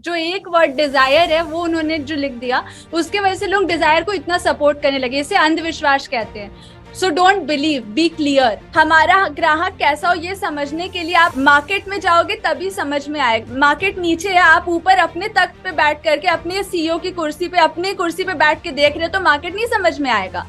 जो एक word Dzire है वो उन्होंने जो लिख दिया, उसके वजह से लोग डिजायर को इतना सपोर्ट करने लगे। इसे अंधविश्वास कहते हैं। So don't believe, be clear. हमारा ग्राहक कैसा हो ये समझने के लिए आप मार्केट में जाओगे तभी समझ में आएगा। मार्केट नीचे है, आप ऊपर अपने तख्त पे बैठ करके अपने सीईओ की कुर्सी पे, अपनी कुर्सी पे बैठ के देख रहे हो तो मार्केट नहीं समझ में आएगा।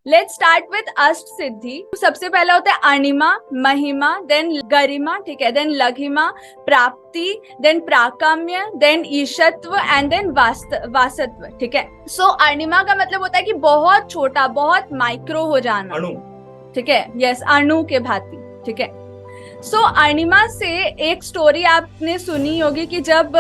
लेट्स स्टार्ट विद अष्ट सिद्धि। सबसे पहला होता है अणिमा, महिमा, देन गरिमा, ठीक है, देन लघिमा, प्राप्ति, देन प्राकाम्य, देन ईशत्व एंड देन वासत्व, ठीक है। सो अणिमा का मतलब होता है कि बहुत छोटा, बहुत माइक्रो हो जाना, अणु, ठीक है, यस, अणु के भांति, ठीक है। सो अणिमा से एक स्टोरी आपने सुनी होगी कि जब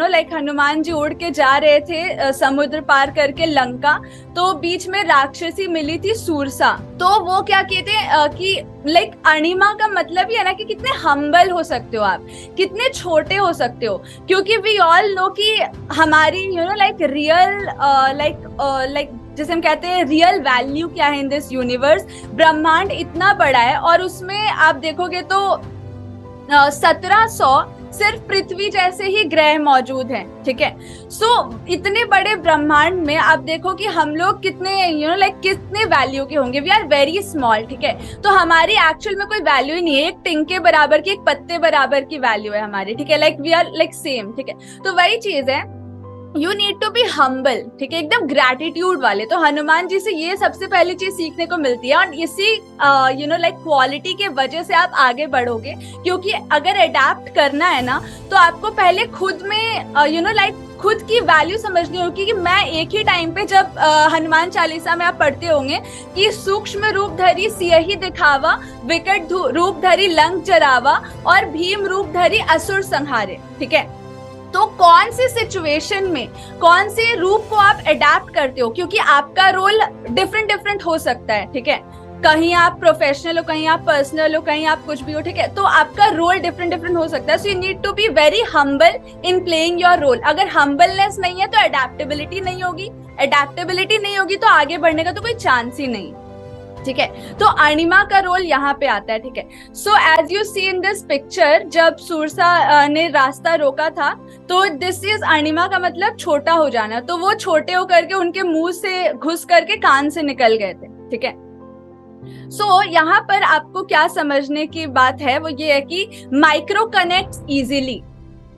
लाइक हनुमान जी उड़ के जा रहे थे समुद्र पार करके लंका, तो बीच में राक्षसी मिली थी सूरसा। तो वो क्या कहते हैं कि लाइक अणिमा का मतलब ही है ना कि कितने हम्बल हो सकते हो आप, कितने छोटे हो सकते हो, क्योंकि वी ऑल नो कि हमारी लाइक रियल लाइक जैसे हम कहते हैं रियल वैल्यू क्या है इन दिस यूनिवर्स। ब्रह्मांड इतना बड़ा है और उसमें आप देखोगे तो 1700 सिर्फ पृथ्वी जैसे ही ग्रह मौजूद हैं, ठीक है। सो इतने बड़े ब्रह्मांड में आप देखो कि हम लोग कितने लाइक कितने वैल्यू के होंगे। वी आर वेरी स्मॉल, ठीक है। तो हमारी एक्चुअल में कोई वैल्यू ही नहीं है, एक टिंके बराबर की, एक पत्ते बराबर की वैल्यू है हमारी, ठीक है। Like we are like same, ठीक है। तो वही चीज है, you need to be humble, ठीक है, एकदम ग्रैटिट्यूड वाले। तो हनुमान जी से ये सबसे पहली चीज सीखने को मिलती है और इसी लाइक क्वालिटी के वजह से आप आगे बढ़ोगे। क्योंकि अगर अडेप्ट करना है ना तो आपको पहले खुद में लाइक खुद की वैल्यू समझनी होगी कि मैं एक ही टाइम पे, जब हनुमान चालीसा में आप पढ़ते होंगे कि सूक्ष्म रूप धरी सियहि दिखावा, विकट रूप धरी लंक जरावा और भीम रूप धरी असुर संहारे, ठीक है। तो कौन सी सिचुएशन में कौन से रूप को आप अडेप्ट करते हो, क्योंकि आपका रोल डिफरेंट हो सकता है, ठीक है। कहीं आप प्रोफेशनल हो, कहीं आप पर्सनल हो, कहीं आप कुछ भी हो, ठीक है। तो आपका रोल डिफरेंट हो सकता है। So you need to be very humble in playing your role. अगर हम्बलनेस नहीं है तो अडेप्टेबिलिटी नहीं होगी, अडेप्टेबिलिटी नहीं होगी तो आगे बढ़ने का तो कोई चांस ही नहीं, ठीक है। तो अणिमा का रोल यहाँ पे आता है, ठीक है। So as you see in this picture, जब सूरसा ने रास्ता रोका था तो दिस इज अणिमा का मतलब छोटा हो जाना। तो वो छोटे होकर के उनके मुंह से घुस करके कान से निकल गए थे, ठीक है। सो यहाँ पर आपको क्या समझने की बात है वो ये है कि माइक्रो कनेक्ट इजीली,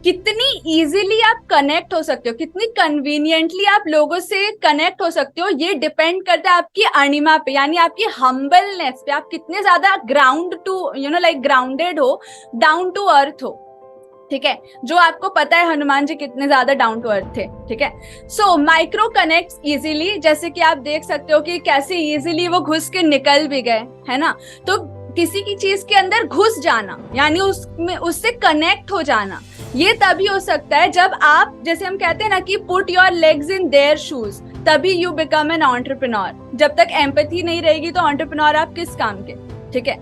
कितनी इजीली आप कनेक्ट हो सकते हो, कितनी कन्वीनियंटली आप लोगों से कनेक्ट हो सकते हो, ये डिपेंड करता है आपकी अणिमा पे, यानी आपकी हम्बलनेस पे। आप कितने ज्यादा ग्राउंड टू लाइक ग्राउंडेड हो, डाउन टू अर्थ हो, ठीक है। जो आपको पता है हनुमान जी कितने ज्यादा डाउन टू अर्थ थे, ठीक है। सो माइक्रो कनेक्ट इजीली, जैसे कि आप देख सकते हो कि कैसे इजीली वो घुस के निकल भी गए, है ना। तो किसी की चीज के अंदर घुस जाना यानी उसमें उससे कनेक्ट हो जाना, ये तभी हो सकता है जब आप, जैसे हम कहते हैं ना कि put your legs in their shoes, तभी यू बिकम एन एंटरप्रेन्योर। जब तक एम्पैथी नहीं रहेगी तो एंटरप्रेन्योर आप किस काम के, ठीक है।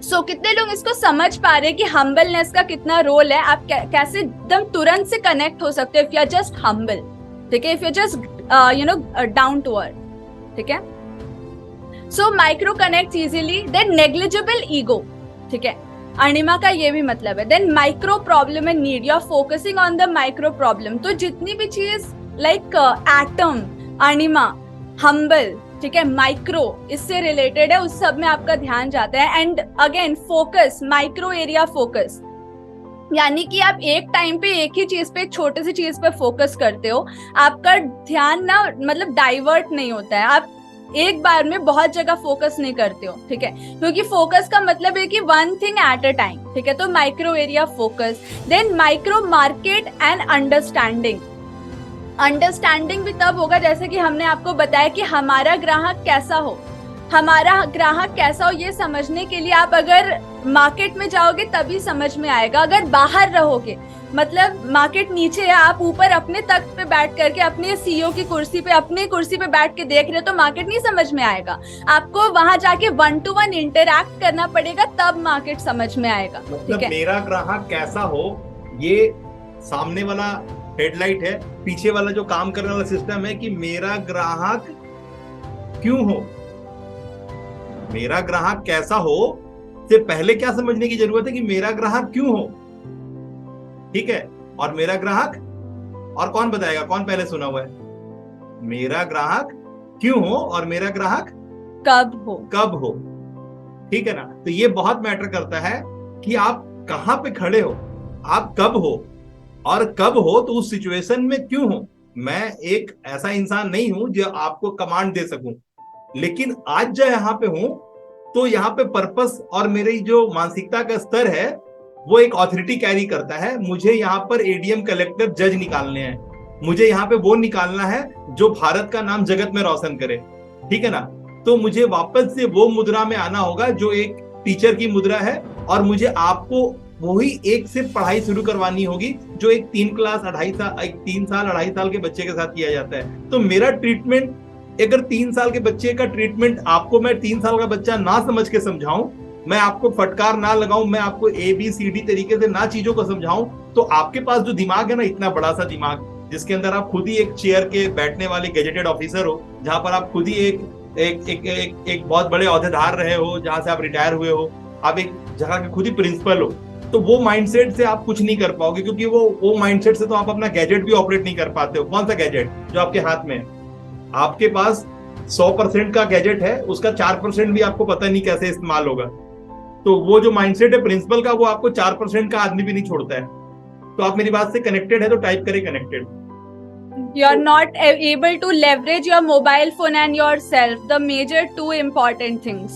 सो कितने लोग इसको समझ पा रहे हैं कि हम्बलनेस का कितना रोल है, आप कैसे एकदम तुरंत से कनेक्ट हो सकते हो if you are just humble, ठीक है, if you are just down to earth, ठीक है। So micro connect easily, then negligible ego, ठीक है, अणिमा का ये भी मतलब है। Then micro problem and need, you are focusing on the micro problem. तो जितनी भी चीज लाइक एटम, अणिमा, हम्बल, ठीक है, माइक्रो इससे रिलेटेड है, उस सब में आपका ध्यान जाता है। And again focus, micro area focus, यानी कि आप एक टाइम पे एक ही चीज पे, एक छोटे सी चीज पे फोकस करते हो, आपका ध्यान ना मतलब डाइवर्ट नहीं होता है, आप एक बार में बहुत जगह फोकस नहीं करते हो, ठीक है, क्योंकि फोकस का मतलब है कि one thing at a time, ठीक है। तो micro area focus, then micro market and understanding. Understanding भी तब होगा जैसे कि हमने आपको बताया कि हमारा ग्राहक कैसा हो, हमारा ग्राहक कैसा हो ये समझने के लिए आप अगर मार्केट में जाओगे तभी समझ में आएगा। अगर बाहर रहोगे, मतलब मार्केट नीचे है, आप ऊपर अपने तख्त पे बैठ करके अपने सीईओ की कुर्सी पे, अपनी कुर्सी पे बैठ के देख रहे हो तो मार्केट नहीं समझ में आएगा। आपको वहां जाके 1 to 1 इंटरैक्ट करना पड़ेगा, तब मार्केट समझ में आएगा, ठीक है। मेरा ग्राहक कैसा हो, ये सामने वाला हेडलाइट है, पीछे वाला जो काम करने वाला सिस्टम है कि मेरा ग्राहक क्यों हो, मेरा ग्राहक कैसा हो से पहले क्या समझने की जरूरत है कि मेरा ग्राहक क्यों हो, ठीक है। और मेरा ग्राहक, और कौन बताएगा, कौन पहले सुना हुआ है? मेरा ग्राहक क्यों हो और मेरा ग्राहक कब हो, ठीक है ना। तो ये बहुत मैटर करता है कि आप कहां पे खड़े हो, आप कब हो, और कब हो तो उस सिचुएशन में क्यों हो। मैं एक ऐसा इंसान नहीं हूं जो आपको कमांड दे सकूं, लेकिन आज जो यहाँ पे हूं तो यहाँ पे पर्पस और मेरी जो मानसिकता का स्तर है वो एक ऑथोरिटी कैरी करता है। मुझे यहाँ पर एडीएम, कलेक्टर, जज निकालने हैं, मुझे यहाँ पे वो निकालना है जो भारत का नाम जगत में रोशन करे, ठीक है ना। तो मुझे वापस से वो मुद्रा में आना होगा जो एक टीचर की मुद्रा है, और मुझे आपको वही एक से पढ़ाई शुरू करवानी होगी जो एक 3 साल 2.5 साल के बच्चे के साथ किया जाता है। तो मेरा ट्रीटमेंट, अगर 3 साल के बच्चे का ट्रीटमेंट आपको मैं 3 साल का बच्चा ना समझ के समझाऊं, मैं आपको फटकार ना लगाऊं, मैं आपको ABCD तरीके से ना चीजों को समझाऊं, तो आपके पास जो दिमाग है ना, इतना बड़ा सा दिमाग जिसके अंदर आप खुद ही एक चेयर के बैठने वाले गैजेटेड ऑफिसर हो, जहां पर आप खुद ही एक बहुत बड़े ओहदेदार रहे हो, जहां से आप रिटायर हुए हो, आप एक जगह के खुद ही प्रिंसिपल हो, तो वो माइंडसेट से आप कुछ नहीं कर पाओगे, क्योंकि वो माइंडसेट से तो आप अपना गैजेट भी ऑपरेट नहीं कर पाते हो। कौन सा गैजेट जो आपके हाथ में है? आपके पास 100% का गैजेट है, उसका 4% भी आपको पता नहीं कैसे इस्तेमाल होगा। तो वो जो माइंडसेट है प्रिंसिपल का, वो आपको 4% का आदमी भी नहीं छोड़ता है। तो आप मेरी बात से कनेक्टेड है तो टाइप करें connected. You are not able to leverage your mobile phone and yourself, the major 2 important things.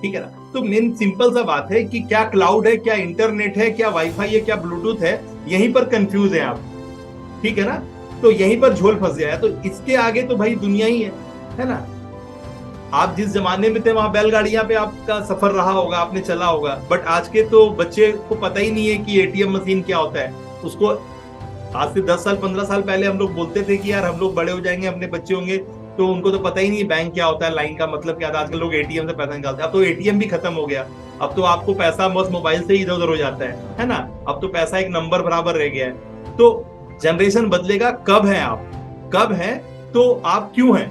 ठीक है ना। तो मेन सिंपल सा बात है कि क्या क्लाउड है, क्या इंटरनेट है, क्या वाईफाई है, क्या ब्लूटूथ है, यहीं पर कंफ्यूज है आप, ठीक है ना। तो यहीं पर झोल फंस गया है। तो इसके आगे तो भाई दुनिया ही है ना। आप जिस जमाने में थे वहां बैलगाड़ियां पे आपका सफर रहा होगा, आपने चला होगा, बट आज के तो बच्चे को पता ही नहीं है कि ATM मशीन क्या होता है। उसको आज से 10 साल 15 साल पहले हम लोग बोलते थे कि यार हम लोग बड़े हो जाएंगे, अपने बच्चे होंगे, तो उनको तो पता ही नहीं बैंक क्या होता है, लाइन का मतलब क्या था। आजकल लोग ATM से पैसा निकालते हैं। अब तो ATM भी खत्म हो गया, अब तो आपको पैसा बस मोबाइल से ही इधर उधर हो जाता है ना। अब तो पैसा एक नंबर बराबर रह गया है। तो जनरेशन बदलेगा। कब है आप, कब है तो आप क्यों हैं,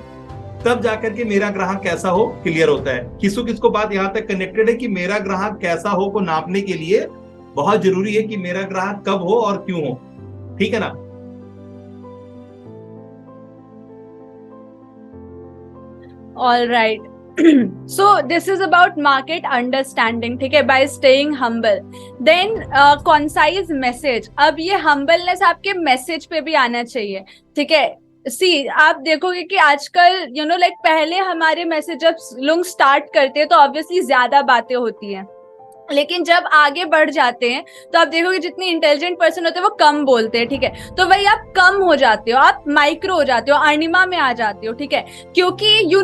तब जाकर के मेरा ग्राहक कैसा हो क्लियर होता है। किसको बात यहां तक कनेक्टेड है कि मेरा ग्राहक कैसा हो को नापने के लिए बहुत जरूरी है कि मेरा ग्राहक कब हो और क्यों हो, ठीक है ना। All right. So this is about market understanding, ठीक है, by staying humble. Then concise message. अब ये humbleness आपके मैसेज पे भी आना चाहिए, ठीक है। आप देखोगे कि आजकल लाइक पहले हमारे मैसेज जब लोग स्टार्ट करते हैं तो ऑब्वियसली ज्यादा बातें होती हैं, लेकिन जब आगे बढ़ जाते हैं तो आप देखोगे जितने इंटेलिजेंट पर्सन होते हैं वो कम बोलते हैं, ठीक है। तो वही आप कम हो जाते हो, आप माइक्रो हो जाते हो, अनिमा में आ जाते हो, ठीक है, क्योंकि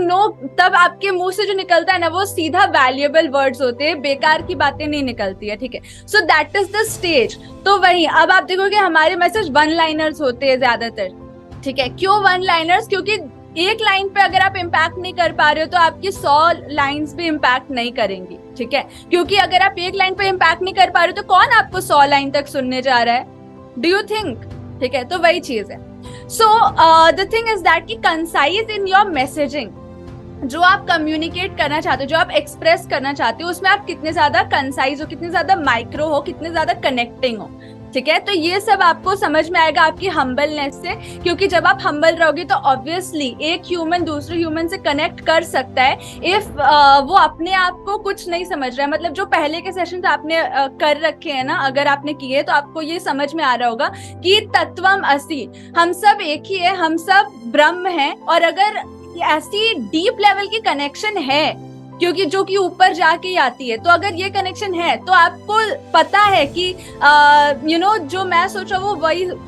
तब आपके मुंह से जो निकलता है ना वो सीधा वैल्यूएबल वर्ड्स होते हैं, बेकार की बातें नहीं निकलती है, ठीक है। So that is the stage. तो वही अब आप देखोगे हमारे मैसेज 1 लाइनर्स होते हैं ज्यादातर, ठीक है। क्यों 1 लाइनर्स? क्योंकि एक लाइन पे अगर आप इम्पैक्ट नहीं कर पा रहे हो तो आपकी 100 लाइंस भी इम्पैक्ट नहीं करेंगी, ठीक है। क्योंकि अगर आप एक लाइन पे इम्पैक्ट नहीं कर पा रहे हो तो कौन आपको 100 लाइन तक सुनने जा रहा है, डू यू थिंक, ठीक है। तो वही चीज है। So the thing is that कि कंसाइज इन योर मैसेजिंग, जो आप कम्युनिकेट करना चाहते हो, जो आप एक्सप्रेस करना चाहते हो, उसमें आप कितने ज्यादा कंसाइज हो, कितने ज्यादा माइक्रो हो, कितने ज्यादा कनेक्टिंग हो, ठीक है। तो ये सब आपको समझ में आएगा आपकी हम्बलनेस से, क्योंकि जब आप हम्बल रहोगे तो ऑब्वियसली एक ह्यूमन दूसरे ह्यूमन से कनेक्ट कर सकता है इफ वो अपने आप को कुछ नहीं समझ रहा है। मतलब जो पहले के सेशन आपने कर रखे हैं ना, अगर आपने किए तो आपको ये समझ में आ रहा होगा कि तत्वम असि, हम सब एक ही है, हम सब ब्रह्म हैं। और अगर ऐसी डीप लेवल की कनेक्शन है, क्योंकि जो कि ऊपर जाके ही आती है, तो अगर ये कनेक्शन है तो आपको पता है कि जो मैं सोच रहा हूँ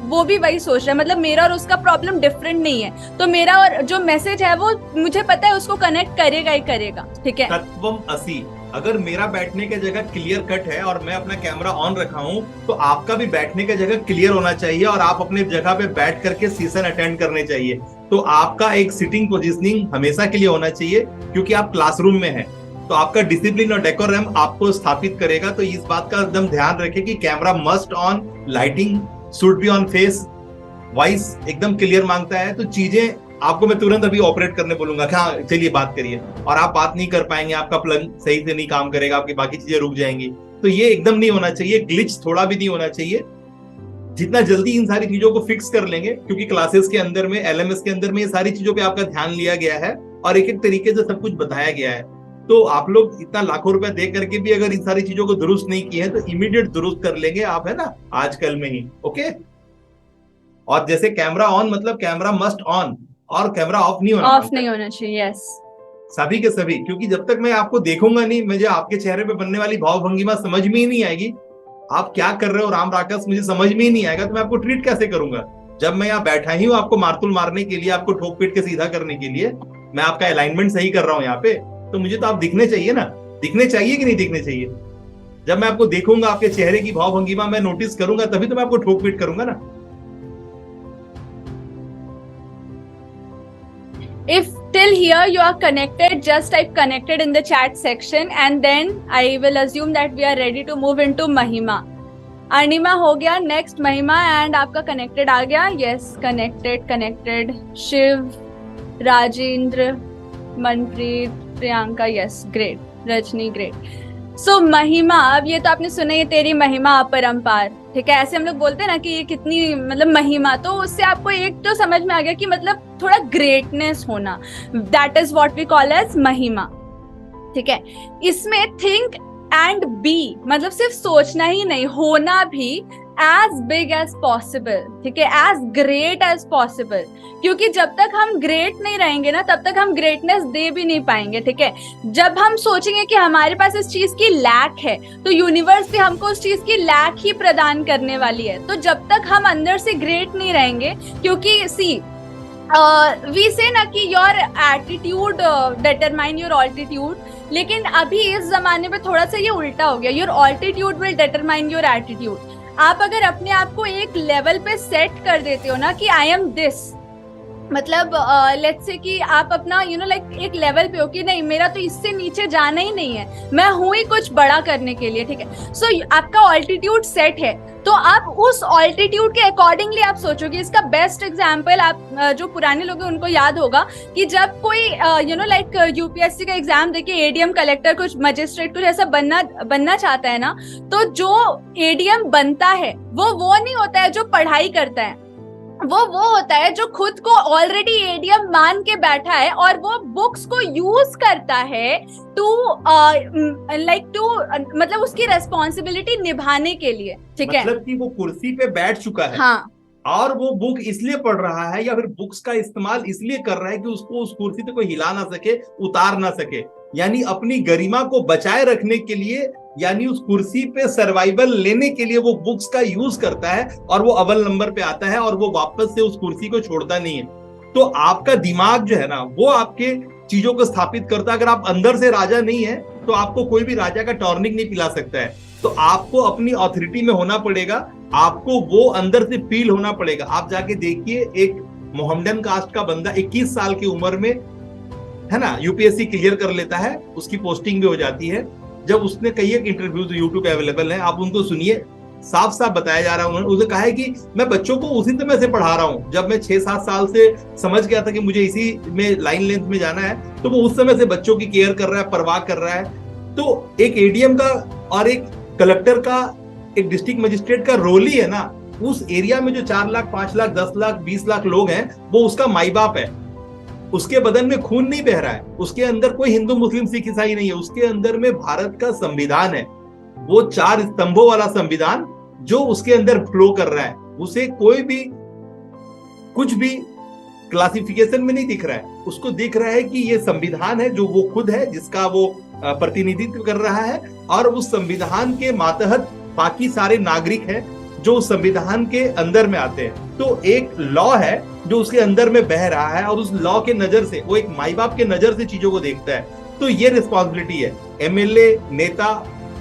वो भी वही सोच रहा है। मतलब मेरा और उसका प्रॉब्लम डिफरेंट नहीं है, तो मेरा और जो मैसेज है वो मुझे पता है उसको कनेक्ट करेगा ही करेगा, ठीक है। तत्वम असि, अगर मेरा बैठने का जगह क्लियर कट है और मैं अपना कैमरा ऑन रखा हूं तो आपका भी बैठने का जगह क्लियर होना चाहिए और आप अपने जगह पे बैठ करके सेशन अटेंड करने चाहिए। तो आपका एक सिटिंग पोजीशनिंग हमेशा के लिए होना चाहिए, क्योंकि आप क्लासरूम में हैं। तो आपका डिसिप्लिन और डेकोरम आपको स्थापित करेगा। तो इस बात का एकदम ध्यान रखें कि camera must on, lighting should be on face, voice एकदम क्लियर मांगता है। तो चीजें आपको मैं तुरंत अभी ऑपरेट करने बोलूंगा, हाँ चलिए बात करिए, और आप बात नहीं कर पाएंगे, आपका प्लान सही से नहीं काम करेगा, आपकी बाकी चीजें रुक जाएंगी। तो ये एकदम नहीं होना चाहिए, ग्लिच थोड़ा भी नहीं होना चाहिए। जितना जल्दी इन सारी चीजों को फिक्स कर लेंगे, क्योंकि क्लासेस के अंदर में, एलएमएस के अंदर में ये सारी चीजों पे आपका ध्यान लिया गया है और एक एक तरीके से सब कुछ बताया गया है। तो आप लोग इतना लाखों रुपए दे करके भी अगर इन सारी चीजों को दुरुस्त नहीं किए हैं तो इमीडिएट दुरुस्त कर लेंगे आप, है ना, आजकल में ही। ओके। और जैसे कैमरा ऑन मतलब कैमरा मस्ट ऑन, और कैमरा ऑफ नहीं होना चाहिए। यस, सभी के सभी, क्योंकि जब तक मैं आपको देखूंगा नहीं, मुझे आपके चेहरे पे बनने वाली भाव भंगिमा समझ में ही नहीं आएगी, आप क्या कर रहे हो राम राक्षस मुझे समझ में ही नहीं आएगा, तो मैं आपको ट्रीट कैसे करूंगा? जब मैं यहाँ बैठा ही हूँ आपको मारतुल मारने के लिए, आपको ठोक पीट के सीधा करने के लिए, मैं आपका अलाइनमेंट सही कर रहा हूँ यहाँ पे, तो मुझे तो आप दिखने चाहिए ना, दिखने चाहिए कि नहीं दिखने चाहिए? जब मैं आपको देखूंगा, आपके चेहरे की भाव भंगिमा मैं नोटिस करूंगा, तभी तो मैं आपको ठोक पीट करूंगा ना। If till here you are connected, just type connected in the chat section and then I will assume that we are ready to move into Mahima. अनिमा हो गया, नेक्स्ट महिमा, एंड आपका कनेक्टेड आ गया। Yes, connected. Shiv, Rajendra, Manpreet, Priyanka, yes, great. Rajni, great. So Mahima, अब ये तो आपने सुना, ये तेरी महिमा अपरंपार, ठीक है, ऐसे हम लोग बोलते हैं ना कि ये कितनी मतलब महिमा, तो उससे आपको एक तो समझ में आ गया कि मतलब थोड़ा ग्रेटनेस होना, that is what we call as Mahima, ठीक है। इसमें थिंक एंड बी, मतलब सिर्फ सोचना ही नहीं, होना भी एज बिग एज पॉसिबल, ठीक है, एज ग्रेट एज पॉसिबल, क्योंकि जब तक हम ग्रेट नहीं रहेंगे ना, तब तक हम ग्रेटनेस दे भी नहीं पाएंगे, ठीक है। जब हम सोचेंगे कि हमारे पास इस चीज की लैक है, तो यूनिवर्स भी हमको उस चीज की लैक ही प्रदान करने वाली है। तो जब तक हम अंदर से ग्रेट नहीं रहेंगे, क्योंकि सी वी से ना कि your attitude determine your altitude, लेकिन अभी इस जमाने में थोड़ा सा ये उल्टा हो गया, your altitude will determine your attitude. आप अगर अपने आप को एक लेवल पे सेट कर देते हो ना कि आई एम दिस, मतलब लेट्स से कि आप अपना लाइक एक लेवल पे हो कि नहीं, मेरा तो इससे नीचे जाना ही नहीं है, मैं हूं ही कुछ बड़ा करने के लिए, ठीक है। सो आपका ऑल्टीट्यूड सेट है, तो आप उस ऑल्टीट्यूड के अकॉर्डिंगली आप सोचोगे। इसका बेस्ट एग्जांपल आप जो पुराने लोग हैं उनको याद होगा कि जब कोई लाइक यूपीएससी का एग्जाम देके एडीएम, कलेक्टर, कुछ मजिस्ट्रेट, कुछ ऐसा बनना चाहता है ना, तो जो एडीएम बनता है वो नहीं होता है जो पढ़ाई करता है, वो होता है जो खुद को ऑलरेडी एडीएम मान के बैठा है और वो बुक्स को यूज करता है टू मतलब उसकी रेस्पॉन्सिबिलिटी निभाने के लिए, ठीक है, मतलब कि वो कुर्सी पे बैठ चुका है, हाँ, और वो बुक इसलिए पढ़ रहा है या फिर बुक्स का इस्तेमाल इसलिए कर रहा है कि उसको उस कुर्सी से कोई हिला ना सके, उतार ना सके, यानी अपनी गरिमा को बचाए रखने के लिए, यानी उस कुर्सी पे सर्वाइवल लेने के लिए वो बुक्स का यूज करता है, और वो अव्वल नंबर पे आता है और वो वापस से उस कुर्सी को छोड़ता नहीं है। तो आपका दिमाग जो है ना, वो आपके चीजों को स्थापित करता है। अगर आप अंदर से राजा नहीं है तो आपको कोई भी राजा का टॉर्निक नहीं पिला सकता है। तो आपको अपनी ऑथोरिटी में होना पड़ेगा, आपको वो अंदर से फील होना पड़ेगा। आप जाके देखिए, एक मोहम्मदन कास्ट का बंदा 21 साल की उम्र में, है ना, यूपीएससी क्लियर कर लेता है, उसकी पोस्टिंग भी हो जाती है। जब उसने कई एक इंटरव्यूज यूट्यूब पे अवेलेबल है, आप उनको सुनिए, साफ साफ बताया जा रहा है। उन्होंने उसने कहा है कि मैं बच्चों को उसी समय से पढ़ा रहा हूँ, जब मैं 6-7 साल से समझ गया था कि मुझे इसी में लाइन लेंथ में जाना है, तो वो उस समय से बच्चों की केयर कर रहा है, परवाह कर रहा है। तो एक एडीएम का और एक कलेक्टर का, एक डिस्ट्रिक्ट मजिस्ट्रेट का रोल ही है ना, उस एरिया में जो 4 लाख, 5 लाख, 10 लाख, 20 लाख लोग हैं, वो उसका माई बाप है। उसके बदन में खून नहीं बह रहा है, उसके अंदर कोई हिंदू, मुस्लिम, सिख, ईसाई नहीं है, उसके अंदर में भारत का संविधान है, वो 4 स्तंभों वाला संविधान जो उसके अंदर फ्लो कर रहा है। उसे कोई भी कुछ भी क्लासिफिकेशन में नहीं दिख रहा है, उसको दिख रहा है कि ये संविधान है जो वो खुद है, जिसका वो प्रतिनिधित्व कर रहा है, और उस संविधान के मातहत बाकी सारे नागरिक हैं जो उस संविधान के अंदर में आते हैं। तो एक लॉ है जो उसके अंदर में बह रहा है, और उस लॉ के नजर से, वो एक माई बाप के नजर से चीजों को देखता है। तो ये रिस्पॉन्सिबिलिटी है। एमएलए, नेता,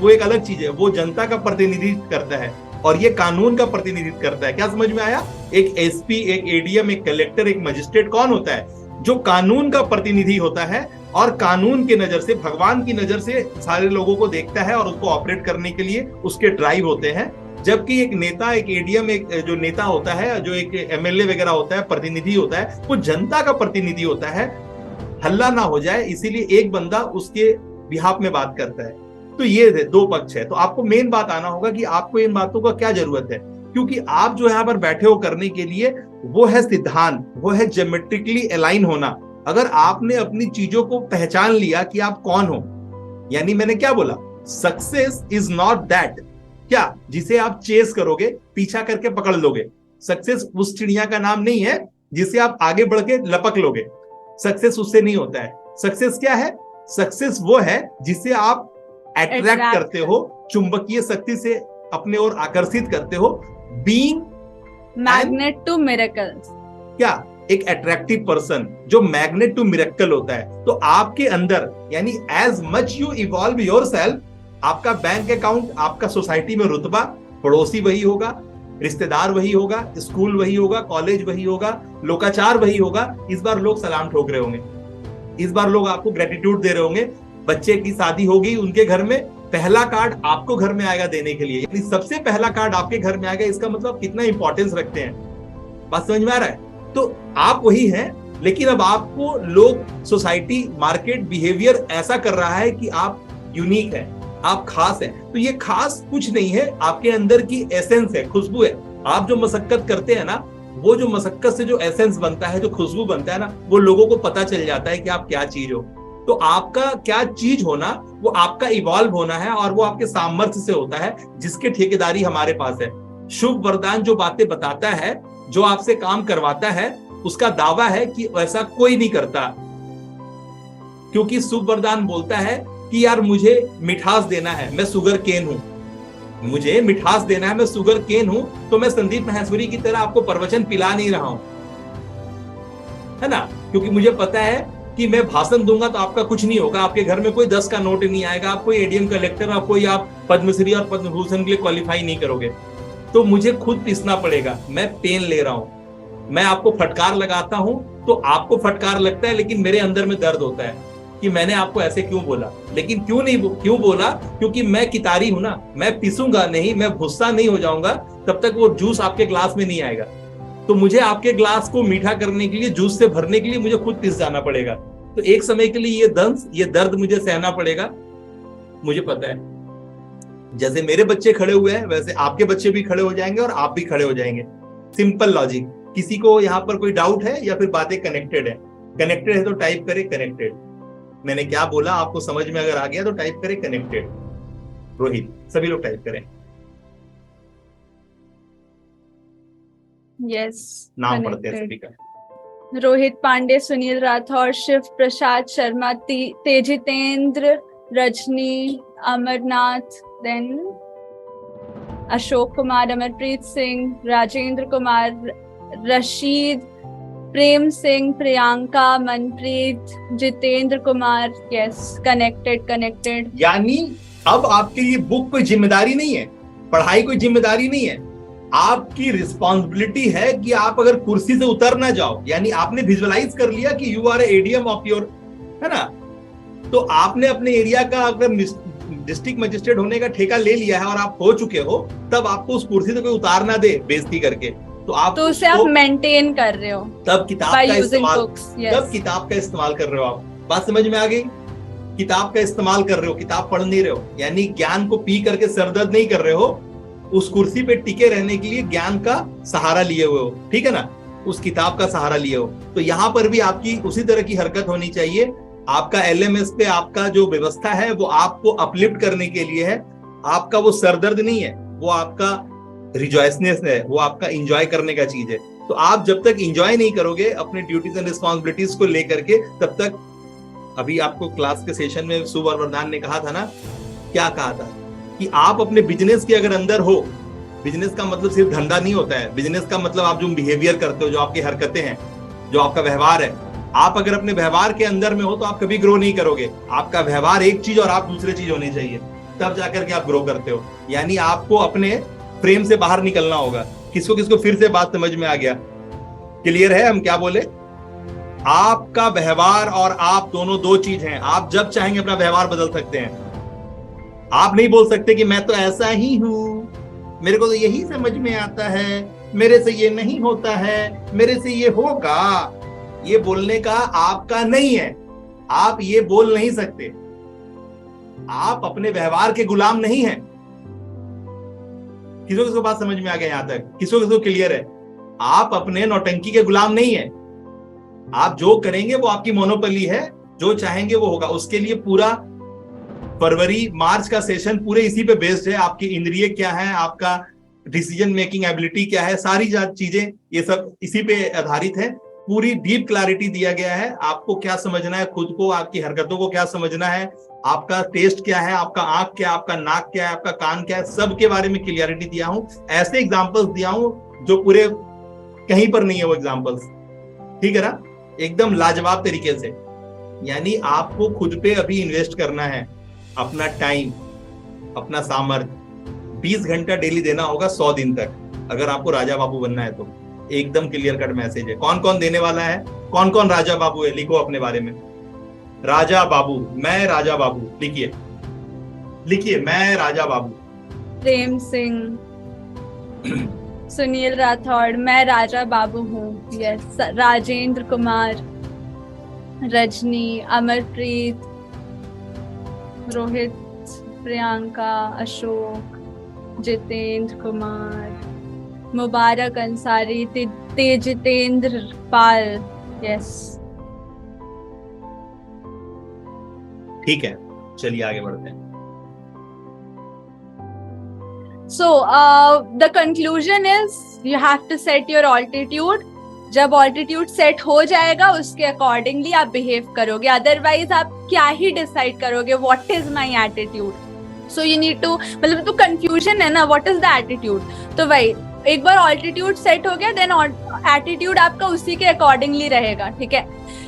वो एक अलग चीज है, वो जनता का प्रतिनिधित्व करता है, और ये कानून का प्रतिनिधित्व करता है। क्या समझ में आया? एक एसपी, एक एडीएम, एक कलेक्टर, एक मजिस्ट्रेट कौन होता है? जो कानून का प्रतिनिधि होता है, और कानून की नजर से, भगवान की नजर से सारे लोगों को देखता है, और उसको ऑपरेट करने के लिए उसके ड्राइव होते हैं। जबकि एक नेता, एक एडीएम, एक जो नेता होता है, जो एक एमएलए वगैरह होता है, प्रतिनिधि होता है, वो जनता का प्रतिनिधि होता है। हल्ला ना हो जाए इसीलिए एक बंदा उसके बिहाफ में बात करता है। तो ये दो पक्ष है। तो आपको मेन बात आना होगा कि आपको इन बातों का क्या जरूरत है, क्योंकि आप जो यहाँ पर बैठे हो करने के लिए वो है सिद्धांत, वो है ज्योमेट्रिकली अलाइन होना। अगर आपने अपनी चीजों को पहचान लिया कि आप कौन हो, यानी मैंने क्या बोला, सक्सेस इज नॉट दैट क्या जिसे आप चेस करोगे, पीछा करके पकड़ लोगे। सक्सेस उस चिड़िया का नाम नहीं है जिसे आप आगे बढ़ के लपक लोगे। सक्सेस उससे नहीं होता है। सक्सेस क्या है? सक्सेस वो है जिसे आप अट्रैक्ट करते हो, चुंबकीय शक्ति से अपने ओर आकर्षित करते हो। बीइंग मैग्नेट टू मिरेकल्स, क्या एक अट्रैक्टिव पर्सन जो मैग्नेट टू मिरेकल होता है। तो आपके अंदर, यानी as much you evolve yourself, आपका बैंक अकाउंट, आपका सोसाइटी में रुतबा, पड़ोसी वही होगा, रिश्तेदार वही होगा, स्कूल वही होगा, कॉलेज वही होगा, लोकाचार वही होगा। इस बार लोग सलाम ठोक रहे होंगे, इस बार लोग आपको ग्रेटिट्यूड दे रहे होंगे। बच्चे की शादी होगी उनके घर में, पहला कार्ड आपको घर में आएगा देने के लिए, यानी सबसे पहला कार्ड आपके घर में आएगा। इसका मतलब कितना इंपॉर्टेंस रखते हैं, बात समझ में आ रहा है? तो आप वही हैं, लेकिन अब आपको लोग, सोसाइटी, मार्केट, बिहेवियर ऐसा कर रहा है कि आप यूनिक है, आप खास हैं। तो ये खास कुछ नहीं है, आपके अंदर की एसेंस है, खुशबू है। आप जो मशक्कत करते हैं ना, वो जो मशक्कत से जो एसेंस बनता है, जो खुशबू बनता है ना, वो लोगों को पता चल जाता है कि आप क्या चीज हो। तो आपका क्या चीज होना, वो आपका इवॉल्व होना है, और वो आपके सामर्थ्य से होता है, जिसके ठेकेदारी हमारे पास है। शुभ वरदान जो बातें बताता है, जो आपसे काम करवाता है, उसका दावा है कि ऐसा कोई नहीं करता, क्योंकि शुभ वरदान बोलता है कि यार मुझे मिठास देना है, मैं शुगर केन हूं, मुझे मिठास देना है, मैं शुगर केन हूं, तो मैं संदीप माहेश्वरी की तरह आपको प्रवचन पिला नहीं रहा हूं, है ना, क्योंकि मुझे पता है कि मैं भाषण दूंगा तो आपका कुछ नहीं होगा, आपके घर में कोई 10 का नोट नहीं आएगा, आप कोई एडीएम कलेक्टर, आप कोई आप पद्मश्री और पद्म भूषण के लिए क्वालिफाई नहीं करोगे। तो मुझे खुद पीसना पड़ेगा, मैं पेन ले रहा हूं, मैं आपको फटकार लगाता हूं तो आपको फटकार लगता है, लेकिन मेरे अंदर में दर्द होता है कि मैंने आपको ऐसे क्यों बोला। लेकिन क्यों बोला? क्योंकि मैं कितारी हूं ना, मैं पीसूंगा नहीं, मैं भुस्सा नहीं हो जाऊंगा तब तक वो जूस आपके ग्लास में नहीं आएगा। तो मुझे आपके ग्लास को मीठा करने के लिए, जूस से भरने के लिए मुझे खुद पिस जाना पड़ेगा। तो एक समय के लिए ये दर्द मुझे सहना पड़ेगा, मुझे पता है। जैसे मेरे बच्चे खड़े हुए हैं, वैसे आपके बच्चे भी खड़े हो जाएंगे और आप भी खड़े हो जाएंगे। Simple logic. किसी को यहाँ पर कोई डाउट है या फिर बातें कनेक्टेड है? कनेक्टेड है तो टाइप करे कनेक्टेड। मैंने क्या बोला आपको समझ में अगर आ गया तो टाइप करे कनेक्टेड। रोहित, सभी लोग टाइप करें। यस, नाम पढ़ते हैं सभी का। Rohit Pandey, Sunil Rathore, Shiv Prasad Sharma, Tejitendra, Rajni, Amarnath, then Ashok Kumar, Amarpreet Singh, Rajendra Kumar, Rashid, Prem Singh, Priyanka, Manpreet, Jitendra Kumar. Yes, connected. यानी अब आपके ये बुक कोई जिम्मेदारी नहीं है, पढ़ाई कोई जिम्मेदारी नहीं है, आपकी रिस्पॉन्सिबिलिटी है कि आप अगर कुर्सी से उतर ना जाओ, यानी आपने विजुअलाइज कर लिया कि you are ADM of your, है ना, तो आपने अपने एरिया का अगर डिस्ट्रिक्ट मजिस्ट्रेट होने का ठेका ले लिया है और आप हो चुके हो, तब आपको उस कुर्सी से कोई उतार ना दे बेइज्जती करके, तो आप तो उसे आप मेंटेन कर रहे हो, तब किताब का इस्तेमाल कर रहे हो। आप बात समझ में आ गई? किताब का इस्तेमाल कर रहे हो, किताब पढ़ नहीं रहे हो, यानी ज्ञान को पी करके सरदर्द नहीं कर रहे हो, उस कुर्सी पे टिके रहने के लिए ज्ञान का सहारा लिए हुए हो, ठीक है ना, उस किताब का सहारा लिए हो। तो यहाँ पर भी आपकी उसी तरह की हरकत होनी चाहिए। आपका एलएमएस पे आपका जो व्यवस्था है वो आपको अपलिफ्ट करने के लिए है, आपका वो सरदर्द नहीं है, वो आपका रिजॉयसनेस है, वो आपका इंजॉय करने का चीज है। तो आप जब तक इंजॉय नहीं करोगे अपने ड्यूटीज एंड रिस्पॉन्सिबिलिटीज को लेकर के, तब तक, अभी आपको क्लास के सेशन में सुवर वरदान ने कहा था ना, क्या कहा था कि आप अपने बिजनेस के अगर अंदर हो, बिजनेस का मतलब सिर्फ धंधा नहीं होता है, बिजनेस का मतलब आप जो बिहेवियर करते हो, जो आपकी हरकतें हैं, जो आपका व्यवहार है, आप अगर अपने व्यवहार के अंदर में हो तो आप कभी ग्रो नहीं करोगे। आपका व्यवहार एक चीज और आप दूसरी चीज होनी चाहिए, तब जाकर के आप ग्रो करते हो। यानी आपको अपने फ्रेम से बाहर निकलना होगा। किसको फिर से बात समझ में आ गया? क्लियर है हम क्या बोले? आपका व्यवहार और आप दोनों दो चीज हैं। आप जब चाहेंगे अपना व्यवहार बदल सकते हैं। आप नहीं बोल सकते कि मैं तो ऐसा ही हूं, मेरे को तो यही समझ में आता है, मेरे से ये नहीं होता है, मेरे से ये होगा, ये बोलने का आपका नहीं है। आप ये बोल नहीं सकते। आप अपने व्यवहार के गुलाम नहीं हैं। किसको किसको बात समझ में आ गया यहां तक? किसको किसको क्लियर है? आप अपने नौटंकी के गुलाम नहीं है। आप जो करेंगे वो आपकी मोनोपोली है, जो चाहेंगे वो होगा। उसके लिए पूरा फरवरी मार्च का सेशन पूरे इसी पे बेस्ड है। आपकी इंद्रिय क्या है, आपका डिसीजन मेकिंग एबिलिटी क्या है, सारी चीजें ये सब इसी पे आधारित है। पूरी डीप क्लैरिटी दिया गया है। आपको क्या समझना है खुद को, आपकी हरकतों को क्या समझना है, आपका टेस्ट क्या है, आपका आंख क्या है, आपका नाक क्या है, आपका कान क्या है, सब के बारे में क्लियरिटी दिया हूं। ऐसे एग्जांपल्स दिया हूं जो पूरे कहीं पर नहीं है वो एग्जांपल्स। ठीक है ना? एकदम लाजवाब तरीके से। यानी आपको खुद पे अभी इन्वेस्ट करना है अपना टाइम, अपना सामर्थ्य। 20 घंटा डेली देना होगा 100 दिन तक, अगर आपको राजा बाबू बनना है तो। एकदम क्लियर कट मैसेज है। कौन कौन देने वाला है? कौन कौन राजा बाबू है? लिखो अपने बारे में। राजा बाबू, मैं राजा बाबू। लिखिए, लिखिए, मैं राजा बाबू। प्रेम सिंह, सुनील राठौड़, मैं राजा बाबू हूँ। यस। राजेंद्र कुमार, रजनी, अमरप्रीत, रोहित, प्रियंका, अशोक, जितेंद्र कुमार, मुबारक अंसारी, तेजितेंद्र पाल। यस। ठीक है, चलिए आगे बढ़ते हैं। So the conclusion is you have to set your altitude. जब altitude set हो जाएगा उसके accordingly आप behave करोगे, otherwise आप क्या ही decide करोगे what is my attitude. So you need to, मतलब तो confusion है ना, what is the attitude. तो वही एक बार altitude set हो गया then attitude आपका उसी के accordingly रहेगा। ठीक है?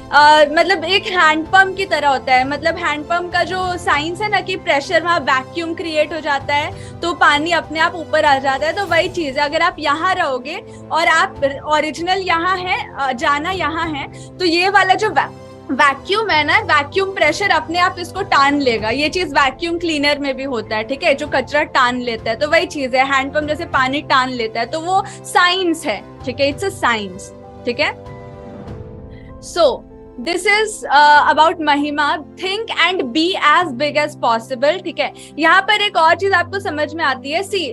मतलब एक हैंडपंप की तरह होता है। मतलब हैंडपंप का जो साइंस है ना कि प्रेशर वहाँ वैक्यूम क्रिएट हो जाता है तो पानी अपने आप ऊपर आ जाता है। तो वही चीज है, अगर आप यहाँ रहोगे और आप ओरिजिनल यहाँ है, जाना यहाँ है, तो ये वाला जो वैक्यूम है ना, वैक्यूम प्रेशर अपने आप इसको टान लेगा। ये चीज वैक्यूम क्लीनर में भी होता है। ठीक है? जो कचरा टान लेता है, तो वही चीज है, हैंडपंप जैसे पानी टान लेता है। तो वो साइंस है। ठीक है? It's a science. ठीक है? So this is about Mahima. Think and be as big as possible. ठीक है? यहाँ पर एक और चीज आपको समझ में आती है। See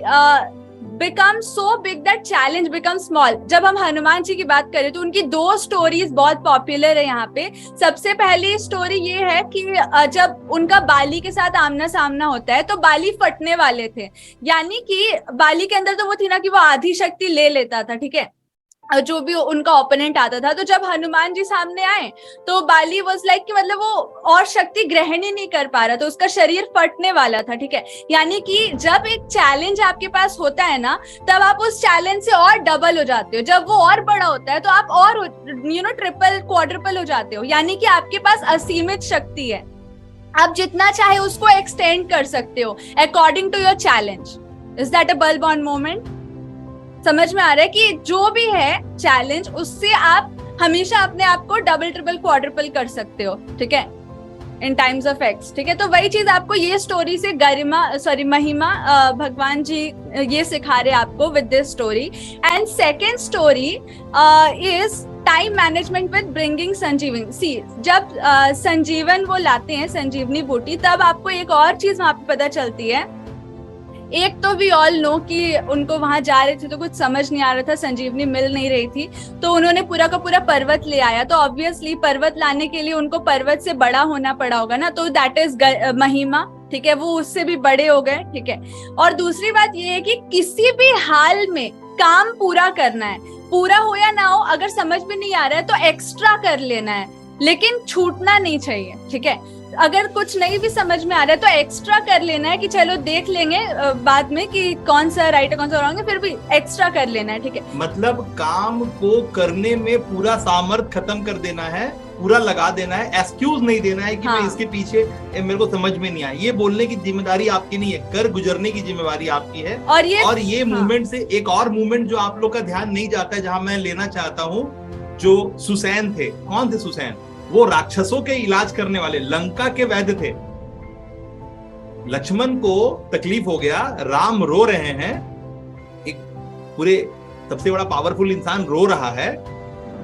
become so big that challenge become small. जब हम हनुमान जी की बात करें तो उनकी 2 स्टोरीज बहुत पॉपुलर है यहाँ पे। सबसे पहली स्टोरी ये है कि जब उनका बाली के साथ आमना सामना होता है तो बाली फटने वाले थे। यानी कि बाली के अंदर तो वो थी ना कि वो आधी शक्ति ले लेता था। ठीक है? जो भी उनका ओपोनेंट आता था। तो जब हनुमान जी सामने आए तो बाली वाज लाइक कि मतलब वो और शक्ति ग्रहण ही नहीं कर पा रहा, तो उसका शरीर फटने वाला था। ठीक है? यानी कि जब एक चैलेंज आपके पास होता है ना, तब आप उस चैलेंज से और डबल हो जाते हो। जब वो और बड़ा होता है तो आप और ट्रिपल क्वाड्रुपल हो जाते हो। यानी कि आपके पास असीमित शक्ति है, आप जितना चाहे उसको एक्सटेंड कर सकते हो according to your challenge. Is that a bulb on moment? समझ में आ रहा है कि जो भी है चैलेंज, उससे आप हमेशा अपने आप को डबल ट्रिपल क्वाड्रुपल कर सकते हो। ठीक है? इन टाइम्स ऑफ एक्स। ठीक है? तो वही चीज आपको ये स्टोरी से महिमा भगवान जी ये सिखा रहे आपको with this story. And second story is time management with bringing Sanjeevani. See जब संजीवन वो लाते हैं, संजीवनी बूटी, तब आपको एक और चीज वहां पे पता चलती है। एक तो वी ऑल नो कि उनको वहां जा रहे थे तो कुछ समझ नहीं आ रहा था, संजीवनी मिल नहीं रही थी, तो उन्होंने पूरा का पूरा पर्वत ले आया। तो ऑब्वियसली पर्वत लाने के लिए उनको पर्वत से बड़ा होना पड़ा होगा ना, तो दैट इज महिमा। ठीक है? वो उससे भी बड़े हो गए। ठीक है? और दूसरी बात ये है कि किसी भी हाल में काम पूरा करना है, पूरा हो या ना हो, अगर समझ में नहीं आ रहा है तो एक्स्ट्रा कर लेना है, लेकिन छूटना नहीं चाहिए। ठीक है? अगर कुछ नहीं भी समझ में आ रहा है तो एक्स्ट्रा कर लेना है कि चलो देख लेंगे बाद में कि कौन सा राइट है कौन सा रॉन्ग है, फिर भी एक्स्ट्रा कर लेना है। ठीक है? मतलब काम को करने में पूरा सामर्थ्य खत्म कर देना है, पूरा लगा देना है, एक्सक्यूज नहीं देना है कि मैं इसके पीछे मेरे को समझ में नहीं आया। ये बोलने की जिम्मेदारी आपकी नहीं है, कर गुजरने की जिम्मेदारी आपकी है। और ये मूवमेंट से एक और मूवमेंट जो आप लोग का ध्यान नहीं जाता है, जहां मैं लेना चाहता हूँ, जो सुसैन थे। कौन थे सुसैन? वो राक्षसों के इलाज करने वाले लंका के वैद्य थे। लक्ष्मण को तकलीफ हो गया, राम रो रहे हैं, पूरे सबसे बड़ा पावरफुल इंसान रो रहा है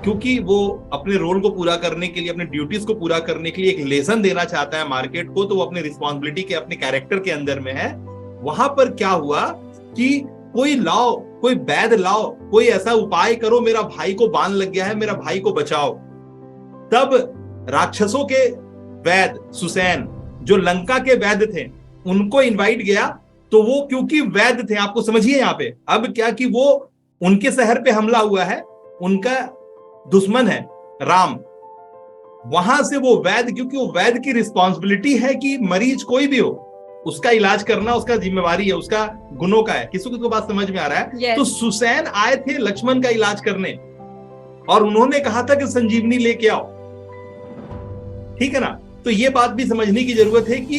क्योंकि वो अपने रोल को पूरा करने के लिए, अपने ड्यूटीज को पूरा करने के लिए एक लेसन देना चाहता है मार्केट को, तो वो अपने रिस्पॉन्सिबिलिटी के, अपने कैरेक्टर के अंदर में है। वहां पर क्या हुआ कि कोई लाओ, कोई वैद लाओ, कोई ऐसा उपाय करो, मेरा भाई को बाण लग गया है, मेरा भाई को बचाओ। तब राक्षसों के वैद सुसैन, जो लंका के वैद थे, उनको इनवाइट गया। तो वो क्योंकि वैद थे, आपको समझिए यहाँ पे अब क्या कि वो उनके शहर पे हमला हुआ है, उनका दुश्मन है राम। वहां से वो वैद, क्योंकि वो वैद की रिस्पॉन्सिबिलिटी है कि मरीज कोई भी हो उसका इलाज करना उसका जिम्मेवारी है, उसका गुनों का है। किसी को बात समझ में आ रहा है? yes. तो सुसैन आए थे लक्ष्मण का इलाज करने और उन्होंने कहा था कि संजीवनी लेके आओ, ठीक है ना। तो ये बात भी समझने की जरूरत है कि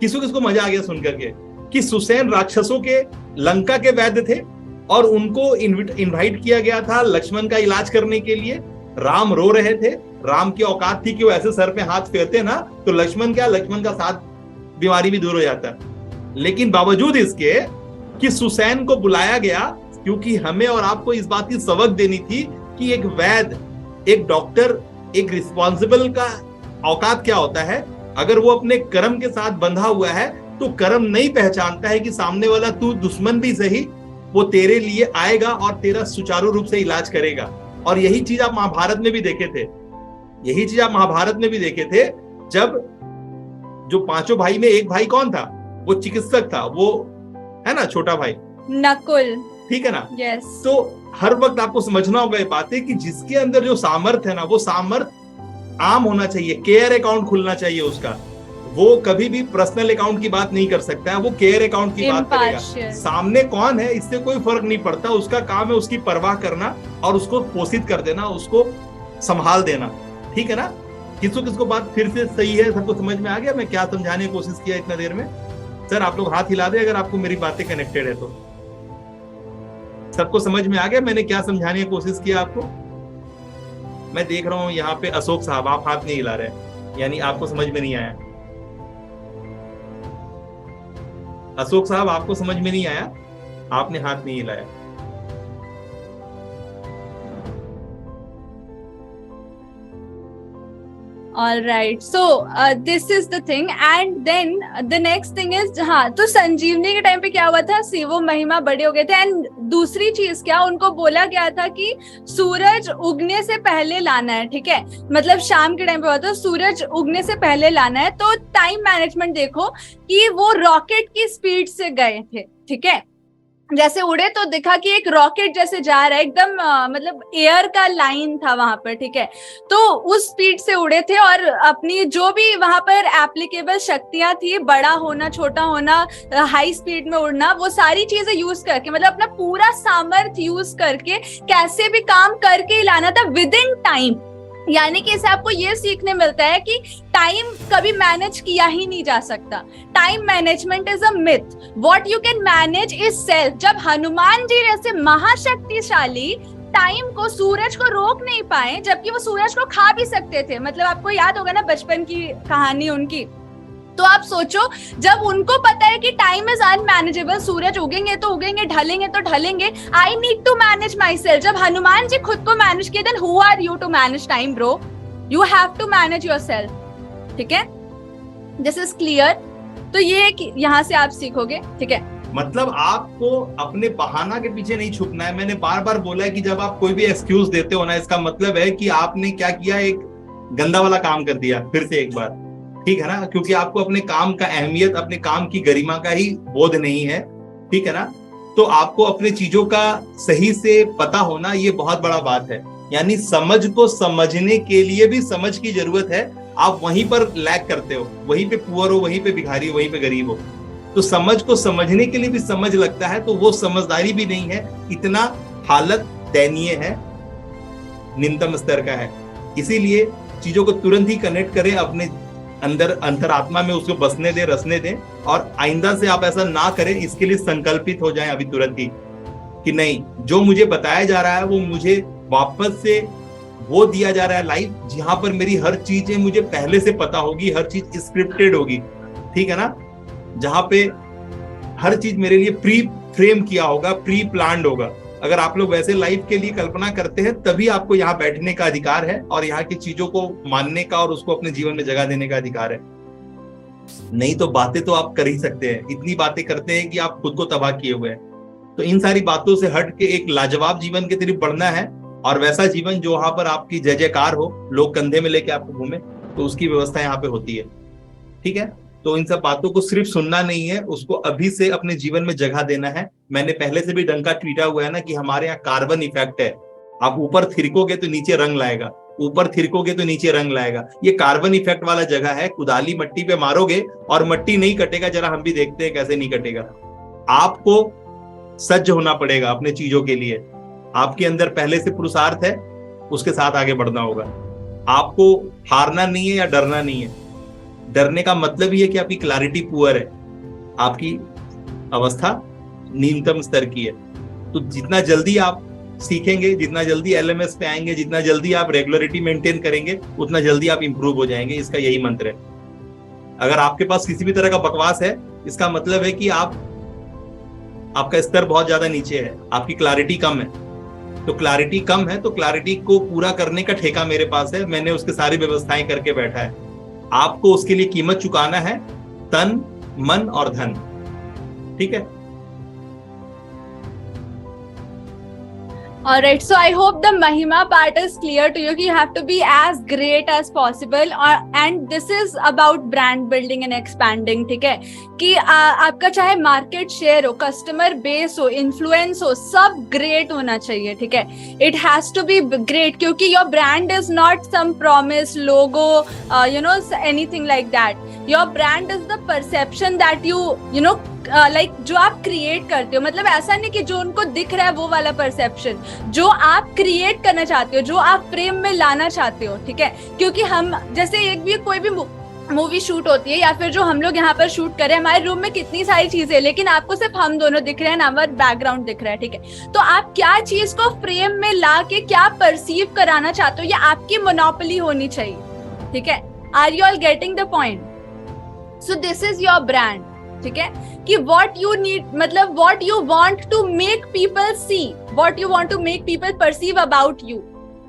किसको मजा आ गया सुन करके कि सुसैन राक्षसों के लंका के वैद्य थे और उनको इनवाइट किया गया था लक्ष्मण का इलाज करने के लिए। राम रो रहे थे, राम की औकात थी कि वो ऐसे सर पे हाथ फेरते ना तो लक्ष्मण का साथ बीमारी भी दूर हो जाता। लेकिन बावजूद इसके कि सुसैन को बुलाया गया, क्योंकि हमें और आपको इस बात की सबक देनी थी कि एक वैद्य, एक डॉक्टर, एक रिस्पॉन्सिबल का औकात क्या होता है। अगर वो अपने कर्म के साथ बंधा हुआ है तो कर्म नहीं पहचानता है कि सामने वाला तू दुश्मन भी सही, वो तेरे लिए आएगा और तेरा सुचारू रूप से इलाज करेगा। और यही चीज आप महाभारत में भी देखे थे, जब जो पांचों भाई में एक भाई कौन था? वो चिकित्सक था, वो है ना छोटा भाई नकुल, ठीक है ना। yes. तो हर वक्त आपको समझना होगा ये बातें कि जिसके अंदर जो सामर्थ है ना, वो सामर्थ आम होना चाहिए, केयर अकाउंट खुलना चाहिए उसका। वो कभी भी पर्सनल अकाउंट की बात नहीं कर सकता है, वो केयर अकाउंट की बात करेगा। सामने कौन है इससे कोई फर्क नहीं पड़ता, उसका काम है उसकी परवाह करना और उसको पोषित कर देना, उसको संभाल देना, ठीक है ना। किसको बात फिर से सही है? सबको समझ में आ गया मैं क्या समझाने की कोशिश किया इतना देर में? सर आप लोग हाथ हिला दे अगर आपको मेरी बातें कनेक्टेड है तो। सबको समझ में आ गया मैंने क्या समझाने की कोशिश किया आपको? मैं देख रहा हूं यहाँ पे अशोक साहब, आप हाथ नहीं हिला रहे, यानी आपको समझ में नहीं आया। अशोक साहब आपको समझ में नहीं आया, आपने हाथ नहीं हिलाया। All right, so this is the thing, and then the next thing is, हाँ तो संजीवनी के टाइम पे क्या हुआ था, वो महिमा बड़े हो गए थे। एंड दूसरी चीज क्या, उनको बोला गया था कि सूरज उगने से पहले लाना है, ठीक है, मतलब शाम के टाइम पे हुआ था, सूरज उगने से पहले लाना है। तो टाइम मैनेजमेंट देखो कि वो रॉकेट की स्पीड से गए थे, ठीक है, जैसे उड़े तो दिखा कि एक रॉकेट जैसे जा रहा है, एकदम मतलब एयर का लाइन था वहां पर, ठीक है। तो उस स्पीड से उड़े थे और अपनी जो भी वहां पर एप्लीकेबल शक्तियां थी, बड़ा होना, छोटा होना, हाई स्पीड में उड़ना, वो सारी चीजें यूज करके, मतलब अपना पूरा सामर्थ्य यूज करके कैसे भी काम करके ही लाना था विद इन टाइम। यानी कि इससे आपको ये सीखने मिलता है कि टाइम कभी मैनेज किया ही नहीं जा सकता। Time management is a myth, what you can manage is self. जब हनुमान जी जैसे महाशक्तिशाली टाइम को, सूरज को रोक नहीं पाए, जबकि वो सूरज को खा भी सकते थे। मतलब आपको याद होगा ना बचपन की कहानी उनकी, तो आप सोचो जब उनको पता है कि टाइम इज अनमैनेजेबल, सूरज उगेंगे तो उगेंगे, ढलेंगे तो ढलेंगे, I need to manage myself. जब हनुमान जी खुद को मैनेज किए, then who are you to manage time bro? You have to manage yourself, ठीक है, दिस इज क्लियर। तो ये यहाँ से आप सीखोगे, ठीक है। मतलब आपको अपने बहाना के पीछे नहीं छुपना है। मैंने बार बार बोला है कि जब आप कोई भी एक्सक्यूज देते हो ना, इसका मतलब है कि आपने क्या किया, एक गंदा वाला काम कर दिया फिर से एक बार, ठीक है ना, क्योंकि आपको अपने काम का अहमियत, अपने काम की गरिमा का ही बोध नहीं है, ठीक है ना। तो आपको अपने चीजों का सही से पता होना, ये बहुत बड़ा बात है। यानी समझ को समझने के लिए भी समझ की जरूरत है। आप वहीं पर लैग करते हो, वहीं पे पुअर हो, वहीं पे भिखारी हो, वहीं पे गरीब हो। तो समझ को समझने के लिए भी समझ लगता है, तो वो समझदारी भी नहीं है। इतना हालत दयनीय है, निम्नतम स्तर का है। इसीलिए चीजों को तुरंत ही कनेक्ट करें अपने अंदर, अंतरात्मा में उसको बसने दें, रसने दें, और आइंदा से आप ऐसा ना करें, इसके लिए संकल्पित हो जाएं अभी तुरंत ही कि नहीं, जो मुझे बताया जा रहा है वो मुझे वापस से वो दिया जा रहा है लाइफ, जहां पर मेरी हर चीजें मुझे पहले से पता होगी, हर चीज स्क्रिप्टेड होगी, ठीक है ना, जहां पे हर चीज मेरे लिए प्री फ्रेम किया होगा, प्री प्लान्ड होगा। अगर आप लोग वैसे लाइफ के लिए कल्पना करते हैं तभी आपको यहाँ बैठने का अधिकार है और यहाँ की चीजों को मानने का और उसको अपने जीवन में जगह देने का अधिकार है। नहीं तो बातें तो आप कर ही सकते हैं, इतनी बातें करते हैं कि आप खुद को तबाह किए हुए हैं। तो इन सारी बातों से हट के एक लाजवाब जीवन की तरफ बढ़ना है, और वैसा जीवन जो वहां पर आपकी जय जयकार हो, लोग कंधे में लेके आपको घूमे, तो उसकी व्यवस्था यहाँ पे होती है। ठीक है, तो इन सब बातों को सिर्फ सुनना नहीं है, उसको अभी से अपने जीवन में जगह देना है। मैंने पहले से भी डंका ट्वीटा हुआ है ना कि हमारे यहाँ कार्बन इफेक्ट है। आप ऊपर थिरकोगे तो नीचे रंग लाएगा, ऊपर थिरकोगे तो नीचे रंग लाएगा। ये कार्बन इफेक्ट वाला जगह है। कुदाली मट्टी पे मारोगे और मट्टी नहीं कटेगा, जरा हम भी देखते हैं कैसे नहीं कटेगा। आपको सज्ज होना पड़ेगा अपने चीजों के लिए। आपके अंदर पहले से पुरुषार्थ है, उसके साथ आगे बढ़ना होगा। आपको हारना नहीं है या डरना नहीं है। डरने का मतलब ही है कि आपकी क्लैरिटी पुअर है, आपकी अवस्था न्यूनतम स्तर की है। तो जितना जल्दी आप सीखेंगे, जितना जल्दी एलएमएस पे आएंगे, जितना जल्दी आप रेगुलरिटी मेंटेन करेंगे, उतना जल्दी आप इंप्रूव हो जाएंगे। इसका यही मंत्र है। अगर आपके पास किसी भी तरह का बकवास है, इसका मतलब है कि आपका स्तर बहुत ज्यादा नीचे है, आपकी क्लैरिटी कम है। तो क्लैरिटी कम है तो क्लैरिटी को पूरा करने का ठेका मेरे पास है, मैंने उसके सारी व्यवस्थाएं करके बैठा है। आपको उसके लिए कीमत चुकाना है, तन, मन और धन। ठीक है। Alright, so I hope the Mahima part is clear to you. You have to be as great as possible, and this is about brand building and expanding. ठीक है कि आपका चाहे मार्केट शेयर हो, कस्टमर बेस हो, influence हो, सब great होना चाहिए। ठीक है, it has to be great, क्योंकि your brand is not some promise logo, you know, anything like that. Your brand is the perception that you know like जो आप क्रिएट करते हो। मतलब ऐसा नहीं कि जो उनको दिख रहा है वो वाला परसेप्शन, जो आप क्रिएट करना चाहते हो, जो आप फ्रेम में लाना चाहते हो। ठीक है, क्योंकि हम जैसे एक भी कोई भी मूवी शूट होती है या फिर जो हम लोग यहाँ पर शूट कर रहे हैं, हमारे रूम में कितनी सारी चीजें हैं, लेकिन आपको सिर्फ हम दोनों दिख रहे हैं, हमारा बैकग्राउंड दिख रहा है। ठीक है, तो आप क्या चीज को फ्रेम में ला के क्या परसीव कराना चाहते हो, ये आपकी मोनोपोली होनी चाहिए। ठीक है, are you all getting the point? So this is your brand. ठीक है, कि what you need, मतलब what you want to make people see, what you want to make people perceive about you.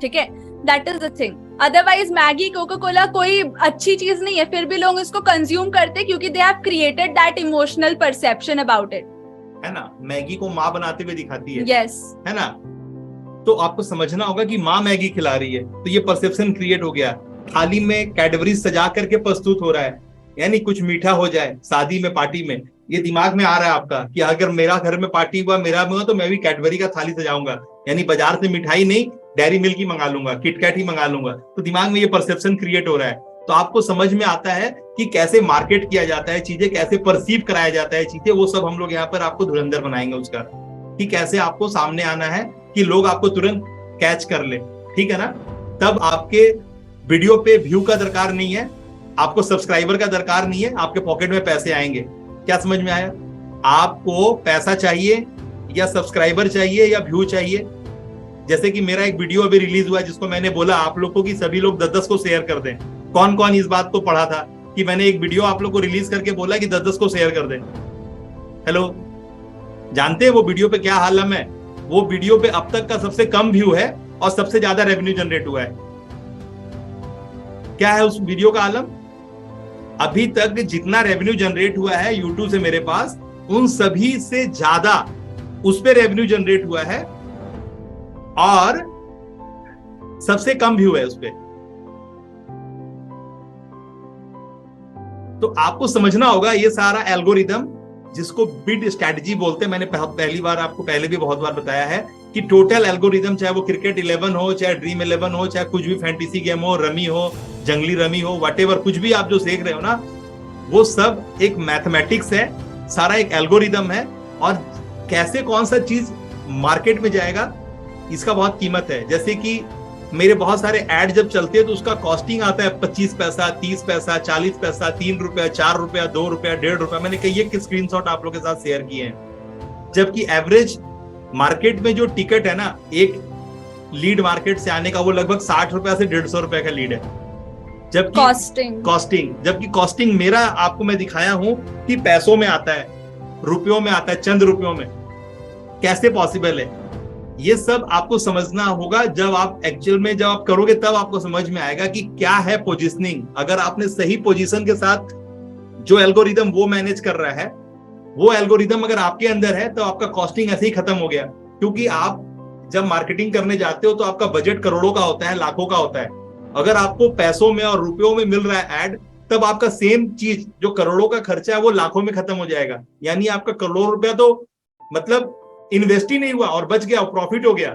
ठीक है, that is the thing. Otherwise Maggi, Coca Cola कोई अच्छी चीज नहीं है, फिर भी लोग इसको कंज्यूम करते क्योंकि they have created that emotional perception about it. है ना, मैगी को माँ बनाते हुए दिखाती है। Yes. है ना, तो आपको समझना होगा कि माँ मैगी खिला रही है, तो ये परसेप्शन क्रिएट हो गया। थाली में कैडबरीज सजा करके प्रस्तुत हो रहा है, यानी कुछ मीठा हो जाए शादी में, पार्टी में, ये दिमाग में आ रहा है आपका कि अगर मेरा घर में पार्टी हुआ, मेरा हुआ, तो मैं भी कैडबरी का थाली सजाऊंगा, यानी बाजार से मिठाई नहीं, डेयरी मिल्क ही मंगा लूंगा, किटकैट ही मंगा लूंगा। तो दिमाग में ये परसेप्शन क्रिएट हो रहा है। तो आपको समझ में आता है कि कैसे मार्केट किया जाता है चीजें, कैसे परसीव कराया जाता है चीजें, वो सब हम लोग यहाँ पर आपको धुरंधर बनाएंगे उसका, कि कैसे आपको सामने आना है कि लोग आपको तुरंत कैच कर ले। ठीक है ना, तब आपके वीडियो पे व्यू का दरकार नहीं है, आपको सब्सक्राइबर का दरकार नहीं है, आपके पॉकेट में पैसे आएंगे। क्या समझ में आया? आपको पैसा चाहिए या सब्सक्राइबर चाहिए या व्यू चाहिए? जैसे कि मेरा एक वीडियो अभी रिलीज हुआ है जिसको मैंने बोला आप लोग को कि सभी लोग 10-10 को शेयर कर दें। कौन कौन इस बात को पढ़ा था कि मैंने एक वीडियो आप लोग को रिलीज करके बोला कि 10-10 को शेयर कर दें? हेलो, जानते हैं वो वीडियो पे क्या आलम है? वो वीडियो पे अब तक का सबसे कम व्यू है और सबसे ज्यादा रेवेन्यू जनरेट हुआ है। क्या है उस वीडियो का आलम? अभी तक जितना रेवेन्यू जनरेट हुआ है YouTube से मेरे पास, उन सभी से ज्यादा उस पे रेवेन्यू जनरेट हुआ है और सबसे कम व्यू है उस पे। तो आपको समझना होगा ये सारा एल्गोरिदम, जिसको बिड स्ट्रेटजी बोलते हैं। मैंने पहली बार आपको पहले भी बहुत बार बताया है कि टोटल एल्गोरिदम, चाहे वो क्रिकेट 11 हो, चाहे ड्रीम 11 हो, चाहे कुछ भी फैंटेसी गेम हो, रमी हो, जंगली रमी हो, व्हाटएवर, कुछ भी आप जो देख रहे हो ना, वो सब एक मैथमेटिक्स है, सारा एक एल्गोरिदम है। और कैसे कौन सा चीज मार्केट में जाएगा, इसका बहुत कीमत है। जैसे कि मेरे बहुत सारे ऐड जब चलते हैं तो उसका कॉस्टिंग आता है 25 पैसा, 30 पैसा, 40 पैसा, 3 रुपया, 4 रुपया, 2 रुपया, 1.5 रुपया। मैंने कई एक स्क्रीनशॉट आप लोगों के साथ शेयर किए हैं। जबकि एवरेज मार्केट में जो टिकट है ना, एक लीड मार्केट से आने का, वो लगभग 60 रुपया से 150 रुपया का लीड है। जबकि कॉस्टिंग मेरा आपको मैं दिखाया हूं कि पैसों में आता है, रुपयों में आता है, चंद रुपयों में। कैसे पॉसिबल है? ये सब आपको समझना होगा। जब आप एक्चुअल में जब आप करोगे तब आपको समझ में आएगा कि क्या है पोजीशनिंग। अगर आपने सही पोजीशन के साथ जो एल्गोरिदम वो मैनेज कर रहा है, वो एल्गोरिदम अगर आपके अंदर है तो आपका कॉस्टिंग ऐसे ही खत्म हो गया। क्योंकि आप जब मार्केटिंग करने जाते हो तो आपका बजट करोड़ों का होता है, लाखों का होता है। अगर आपको पैसों में और रुपयों में मिल रहा है ऐड, तब आपका सेम चीज जो करोड़ों का खर्चा है वो लाखों में खत्म हो जाएगा। यानी आपका करोड़ रुपया तो मतलब इन्वेस्ट ही नहीं हुआ और बच गया, प्रॉफिट हो गया।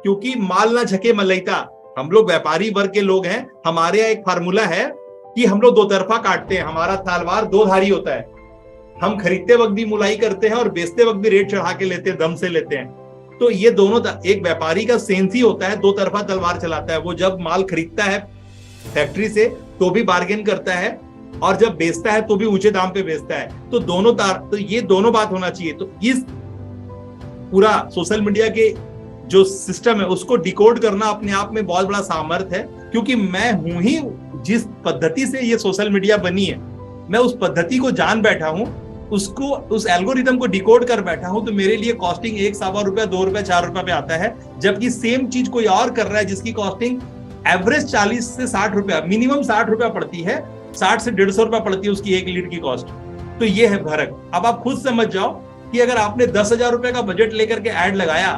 क्योंकि माल ना झके मलैता। हम लोग व्यापारी वर्ग के लोग हैं। हमारे यहाँ एक फार्मूला है कि हम लोग दो तरफा काटते हैं, हमारा तलवार दो धारी होता है। हम खरीदते वक्त भी मुलाई करते हैं और बेचते वक्त भी रेट चढ़ा के लेते हैं, दम से लेते हैं। तो ये दोनों, एक व्यापारी का सेंस ही होता है, दो तरफा तलवार चलाता है। वो जब माल खरीदता है फैक्ट्री से तो भी बार्गेन करता है, और जब बेचता है तो भी ऊंचे दाम पे बेचता है। तो दोनों तो ये दोनों बात होना चाहिए। तो इस पूरा सोशल मीडिया के जो सिस्टम है उसको डिकोड करना अपने आप में बहुत बड़ा सामर्थ्य है। क्योंकि मैं हूं ही जिस पद्धति से ये सोशल मीडिया बनी है, मैं उस पद्धति को जान बैठा हूं, उसको उस एल्गोरिदम को डिकोड कर बैठा हूं। तो मेरे लिए कॉस्टिंग 1 सवा रुपया, 2 रुपया, 4 रुपया पे आता है। जबकि सेम चीज कोई और कर रहा है जिसकी कॉस्टिंग एवरेज 40 से 60 रुपया, मिनिमम 60 रुपया पड़ती है, 60 से 150 रुपया पड़ती है उसकी 1 लीड की कॉस्ट। तो ये है फर्क। अब आप खुद समझ जाओ कि अगर आपने 10,000 रुपए का बजट लेकर के ऐड लगाया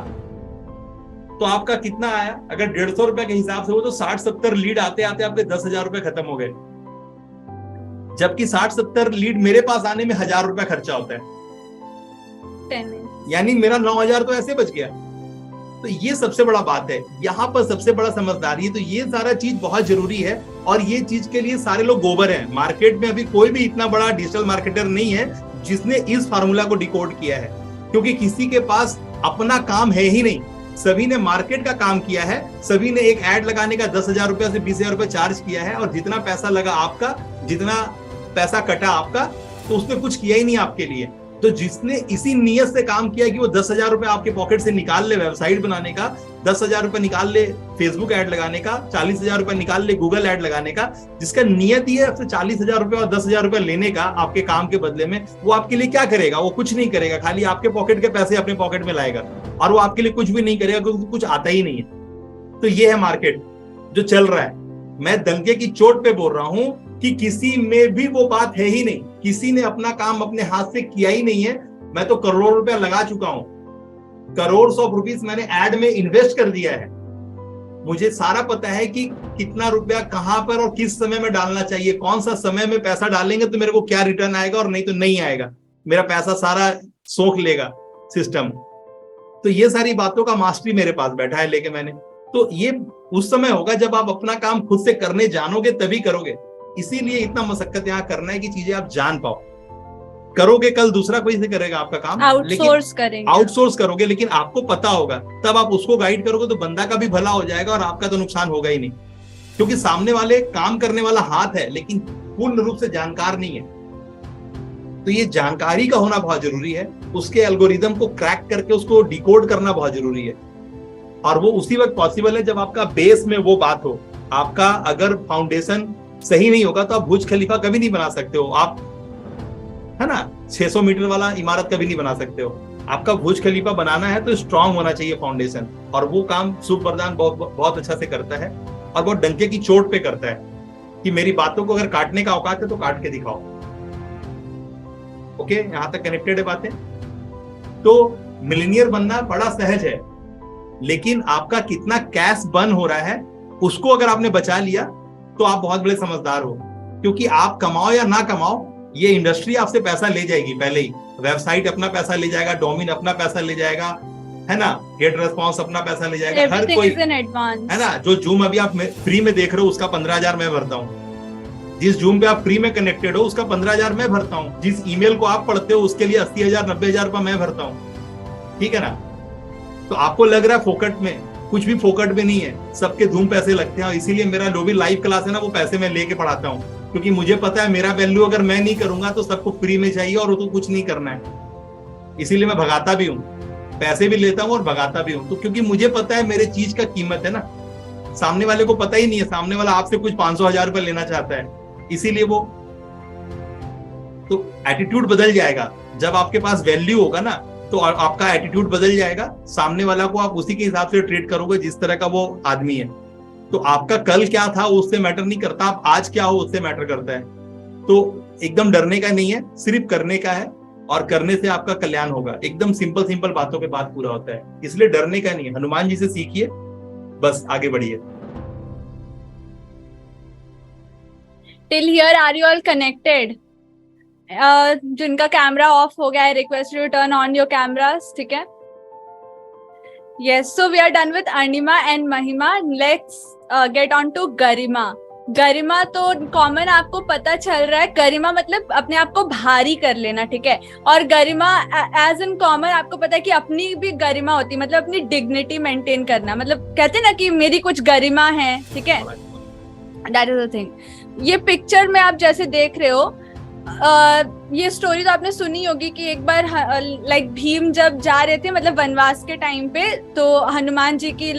तो आपका कितना आया। अगर 150 रुपए के हिसाब से हो तो 60-70 लीड आते आते आपके 10,000 रुपए खत्म हो गए। जबकि 60-70 लीड मेरे पास आने में 1,000 रुपया खर्चा होता है। यानी मेरा 9,000 तो ऐसे बच गया। तो ये सबसे बड़ा बात है, यहाँ पर सबसे बड़ा समझदारी है। तो ये सारा चीज बहुत जरूरी है, और ये चीज के लिए सारे लोग गोबर हैं। मार्केट में अभी कोई भी इतना बड़ा डिजिटल मार्केटर नहीं है जिसने इस फार्मूला को डिकोड किया है। क्योंकि किसी के पास अपना काम है ही नहीं, सभी ने मार्केट का काम किया है। सभी ने एक ऐड लगाने का 10,000 रुपया से 20,000 रुपया चार्ज किया है, और जितना पैसा लगा आपका, जितना पैसा कटा आपका, तो उसने कुछ किया ही नहीं आपके लिए। तो जिसने इसी नियत से काम किया कि वो 10,000 रुपए आपके पॉकेट से निकाल ले वेबसाइट बनाने का, 10,000 रुपए निकाल ले फेसबुक ऐड लगाने का, 40,000 रुपए निकाल ले गूगल ऐड लगाने का, जिसका नियत ही है आपसे 40,000 रुपए और 10,000 रुपए लेने का आपके काम के बदले में, वो आपके लिए क्या करेगा? वो कुछ नहीं करेगा, खाली आपके पॉकेट के पैसे अपने पॉकेट में लाएगा, और वो आपके लिए कुछ भी नहीं करेगा क्योंकि कुछ आता ही नहीं है। तो ये है मार्केट जो चल रहा है। मैं डंके की चोट पे बोल रहा हूं कि किसी में भी वो बात है ही नहीं, किसी ने अपना काम अपने हाथ से किया ही नहीं है। मैं तो करोड़ों रुपया लगा चुका हूं, करोड़ ऑफ रुपीस मैंने ऐड में इन्वेस्ट कर दिया है। मुझे सारा पता है कि कितना रुपया कहां पर और किस समय में डालना चाहिए, कौन सा समय में पैसा डालेंगे तो मेरे को क्या रिटर्न आएगा और नहीं तो नहीं आएगा, मेरा पैसा सारा सोख लेगा सिस्टम। तो ये सारी बातों का मास्टरी मेरे पास बैठा है लेके मैंने। तो ये उस समय होगा जब आप अपना काम खुद से करने जानोगे तभी करोगे। इसीलिए इतना मशक्कत यहाँ करना है कि चीजें आप जान पाओ। करोगे कल दूसरा कोई से करेगा आपका काम, आउटसोर्स करेंगे, आउटसोर्स करोगे, लेकिन आपको पता होगा, तब आप उसको गाइड करोगे तो बंदा का भी भला हो जाएगा और आपका तो नुकसान होगा ही नहीं। क्योंकि सामने वाले काम करने वाला हाथ है लेकिन पूर्ण रूप से जानकार नहीं है। तो ये जानकारी का होना बहुत जरूरी है, उसके एल्गोरिदम को क्रैक करके उसको डिकोड करना बहुत जरूरी है। और वो उसी वक्त पॉसिबल है जब आपका बेस में वो बात हो। आपका अगर फाउंडेशन सही नहीं होगा तो आप बुर्ज खलीफा कभी नहीं बना सकते हो, आप है ना 600 मीटर वाला इमारत कभी नहीं बना सकते हो। आपका बुर्ज खलीफा बनाना है तो स्ट्रांग होना चाहिए फाउंडेशन, और वो काम शुभ वरदान बहुत अच्छा से करता है, और बहुत डंके की चोट पे करता है कि मेरी बातों को अगर काटने का औकात है तो काट के दिखाओ। ओके, यहां तक कनेक्टेड है बातें। तो मिलीनियर बनना बड़ा सहज है, लेकिन आपका कितना कैश बर्न हो रहा है उसको अगर आपने बचा लिया तो आप बहुत बड़े समझदार हो। क्योंकि आप कमाओ या ना कमाओ, ये इंडस्ट्री आपसे पैसा ले जाएगी पहले ही। वेबसाइट अपना पैसा ले जाएगा, डोमेन अपना पैसा ले जाएगा, है ना, गेट रेस्पॉन्स अपना पैसा ले जाएगा, हर कोई, है ना। जो जूम अभी आप फ्री में देख रहे हो उसका 15,000 मैं भरता हूँ, जिस जूम पे आप फ्री में कनेक्टेड हो उसका 15,000 मैं भरता हूँ, जिस ईमेल को आप पढ़ते हो उसके लिए 80,000 90,000 रुपया मैं भरता हूँ, ठीक है ना। तो आपको लग रहा है फोकट में, कुछ भी फोकट में नहीं है, सबके धूम पैसे लगते हैं। और इसीलिए मेरा जो भी लाइव क्लास है ना वो पैसे में लेके पढ़ाता हूँ, क्योंकि मुझे पता है मेरा वैल्यू अगर मैं नहीं करूंगा तो सबको फ्री में चाहिए और तो कुछ नहीं करना है। इसीलिए मैं भगाता भी हूँ, पैसे भी लेता हूँ और भगाता भी हूँ। तो क्योंकि मुझे पता है मेरे चीज का कीमत है ना, सामने वाले को पता ही नहीं है। सामने वाला आपसे कुछ 500,000 रुपए लेना चाहता है, इसीलिए वो, तो एटीट्यूड बदल जाएगा जब आपके पास वैल्यू होगा ना। तो आपका एटीट्यूड बदल जाएगा, सामने वाला को आप उसी के हिसाब से ट्रीट करोगे जिस तरह का वो आदमी है। तो आपका कल क्या था उससे मैटर नहीं करता, आप आज क्या हो उससे मैटर करता है। तो एकदम डरने का नहीं है, सिर्फ करने का है, और करने से आपका कल्याण होगा। एकदम सिंपल सिंपल बातों पे बात पूरा होता है, इसलिए डरने का नहीं है। हनुमान जी से सीखिए, बस आगे बढ़िए। Till here are you all connected? जिनका कैमरा ऑफ हो गया है, request you turn on your cameras, ठीक है? Yes, so we are done with Anima and Mahima. Let's get on to Garima. Garima तो कॉमन आपको पता चल रहा है, गरिमा मतलब अपने आप को भारी कर लेना, ठीक है? और गरिमा एज इन कॉमन आपको पता है कि अपनी भी गरिमा होती है, मतलब अपनी डिग्निटी मेंटेन करना, मतलब कहते हैं ना कि मेरी कुछ गरिमा है, ठीक है? That is the thing. ये पिक्चर में आप जैसे देख रहे हो, ये स्टोरी तो आपने सुनी होगी कि एक बार लाइक भीम जब जा रहे थे, मतलब वनवास के टाइम पे, तो हनुमान जी की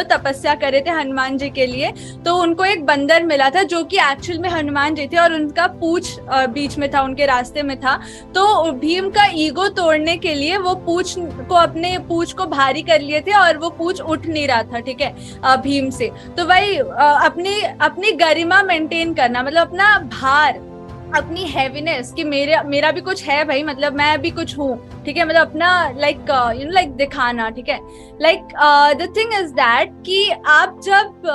तपस्या कर रहे थे हनुमान जी के लिए। तो उनको एक बंदर मिला था जो कि एक्चुअल में हनुमान जी थे, और उनका पूंछ बीच में था, उनके रास्ते में था। तो भीम का ईगो तोड़ने के लिए वो अपने पूंछ को भारी कर लिए थे, और वो पूंछ उठ नहीं रहा था, ठीक है, भीम से। तो वही अपनी गरिमा मेंटेन करना, मतलब अपना भार, अपनी हैवीनेस कि मेरा भी कुछ है भाई, मतलब मैं भी कुछ हूँ, ठीक है? मतलब अपना लाइक दिखाना, ठीक है? Like the thing is that कि आप जब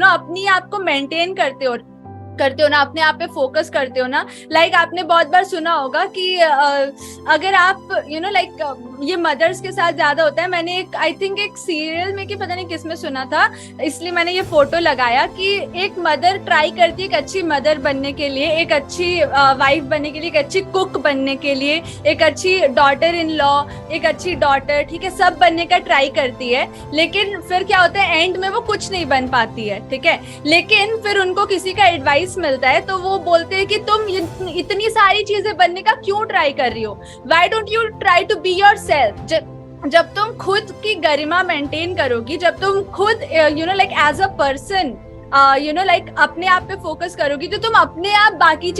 अपनी आप को मेंटेन करते हो ना, अपने आप पे फोकस करते हो ना, लाइक आपने बहुत बार सुना होगा कि अगर आप ये मदर्स के साथ ज्यादा होता है। मैंने आई थिंक एक सीरियल में कि पता नहीं किसमें सुना था, इसलिए मैंने ये फोटो लगाया कि एक मदर ट्राई करती है एक अच्छी मदर बनने के लिए, एक अच्छी वाइफ बनने के लिए, एक अच्छी कुक बनने के लिए, एक अच्छी डॉटर इन लॉ, एक अच्छी डॉटर, ठीक है, सब बनने का ट्राई करती है। लेकिन फिर क्या होता है, एंड में वो कुछ नहीं बन पाती है, ठीक है? लेकिन फिर उनको किसी का एडवाइस मिलता है, तो वो बोलते हैं कि तुम इतनी सारी चीजें बनने का क्यों ट्राई कर रही हो? Why don't you try to be yourself? जब तुम खुद की गरिमा मेंटेन करोगी, जब तुम खुद एज अ पर्सन अपने आप पे फोकस करोगी, तो तुम अपने आप बाकी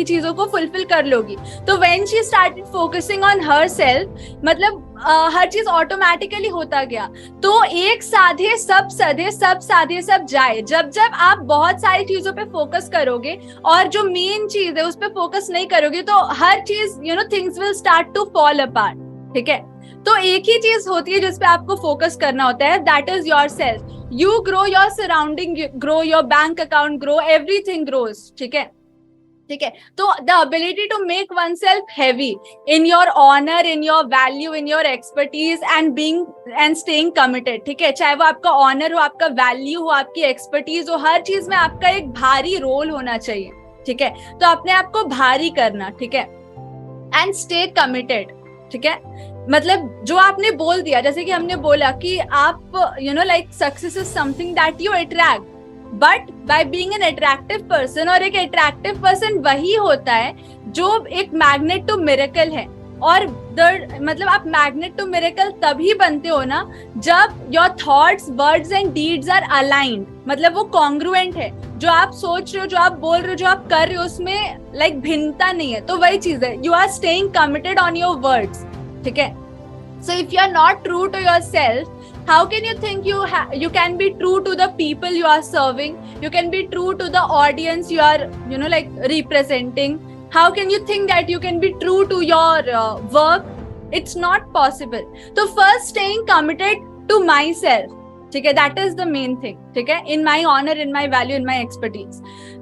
चीजों को फुलफिल कर लोगी। तो when she started focusing on her self, मतलब हर चीज ऑटोमेटिकली होता गया। तो एक साधे सब सधे, सब साधे सब जाए। जब आप बहुत सारी चीजों पे फोकस करोगे और जो मेन चीज है उस पे फोकस नहीं करोगे, तो हर चीज things will start to fall apart, ठीक है? तो एक ही चीज होती है जिसपे आपको फोकस करना होता है, that is your self. You grow, your surrounding grow, your bank account grow, everything grows, ठीक है? ठीक है, तो the ability to make one self heavy in your honour, in your value, in your expertise and staying committed, ठीक है? चाहे वो आपका ऑनर हो, आपका वैल्यू हो, आपकी एक्सपर्टीज हो, हर चीज में आपका एक भारी रोल होना चाहिए, ठीक है? तो अपने आप को भारी करना, ठीक है? एंड स्टे कमिटेड, ठीक है? मतलब जो आपने बोल दिया, जैसे कि हमने बोला कि आप success is something that you attract, but by being an attractive person, और एक अट्रैक्टिव पर्सन वही होता है जो एक मैग्नेट टू मिरेकल है। और मतलब आप मैग्नेट टू मिरेकल तभी बनते हो ना जब your thoughts, words and deeds are aligned, मतलब वो कॉन्ग्रुएंट है। जो आप सोच रहे हो, जो आप बोल रहे हो, जो आप कर रहे हो, उसमें भिन्नता नहीं है। तो वही चीज है, you are staying committed on your words, ठीक है? So if you are not true to yourself, how can you think you can be true to the people you are serving? You can be true to the audience you are representing. How can you think that you can be true to your work? It's not possible. So first staying committed to myself, ठीक है? That is the main thing, ठीक है? In my honor, in my value, in my expertise.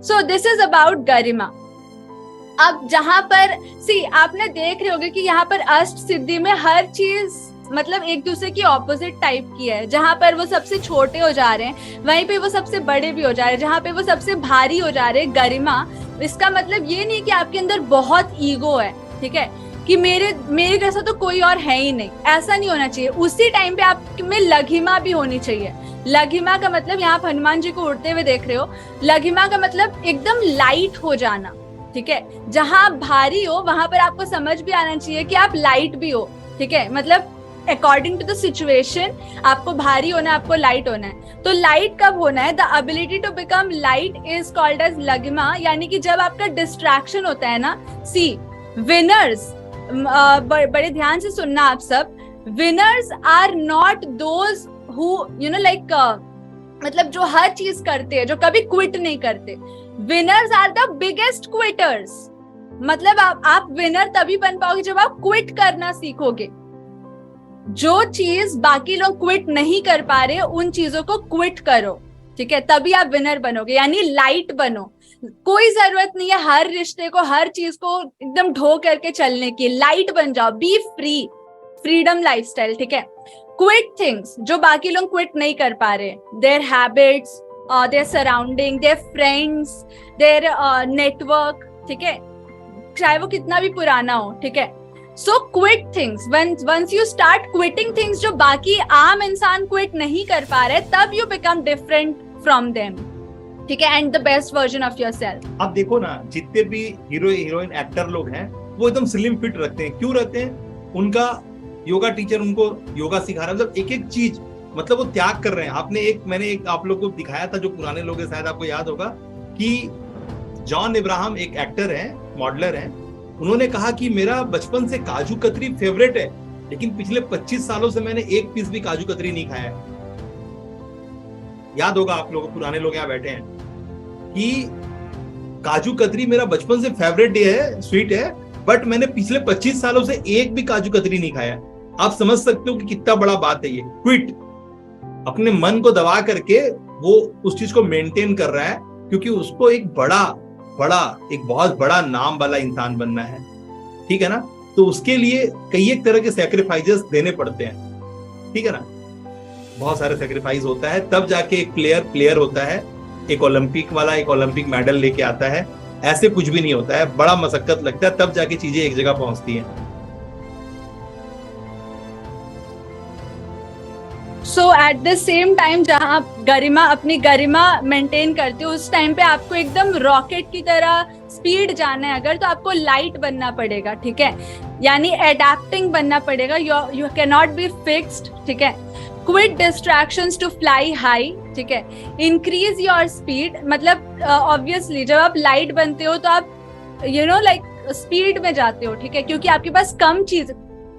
So this is about गरिमा। अब जहां पर आपने देख रहे होगे कि यहाँ पर अष्ट सिद्धि में हर चीज मतलब एक दूसरे की ऑपोजिट टाइप की है। जहां पर वो सबसे छोटे हो जा रहे हैं, वहीं पे वो सबसे बड़े भी हो जा रहे हैं। जहां पे वो सबसे भारी हो जा रहे हैं, गरिमा, इसका मतलब ये नहीं कि आपके अंदर बहुत ईगो है, ठीक है, कि मेरे जैसा तो कोई और है ही नहीं, ऐसा नहीं होना चाहिए। उसी टाइम पे आप में लघिमा भी होनी चाहिए। लघिमा का मतलब, यहाँ आप हनुमान जी को उड़ते हुए देख रहे हो, लघिमा का मतलब एकदम लाइट हो जाना, ठीक है? जहां आप भारी हो वहां पर आपको समझ भी आना चाहिए कि आप लाइट भी हो, ठीक है? मतलब अकॉर्डिंग टू द सिचुएशन आपको भारी होना है, आपको लाइट होना है। तो लाइट कब होना है? The ability to become light is called as Laghima. यानी कि जब आपका डिस्ट्रैक्शन होता है ना, सी विनर्स बड़े ध्यान से सुनना आप सब, winners are not those who you know like मतलब जो हर चीज करते हैं, जो कभी क्विट नहीं करते। Winners are the biggest quitters. मतलब आप विनर तभी बन पाओगे जब आप क्विट करना सीखोगे। जो चीज बाकी लोग क्विट नहीं कर पा रहे उन चीजों को क्विट करो, ठीक है, तभी आप विनर बनोगे। यानी लाइट बनो। कोई जरूरत नहीं है हर रिश्ते को, हर चीज को एकदम ढो करके चलने की। लाइट बन जाओ, बी फ्री, फ्रीडम लाइफस्टाइल, ठीक है। क्विट थिंग्स जो बाकी लोग क्विट नहीं कर पा रहे, their habits, their surrounding, their friends, their network, ठीक है, चाहे वो कितना भी पुराना हो, ठीक है। So quit things. Once you start quitting things जो बाकी आम इंसान क्विट नहीं कर पा रहे, तब you become different from them, ठीक है, and the best version of yourself. आप देखो ना, जितने भी हीरो हीरोइन एक्टर लोग हैं वो एकदम स्लिम फिट रखते हैं। क्यों रहते हैं? उनका योगा टीचर उनको योगा सिखा रहा है। मतलब एक एक चीज, मतलब वो त्याग कर रहे हैं। मैंने एक आप लोग को दिखाया था, जो पुराने लोग हैं शायद आपको याद होगा, कि जॉन इब्राहिम एक एक्टर है, मॉडलर है। उन्होंने कहा कि मेरा बचपन से काजू कतरी फेवरेट है, लेकिन पिछले 25 सालों से मैंने एक पीस भी काजू कतरी नहीं खाया। याद होगा आप लोगों, पुराने लोग यहाँ बैठे हैं, कि काजू कतरी मेरा बचपन से फेवरेट है, स्वीट है, बट मैंने पिछले 25 सालों से एक भी काजू कतरी नहीं खाया। आप समझ सकते हो कि कितना बड़ा बात है ये। क्विट, अपने मन को दबा करके वो उस चीज को मेंटेन कर रहा है, क्योंकि उसको एक बहुत बड़ा नाम वाला इंसान बनना है, ठीक है ना। तो उसके लिए कई एक तरह के सैक्रिफाइसेस देने पड़ते हैं, ठीक है ना। बहुत सारे सैक्रिफाइस होता है, तब जाके एक प्लेयर होता है, एक ओलंपिक वाला एक ओलंपिक मेडल लेके आता है। ऐसे कुछ भी नहीं होता है, बड़ा मशक्कत लगता है, तब जाके चीजें एक जगह पहुंचती हैं। सो एट द सेम टाइम जहां आप अपनी गरिमा मेंटेन करते हो, उस टाइम पे आपको एकदम रॉकेट की तरह स्पीड जाना है अगर, तो आपको लाइट बनना पड़ेगा, ठीक है। यानी एडेप्टिंग बनना पड़ेगा। You can not be fixed, ठीक है। Quit distractions to fly high, ठीक है। Increase your speed. मतलब ऑब्वियसली जब आप लाइट बनते हो तो आप लाइक स्पीड में जाते हो, ठीक है, क्योंकि आपके पास कम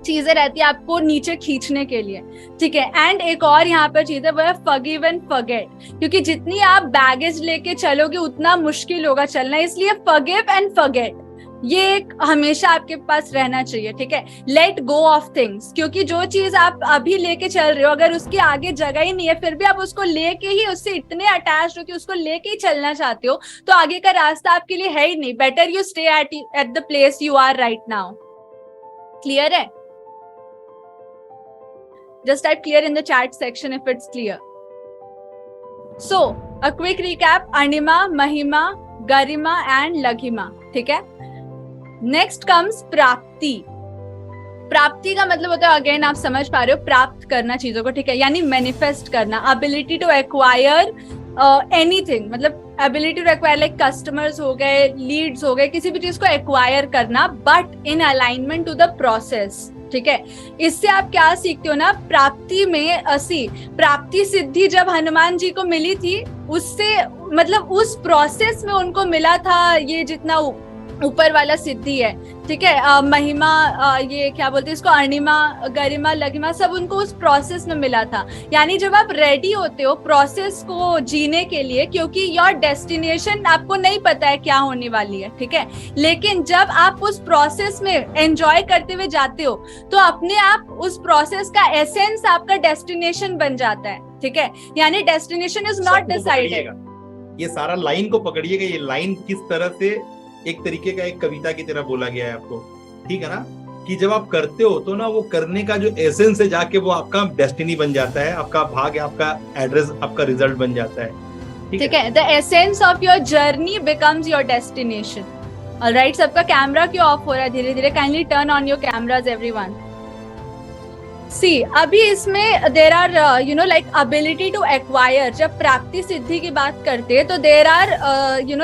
चीजें रहती है आपको नीचे खींचने के लिए, ठीक है। एंड एक और यहाँ पर चीज है, वो है फॉरगिव एंड फॉरगेट, क्योंकि जितनी आप बैगेज लेके चलोगे उतना मुश्किल होगा चलना, इसलिए फॉरगिव एंड फॉरगेट ये एक हमेशा आपके पास रहना चाहिए, ठीक है। लेट गो ऑफ थिंग्स, क्योंकि जो चीज आप अभी लेके चल रहे हो, अगर उसके आगे जगह ही नहीं है, फिर भी आप उसको लेके ही उससे इतने अटैच हो कि उसको लेके ही चलना चाहते हो, तो आगे का रास्ता आपके लिए है ही नहीं। Better you stay at the place you are right now. Clear है? Just type clear in the chat section if it's clear. So, a quick recap: Anima, Mahima, Garima and Laghima, ठीक है। Next comes प्राप्ति। प्राप्ति का मतलब होता है, again आप समझ पा रहे हो, प्राप्त करना चीजों को, ठीक है, यानी मैनिफेस्ट करना। एबिलिटी टू एक्वायर एनीथिंग, मतलब ability to acquire like customers हो गए, लीड्स हो गए, किसी भी चीज को एक्वायर करना, but in alignment to the process, ठीक है। इससे आप क्या सीखते हो ना, प्राप्ति में प्राप्ति सिद्धि जब हनुमान जी को मिली थी, उससे मतलब उस प्रोसेस में उनको मिला था ये जितना ऊपर वाला सिद्धि है, ठीक है। महिमा, ये क्या बोलते हैं इसको, अणिमा, गरिमा, लघिमा, सब उनको उस प्रोसेस में मिला था। यानी जब आप रेडी होते हो प्रोसेस को जीने के लिए, क्योंकि योर डेस्टिनेशन आपको नहीं पता है क्या होने वाली है, ठीक है, लेकिन जब आप उस प्रोसेस में एंजॉय करते हुए जाते हो तो अपने आप उस प्रोसेस का एसेंस आपका डेस्टिनेशन बन जाता है, ठीक है। यानी डेस्टिनेशन इज नॉट डिसाइडेड। ये सारा लाइन को पकड़िएगा, ये लाइन किस तरह से एक तरीके का एक कविता की तरह बोला गया है आपको, ठीक है ना, कि जब आप करते हो तो ना वो करने का जो एसेंस है जाके वो आपका डेस्टिनी बन जाता है, आपका भाग्य, आपका एड्रेस, आपका रिजल्ट बन जाता है, ठीक है। The essence of your journey becomes your destination. Alright, सबका कैमरा क्यों ऑफ हो रहा है धीरे धीरे? Kindly turn on your cameras everyone. See, अभी इसमें there are like ability to acquire. जब प्राप्ति सिद्धि की बात करते हैं तो there are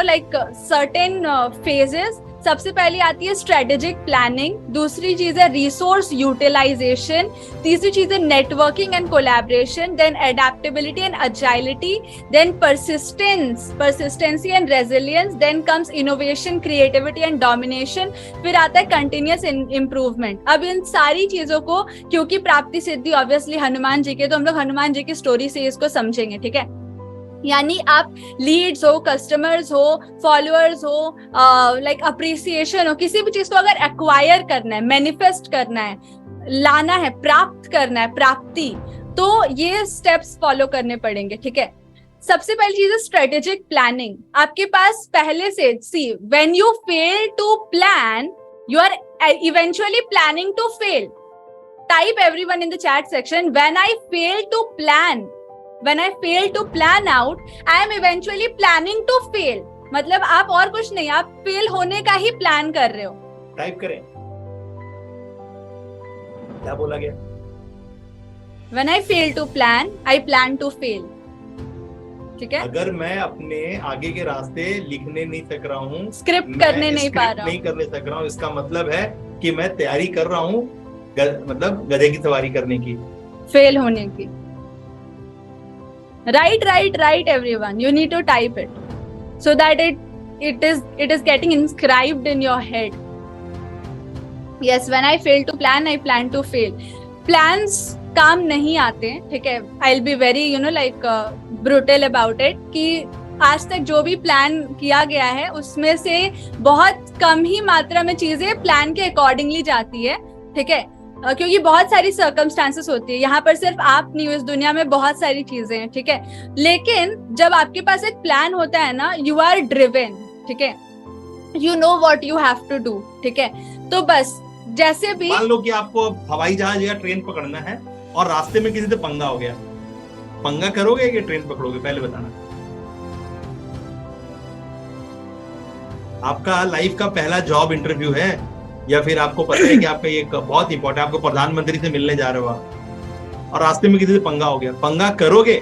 like certain phases सबसे पहली आती है स्ट्रेटेजिक प्लानिंग, दूसरी चीज है रिसोर्स यूटिलाइजेशन, तीसरी चीज है networking and collaboration, then adaptability and agility, then persistency and resilience, then comes innovation, creativity and domination, फिर आता है कंटिन्यूअस इम्प्रूवमेंट। अब इन सारी चीजों को, क्योंकि प्राप्ति सिद्धि ऑब्वियसली हनुमान जी के, तो हम लोग हनुमान जी की स्टोरी से इसको समझेंगे, ठीक है। यानी आप लीड्स हो, कस्टमर्स हो, फॉलोअर्स हो, लाइक अप्रिसिएशन हो, किसी भी चीज को अगर एक्वायर करना है, मैनिफेस्ट करना है, लाना है, प्राप्त करना है, प्राप्ति, तो ये स्टेप्स फॉलो करने पड़ेंगे, ठीक है। सबसे पहली चीज है स्ट्रेटेजिक प्लानिंग। आपके पास पहले से, see when you fail to plan you are eventually planning to fail. Type everyone in the chat section, when I fail to plan, when I fail to plan out, I am eventually planning to fail। मतलब आप और कुछ नहीं, आप fail होने का ही plan कर रहे हो। टाइप करें, क्या बोला गया? When I fail to plan, I plan to fail। ठीक है। अगर मैं अपने आगे के रास्ते लिखने नहीं सक रहा हूँ, स्क्रिप्ट करने नहीं पा रहा हूँ, नहीं करने सक रहा हूँ, इसका मतलब है कि मैं तैयारी कर रहा हूँ, मतलब गधे की सवारी करने की, फेल होने की। Write everyone, you need to type it so that it is getting inscribed in your head। Yes, when I fail to plan, I plan to fail। Plans काम नहीं आते, ठीक है। I'll be very brutal about it कि आज तक जो भी प्लान किया गया है उसमें से बहुत कम ही मात्रा में चीजें प्लान के अकॉर्डिंगली जाती है, ठीक है। क्योंकि बहुत सारी सर्कमस्टांसेस होती है, यहाँ पर सिर्फ आप नहीं हो, इस दुनिया में बहुत सारी चीजें हैं, ठीक है। लेकिन जब आपके पास एक प्लान होता है ना, यू आर ड्रिवन, ठीक है, you know what you have to do, ठीक है। तो बस जैसे भी मान लो कि आपको हवाई जहाज या ट्रेन पकड़ना है और रास्ते में किसी से पंगा हो गया, पंगा करोगे कि ट्रेन पकड़ोगे? पहले बताना। आपका लाइफ का पहला जॉब इंटरव्यू है, या फिर आपको पता है कि आपका ये बहुत इंपॉर्टेंट, आपको प्रधानमंत्री से मिलने जा रहे हो और रास्ते में किसी से पंगा हो गया, पंगा करोगे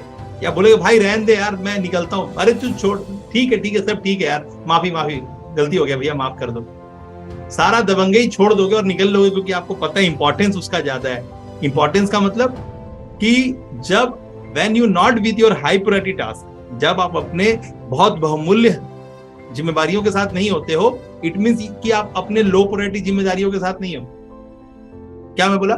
या बोलोगे भाई रहने दे यार मैं निकलता हूँ, अरे तू छोड़, ठीक है सब ठीक है यार, माफी गलती हो गया भैया माफ कर दो, सारा दबंगई छोड़ दोगे और निकल लोगे, क्योंकि आपको पता है इंपॉर्टेंस उसका ज्यादा है। इंपॉर्टेंस का मतलब कि जब when you not with your high priority task, जब आप अपने बहुत बहुमूल्य जिम्मेदारियों के साथ नहीं होते हो, इट मींस कि आप अपने लो प्रायोरिटी जिम्मेदारियों के साथ नहीं हो। क्या मैं बोला?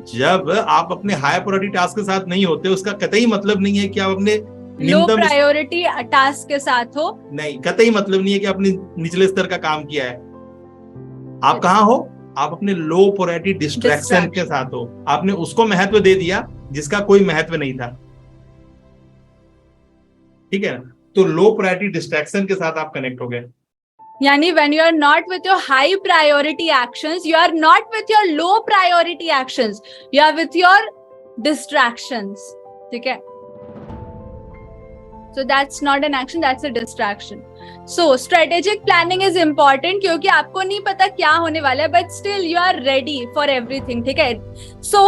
जब आप अपने हाई प्रायोरिटी टास्क के साथ नहीं होते, उसका कतई मतलब नहीं है कि आप अपने लो प्रायोरिटी टास्क के साथ हो, नहीं, कतई मतलब नहीं है कि आपने निचले स्तर का काम किया है। आप कहाँ हो? आप अपने लो प्रायोरिटी डिस्ट्रैक्शन के साथ हो, आपने उसको महत्व दे दिया जिसका कोई महत्व नहीं था, ठीक है ना। तो लो प्रायोरिटी डिस्ट्रैक्शन के साथ आप कनेक्ट हो गए। यानी when you are not with your high priority actions, you are not with your low priority actions, you are with your distractions, ठीक है। So that's not an action, that's a distraction। So strategic planning is important क्योंकि आपको नहीं पता क्या होने वाला है, but still you are ready for everything, ठीक है। So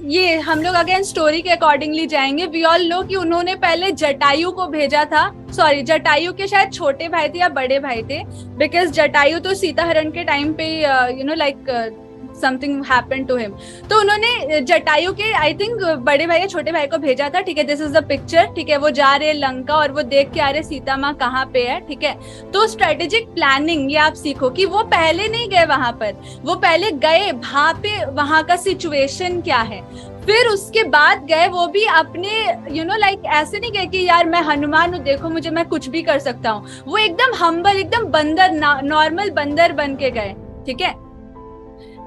ये हम लोग अगेन स्टोरी के अकॉर्डिंगली जाएंगे। We all know कि उन्होंने पहले जटायु को भेजा था, जटायु के शायद छोटे भाई थे या बड़े भाई थे, बिकॉज जटायु तो सीता हरण के टाइम पे समथिंग हैपेंड टू हिम, तो उन्होंने जटायु के आई थिंक बड़े भाई या छोटे भाई को भेजा था, ठीक है। दिस इज द पिक्चर, ठीक है। वो जा रहे लंका और वो देख के आ रहे सीता माँ कहाँ पे है, ठीक है। तो स्ट्रेटेजिक प्लानिंग ये आप सीखो कि वो पहले नहीं गए वहां पर, वो पहले गए वहां पे, वहां का सिचुएशन क्या है, फिर उसके बाद गए, वो भी अपने ऐसे नहीं गए कि यार मैं हनुमान हूँ देखो मुझे, मैं कुछ भी कर सकता हूँ। वो एकदम हम्बल, एकदम बंदर, नॉर्मल बंदर बन के गए, ठीक है।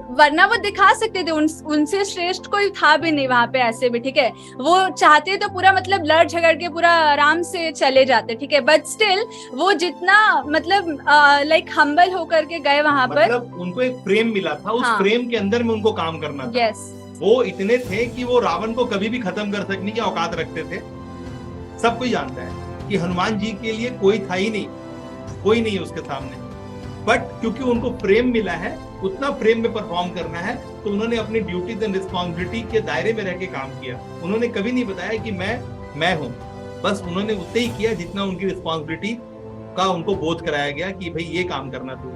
वरना वो दिखा सकते थे, उनसे श्रेष्ठ कोई था भी नहीं वहां पे ऐसे भी, ठीक है। वो चाहते तो पूरा मतलब लड़ झगड़ के पूरा आराम से चले जाते, ठीक है। बट स्टिल वो जितना हम्बल होकर के गए वहां पर, मतलब उनको एक फ्रेम मिला था, उस फ्रेम के अंदर में उनको काम करना था। यस, वो इतने थे कि वो रावण को कभी भी खत्म कर सकने की औकात रखते थे। सब कोई जानता है कि हनुमान जी के लिए कोई था ही नहीं, कोई नहीं उसके सामने, बट क्योंकि उनको फ्रेम मिला है, उतना फ्रेम में परफॉर्म करना है, तो उन्होंने अपनी ड्यूटीज एंड रिस्पॉन्सिबिलिटी के दायरे में रह के काम किया। उन्होंने कभी नहीं बताया कि मैं हूँ, बस उन्होंने उतना ही किया जितना उनकी रिस्पॉन्सिबिलिटी का उनको बोध कराया गया कि भाई ये काम करना तू,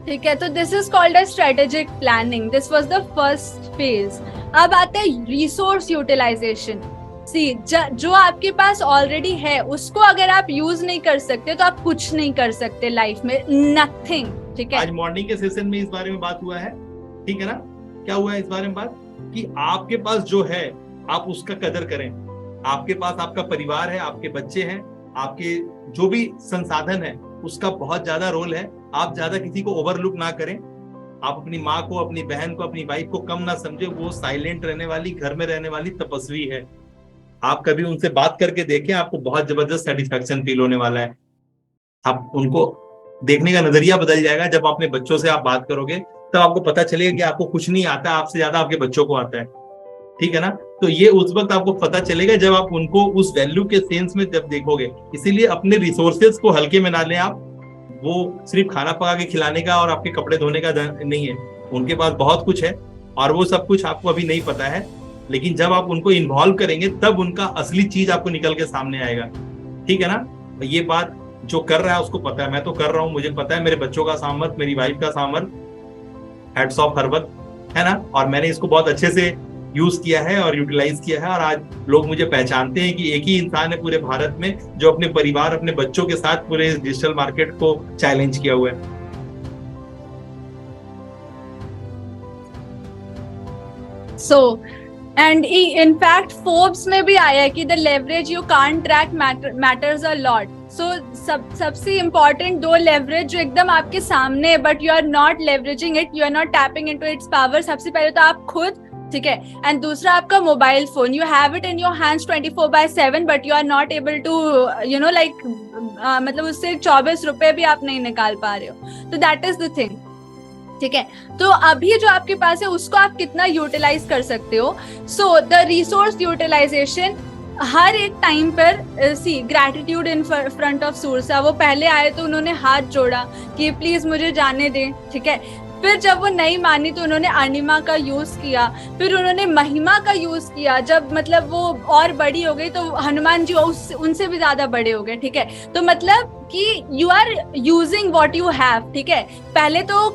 ठीक है, तो this is called as strategic planning, this was the first phase. अब आता है रिसोर्स यूटिलाइजेशन। सी जो आपके पास ऑलरेडी है उसको अगर आप यूज नहीं कर सकते तो आप कुछ नहीं कर सकते लाइफ में, नथिंग। ठीक है, आज मॉर्निंग के सेशन में इस बारे में बात हुआ है, ठीक है ना? क्या हुआ है इस बारे में बात कि आपके पास जो है आप उसका कदर करें। आपके पास आपका परिवार है, आपके बच्चे हैं, आपके जो भी संसाधन है उसका बहुत ज्यादा रोल है। आप ज्यादा किसी को ओवरलुक ना करें। आप अपनी माँ को, अपनी बहन को, अपनी वाइफ को कम ना समझे। वो साइलेंट रहने वाली, घर में रहने वाली तपस्वी है। आप कभी उनसे बात करके देखें, आपको बहुत जबरदस्त सेटिस्फेक्शन फील होने वाला है। आप उनको देखने का नजरिया बदल जाएगा। जब अपने बच्चों से आप बात करोगे तब आपको पता चलेगा कि आपको कुछ नहीं आता, आपसे ज्यादा आपके बच्चों को आता है। ठीक है ना? तो ये उस वक्त आपको पता चलेगा जब आप उनको उस वैल्यू के सेंस में जब देखोगे। इसीलिए अपने रिसोर्सेज को हल्के में ना लें आप। वो सिर्फ खाना पका के खिलाने का और आपके कपड़े धोने का नहीं है। उनके पास बहुत कुछ है और वो सब कुछ आपको अभी नहीं पता है, लेकिन जब आप उनको इन्वॉल्व करेंगे तब उनका असली चीज आपको निकल के सामने आएगा। ठीक है ना? ये बात जो कर रहा है उसको पता है, मैं तो कर रहा हूँ, मुझे पता है मेरे बच्चों का सामर्थ, मेरी वाइफ का सामर्थ, हेड्स ऑफ हर वक्त, है ना? और मैंने इसको बहुत अच्छे से यूज किया है और यूटिलाइज किया है। और आज लोग मुझे पहचानते हैं कि एक ही इंसान है पूरे भारत में जो अपने परिवार, अपने बच्चों के साथ पूरे डिजिटल मार्केट को चैलेंज किया हुआ है। So and in fact Forbes में भी आया है कि the leverage you can't track matters a lot. So सबसे इम्पोर्टेंट 2 लेवरेज जो एकदम आपके सामने है but you are not leveraging it, you are not tapping into its power. सबसे पहले तो आप खुद, ठीक है, एंड दूसरा आपका mobile phone. You have it in your hands 24/7 but you are not able to you know like मतलब उससे 24 रुपए भी आप नहीं निकाल पा रहे हो। तो दैट इज द थिंग। ठीक है, तो अभी जो आपके पास है उसको आप कितना यूटिलाइज कर सकते हो। सो द रिसोर्स यूटिलाइजेशन हर एक टाइम पर सी ग्रैटिट्यूड इन फ्रंट ऑफ सूरसा। वो पहले आए तो उन्होंने हाथ जोड़ा कि प्लीज मुझे जाने दें। ठीक है, फिर जब वो नहीं मानी तो उन्होंने अनिमा का यूज किया, फिर उन्होंने महिमा का यूज किया। जब मतलब वो और बड़ी हो गई तो हनुमान जी उनसे भी ज्यादा बड़े हो गए। ठीक है, तो मतलब कि you are using what you have. ठीक है, पहले तो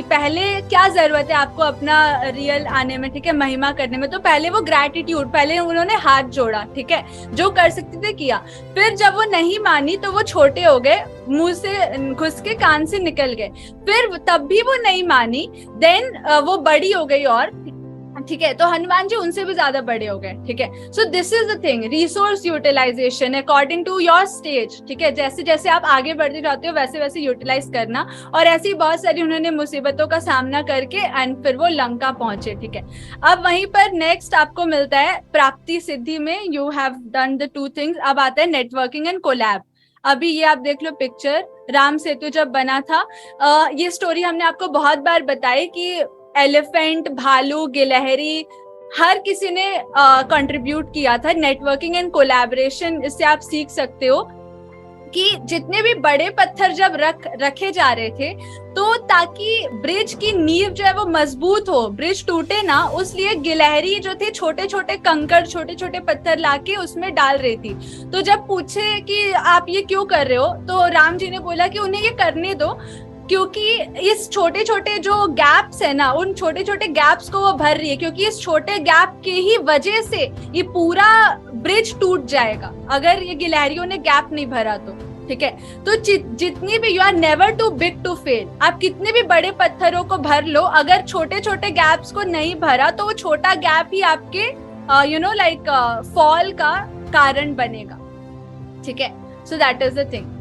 पहले क्या जरूरत है आपको अपना रियल आने में, ठीक है, महिमा करने में। तो पहले वो ग्रैटिट्यूड, पहले उन्होंने हाथ जोड़ा, ठीक है, जो कर सकते थे किया। फिर जब वो नहीं मानी तो वो छोटे हो गए, मुंह से घुस के कान से निकल गए। फिर तब भी वो नहीं मानी, देन वो बड़ी हो गई और ठीक है, तो हनुमान जी उनसे भी ज्यादा बड़े हो गए। ठीक है, so this is the thing, resource utilisation according to your stage. ठीक है, जैसे जैसे आप आगे बढ़ते जाते हो वैसे वैसे यूटिलाइज करना। और ऐसी बहुत सारी उन्होंने मुसीबतों का सामना करके एंड फिर वो लंका पहुंचे। ठीक है, अब वहीं पर नेक्स्ट आपको मिलता है प्राप्ति सिद्धि में you have done the 2 things. अब आता है नेटवर्किंग एंड कोलैब। अभी ये आप देख लो पिक्चर, राम सेतु जब बना था, ये स्टोरी हमने आपको बहुत बार बताई कि एलिफेंट, भालू, गिलहरी, हर किसी ने कंट्रीब्यूट किया था। नेटवर्किंग एंड कोलैबोरेशन, इससे आप सीख सकते हो कि जितने भी बड़े पत्थर जब रखे जा रहे थे तो ताकि ब्रिज की नींव जो है वो मजबूत हो, ब्रिज टूटे ना, उसलिए गिलहरी जो थे छोटे छोटे कंकड़, छोटे छोटे पत्थर लाके उसमें डाल रही थी। तो जब पूछे कि आप ये क्यों कर रहे हो तो राम जी ने बोला कि उन्हें ये करने दो, क्योंकि इस छोटे छोटे जो गैप्स है ना, उन छोटे छोटे गैप्स को वो भर रही है, क्योंकि इस छोटे गैप के ही वजह से ये पूरा ब्रिज टूट जाएगा अगर ये गिलहरियों ने गैप नहीं भरा तो। ठीक है, तो जितनी भी, you are never too big to fail. आप कितने भी बड़े पत्थरों को भर लो, अगर छोटे छोटे गैप्स को नहीं भरा तो वो छोटा गैप ही आपके यू नो लाइक फॉल का कारण बनेगा। ठीक है, so that is the thing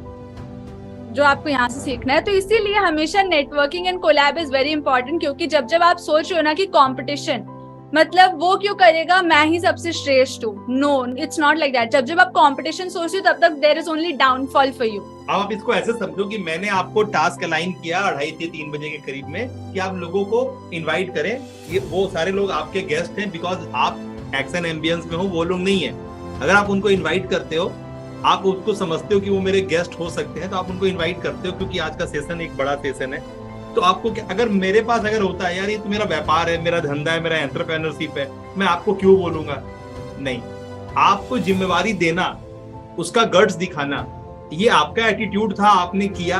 जो आपको यहाँ से सीखना है। तो इसीलिए हमेशा networking and collab is very important, क्योंकि जब जब आप सोच रहे हो ना कि कंपटीशन, मतलब वो क्यों करेगा, मैं ही सबसे श्रेष्ठ हूँ, no, it's not like that. जब जब आप कंपटीशन सोच रहे हो तब तक there is only downfall for you. अब आप इसको ऐसे समझो कि मैंने आपको टास्क अलाइन किया 2:30 से 3 बजे के करीब में कि आप लोगों को इन्वाइट करें। ये वो सारे लोग आपके गेस्ट हैं, बिकॉज आप एक्शन एम्बियंस में हो, वो लोग नहीं है। अगर आप उनको इन्वाइट करते हो, आप उसको समझते हो कि वो मेरे गेस्ट हो सकते हैं, तो आप उनको इनवाइट करते हो, क्योंकि आज का सेशन एक बड़ा सेशन है। तो आपको क्या, अगर मेरे पास अगर होता है यार ये तो मेरा व्यापार है, मेरा धंधा है, मेरा एंटरप्रेन्योरशिप है, मैं आपको क्यों बोलूंगा? नहीं, आपको जिम्मेवारी देना, उसका गट्स दिखाना, ये आपका एटीट्यूड था। आपने किया,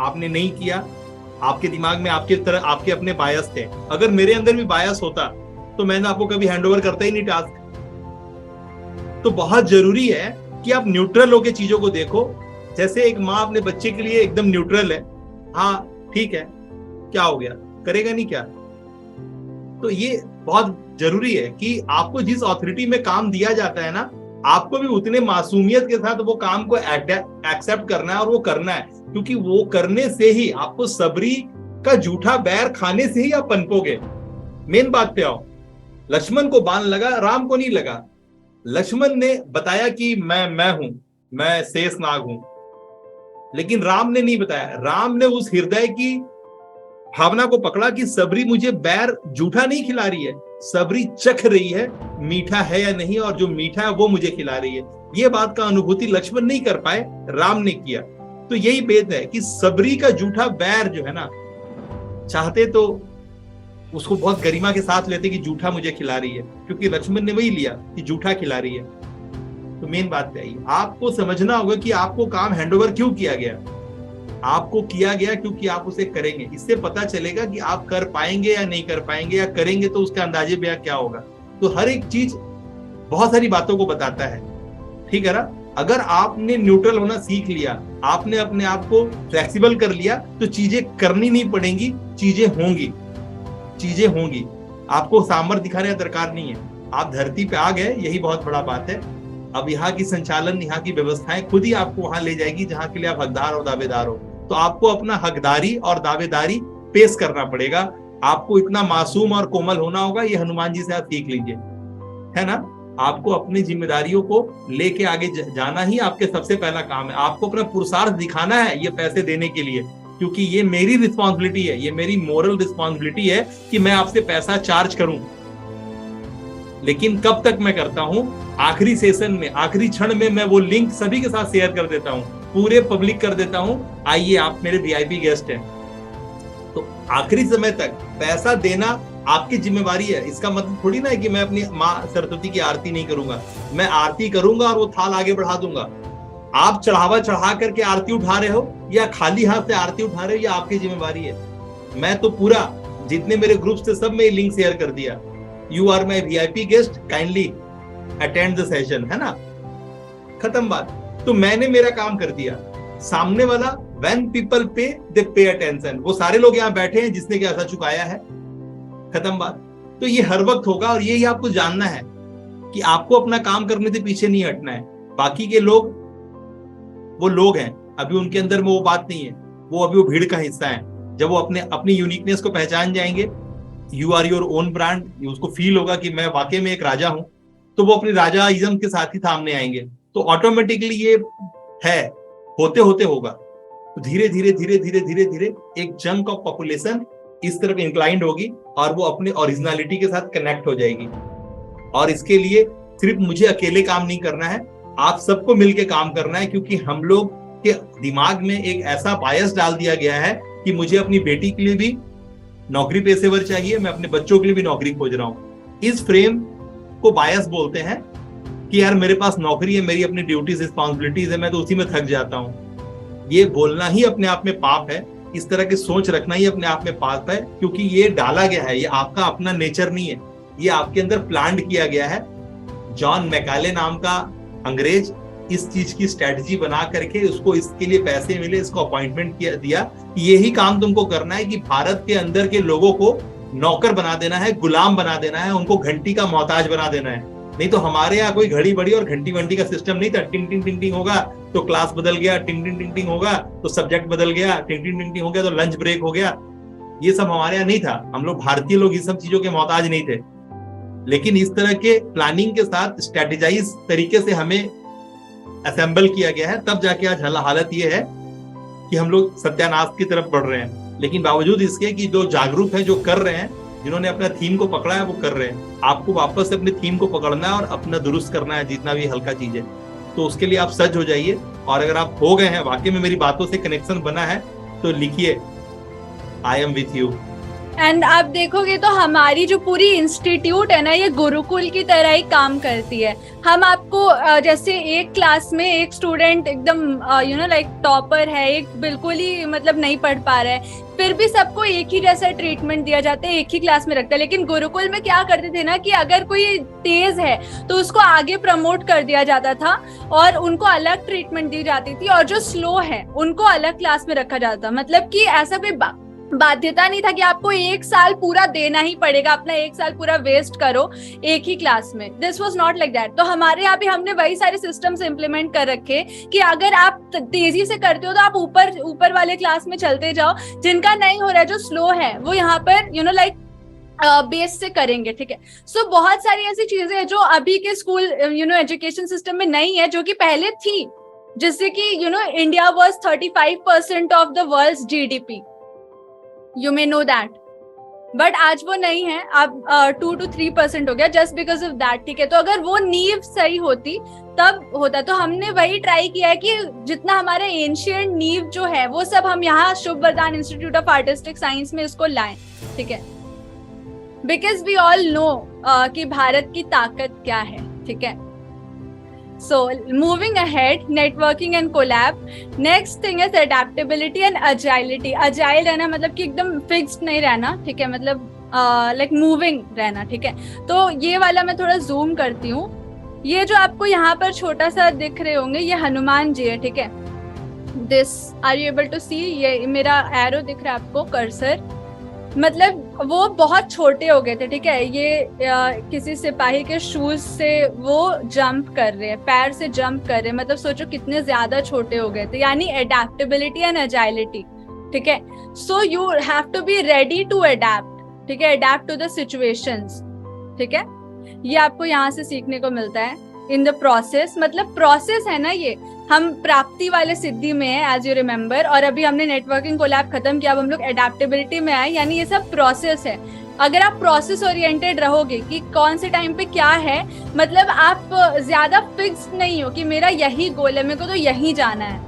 आपने नहीं किया, आपके दिमाग में आपके तरह आपके अपने बायस थे। अगर मेरे अंदर भी बायस होता तो मैंने आपको कभी हैंडओवर करता ही नहीं टास्क। तो बहुत जरूरी है कि आप न्यूट्रल होकर चीजों को देखो। जैसे एक माँ अपने बच्चे के लिए एकदम न्यूट्रल है, हाँ ठीक है, क्या हो गया, करेगा नहीं क्या। तो ये बहुत जरूरी है कि आपको जिस अथॉरिटी में काम दिया जाता है ना, आपको भी उतने मासूमियत के साथ वो काम को एक्सेप्ट करना है और वो करना है, क्योंकि वो करने से ही आपको सबरी का जूठा बैर खाने से ही आप पनपोगे। मेन बात पे आओ, लक्ष्मण को बाण लगा, राम को नहीं लगा। लक्ष्मण ने बताया कि मैं हूं, मैं शेषनाग हूं, लेकिन राम ने नहीं बताया। राम ने उस हृदय की भावना को पकड़ा कि सबरी मुझे बैर जूठा नहीं खिला रही है, सबरी चख रही है मीठा है या नहीं, और जो मीठा है वो मुझे खिला रही है। ये बात का अनुभूति लक्ष्मण नहीं कर पाए, राम ने किया। तो यही भेद है कि सबरी का जूठा बैर जो है ना, चाहते तो उसको बहुत गरिमा के साथ लेते कि जूठा मुझे खिला रही है, क्योंकि लक्ष्मण ने वही लिया कि जूठा खिला रही है। तो मेन बात पे आई, आपको समझना होगा कि आपको काम हैंडओवर क्यों किया गया। आपको किया गया क्योंकि आप उसे करेंगे। इससे पता चलेगा कि आप कर पाएंगे या नहीं कर पाएंगे, या करेंगे तो उसका अंदाजे भी क्या होगा। तो हर एक चीज बहुत सारी बातों को बताता है, ठीक है ना। अगर आपने न्यूट्रल होना सीख लिया, आपने अपने आप को फ्लेक्सिबल कर लिया, तो चीजें करनी नहीं पड़ेंगी, चीजें होंगी, चीजें होंगी। आपको सामर्थ्य दिखाने का दरकार नहीं है, आप धरती पे आ गए, यही बहुत बड़ा बात है। अब यहाँ की संचालन, यहाँ की व्यवस्थाएं खुद ही आपको वहां ले जाएगी जहां के लिए आप हकदार और दावेदार हो। तो आपको अपना हकदारी और दावेदारी पेश करना पड़ेगा। आपको इतना मासूम और कोमल होना होगा, ये हनुमान जी से आप सीख लीजिए, है ना। आपको अपनी जिम्मेदारियों को लेके आगे जाना ही आपके सबसे पहला काम है। आपको अपना पुरुषार्थ दिखाना है ये पैसे देने के लिए, क्योंकि ये मेरी रिस्पॉन्सिबिलिटी है, ये मेरी मोरल रिस्पॉन्सिबिलिटी है कि मैं आपसे पैसा चार्ज करूं। लेकिन कब तक मैं करता हूं? आखिरी सेशन में, आखिरी क्षण में मैं वो लिंक सभी के साथ शेयर कर देता हूं, पूरे पब्लिक कर देता हूं, आइए आप मेरे वीआईपी गेस्ट हैं। तो आखिरी समय तक पैसा देना आपकी जिम्मेवारी है। इसका मतलब थोड़ी ना है कि मैं अपनी माँ सरस्वती की आरती नहीं करूंगा। मैं आरती करूंगा और वो थाल आगे बढ़ा दूंगा। आप चढ़ावा चढ़ा करके आरती उठा रहे हो या खाली हाथ से आरती उठा रहे हो, ये आपकी जिम्मेवारी है। मैं तो पूरा, जितने मेरे ग्रुप थे सब में लिंक शेयर कर दिया। You are my VIP guest, kindly attend the session, है ना, खत्म बात। तो मैंने मेरा काम कर दिया। सामने वाला, व्हेन पीपल पे दे पे अटेंशन, वो सारे लोग यहाँ बैठे हैं जिसने क्या ऐसा चुकाया है, खत्म बात। तो ये हर वक्त होगा, और यही आपको जानना है कि आपको अपना काम करने से पीछे नहीं हटना है। बाकी के लोग वो लोग हैं, अभी उनके अंदर में वो बात नहीं है, वो अभी वो भीड़ का हिस्सा है। जब वो अपनी यूनिकनेस को पहचान जाएंगे, you are your own brand, उसको फील होगा कि मैं वाकई में एक राजा हूं, तो वो अपनी राजाइज्म के साथ ही सामने आएंगे। तो ऑटोमेटिकली ये है, होते होते होगा। तो धीरे धीरे धीरे धीरे धीरे धीरे एक चंक ऑफ पॉपुलेशन इस तरफ इंक्लाइंड होगी और वो अपने ओरिजिनलिटी के साथ कनेक्ट हो जाएगी। और इसके लिए सिर्फ मुझे अकेले काम नहीं करना है, आप सबको मिलकर काम करना है, क्योंकि हम लोग के दिमाग में एक ऐसा बायस डाल दिया गया है कि मुझे अपनी बेटी के लिए भी नौकरी पेशेवर चाहिए, मैं अपने बच्चों के लिए भी नौकरी खोज रहा हूं। इस फ्रेम को बायस बोलते हैं कि यार मेरे पास नौकरी है, मेरी अपनी ड्यूटीज रिस्पॉन्सिबिलिटीज है, मैं तो उसी में थक जाता हूं। ये बोलना ही अपने आप में पाप है, इस तरह की सोच रखना ही अपने आप में पाप है, क्योंकि ये डाला गया है, ये आपका अपना नेचर नहीं है, ये आपके अंदर प्लांट किया गया है। जॉन मैकाले नाम का अंग्रेज इस चीज की स्ट्रेटजी बना करके उसको इसके लिए पैसे मिले, इसको अपॉइंटमेंट दिया, यही काम तुमको करना है कि भारत के अंदर के लोगों को नौकर बना देना है, गुलाम बना देना है, उनको घंटी का मोहताज बना देना है। नहीं तो हमारे यहाँ कोई घड़ी बड़ी और घंटी वंटी का सिस्टम नहीं था। टिंग टिंग टिंग टिंग होगा तो क्लास बदल गया, टिंग टिंग टिंग टिंग होगा तो सब्जेक्ट बदल गया, टिंग टिंग टिंग टिंग हो गया तो लंच ब्रेक हो गया। ये सब हमारे यहाँ नहीं था। हम लोग भारतीय लोग इस सब चीजों के मोहताज नहीं थे। लेकिन इस तरह के प्लानिंग के साथ स्ट्रेटेजाइज तरीके से हमें असेंबल किया गया है, तब जाके आज हालत ये है कि हम लोग सत्यानाश की तरफ बढ़ रहे हैं। लेकिन बावजूद इसके कि जो जागरूक हैं, जो कर रहे हैं, जिन्होंने अपना थीम को पकड़ा है, वो कर रहे हैं। आपको वापस से अपने थीम को पकड़ना है और अपना दुरुस्त करना है, जितना भी हल्का चीज है। तो उसके लिए आप सज्ज हो जाइए। और अगर आप हो गए हैं, वाकई में मेरी बातों से कनेक्शन बना है, तो लिखिए I am with you, and आप देखोगे तो हमारी जो पूरी इंस्टीट्यूट है ना, ये गुरुकुल की तरह ही काम करती है। हम आपको जैसे एक क्लास में एक स्टूडेंट एकदम लाइक टॉपर है, एक बिल्कुल ही मतलब नहीं पढ़ पा रहा है, फिर भी सबको एक ही जैसा ट्रीटमेंट दिया जाता है, एक ही क्लास में रखता है। लेकिन गुरुकुल में क्या करते थे ना कि अगर कोई तेज है तो उसको आगे प्रमोट कर दिया जाता था और उनको अलग ट्रीटमेंट दी जाती थी, और जो स्लो है उनको अलग क्लास में रखा जाता था। मतलब कि ऐसा कोई बाध्यता नहीं था कि आपको एक साल पूरा देना ही पड़ेगा, अपना एक साल पूरा वेस्ट करो एक ही क्लास में। This was not like that. तो हमारे यहाँ भी हमने वही सारे सिस्टम्स इंप्लीमेंट कर रखे कि अगर आप तेजी से करते हो तो आप ऊपर वाले क्लास में चलते जाओ, जिनका नहीं हो रहा है, जो स्लो है, वो यहाँ पर लाइक बेस से करेंगे, ठीक है। सो बहुत सारी ऐसी चीजें हैं जो अभी के स्कूल एजुकेशन सिस्टम में नहीं है, जो कि पहले थी, जिससे कि India was 35% of the world's GDP, you may know that, but आज वो नहीं है, अब 2 to 3% हो गया जस्ट बिकॉज ऑफ दैट, ठीक है। तो अगर वो नींव सही होती तब होता। तो हमने वही ट्राई किया है कि जितना हमारे एंशिएंट नींव जो है वो सब हम यहाँ शुभ वरदान इंस्टीट्यूट ऑफ आर्टिस्टिक साइंस में इसको लाएं, ठीक है। बिकॉज वी ऑल नो कि भारत की ताकत क्या है, ठीक है। So moving ahead, networking and collab. Next thing is adaptability and agility. Agile रहना मतलब कि एकदम fixed नहीं रहना, ठीक है, मतलब like moving रहना, ठीक है। तो ये वाला मैं थोड़ा zoom करती हूँ। ये जो आपको यहाँ पर छोटा सा दिख रहे होंगे, ये हनुमान जी है, ठीक है। This, are you able to see? ये मेरा arrow दिख रहा है आपको, कर्सर, मतलब वो बहुत छोटे हो गए थे, ठीक है। ये किसी सिपाही के शूज से वो जंप कर रहे हैं, पैर से जंप कर रहे हैं, मतलब सोचो कितने ज्यादा छोटे हो गए थे। यानी एडेप्टेबिलिटी एंड एजाइलिटी, ठीक है। So you have to be ready to adapt, ठीक है, अडेप्ट टू द सिचुएशंस, ठीक है। ये आपको यहाँ से सीखने को मिलता है इन द प्रोसेस। मतलब प्रोसेस है ना, ये हम प्राप्ति वाले सिद्धि में है, एज यू रिमेम्बर, और अभी हमने नेटवर्किंग कोलैब खत्म किया, अब हम लोग एडेप्टेबिलिटी में आए। यानी ये सब प्रोसेस है। अगर आप प्रोसेस ओरिएंटेड रहोगे कि कौन से टाइम पे क्या है, मतलब आप ज्यादा फिक्स्ड नहीं हो कि मेरा यही गोल है, मेरे को तो यही जाना है,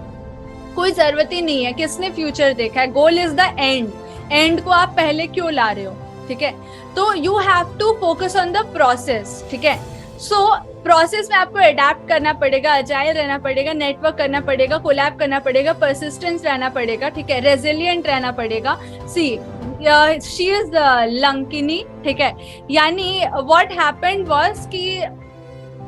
कोई जरूरत ही नहीं है किसने फ्यूचर देखा है। गोल इज द एंड को आप पहले क्यों ला रहे हो, ठीक है। तो you have to focus on the process, ठीक है। सो प्रोसेस में आपको अडेप्ट करना पड़ेगा, अजाइल रहना पड़ेगा, नेटवर्क करना पड़ेगा, कोलैब करना पड़ेगा, परसिस्टेंस रहना पड़ेगा, ठीक है, रेजिलिएंट रहना पड़ेगा। सी शी इज लंकिनी, ठीक है। यानी व्हाट हैपेंड वाज कि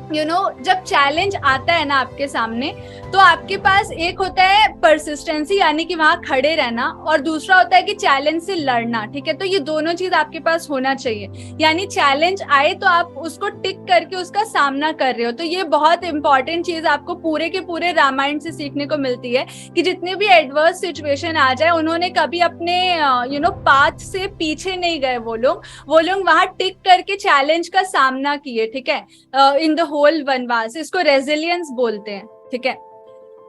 जब चैलेंज आता है ना आपके सामने, तो आपके पास एक होता है परसिस्टेंसी, यानी कि वहां खड़े रहना, और दूसरा होता है कि चैलेंज से लड़ना, ठीक है। तो ये दोनों चीज आपके पास होना चाहिए। यानी चैलेंज आए तो आप उसको टिक करके उसका सामना कर रहे हो। तो ये बहुत इंपॉर्टेंट चीज आपको पूरे के पूरे रामायण से सीखने को मिलती है कि जितने भी एडवर्स सिचुएशन आ जाए, उन्होंने कभी अपने पाथ से पीछे नहीं गए। वो लोग वहां टिक करके चैलेंज का सामना किए, ठीक है, इन द होल वनवास। इसको रेजिलियंस बोलते हैं, ठीक है।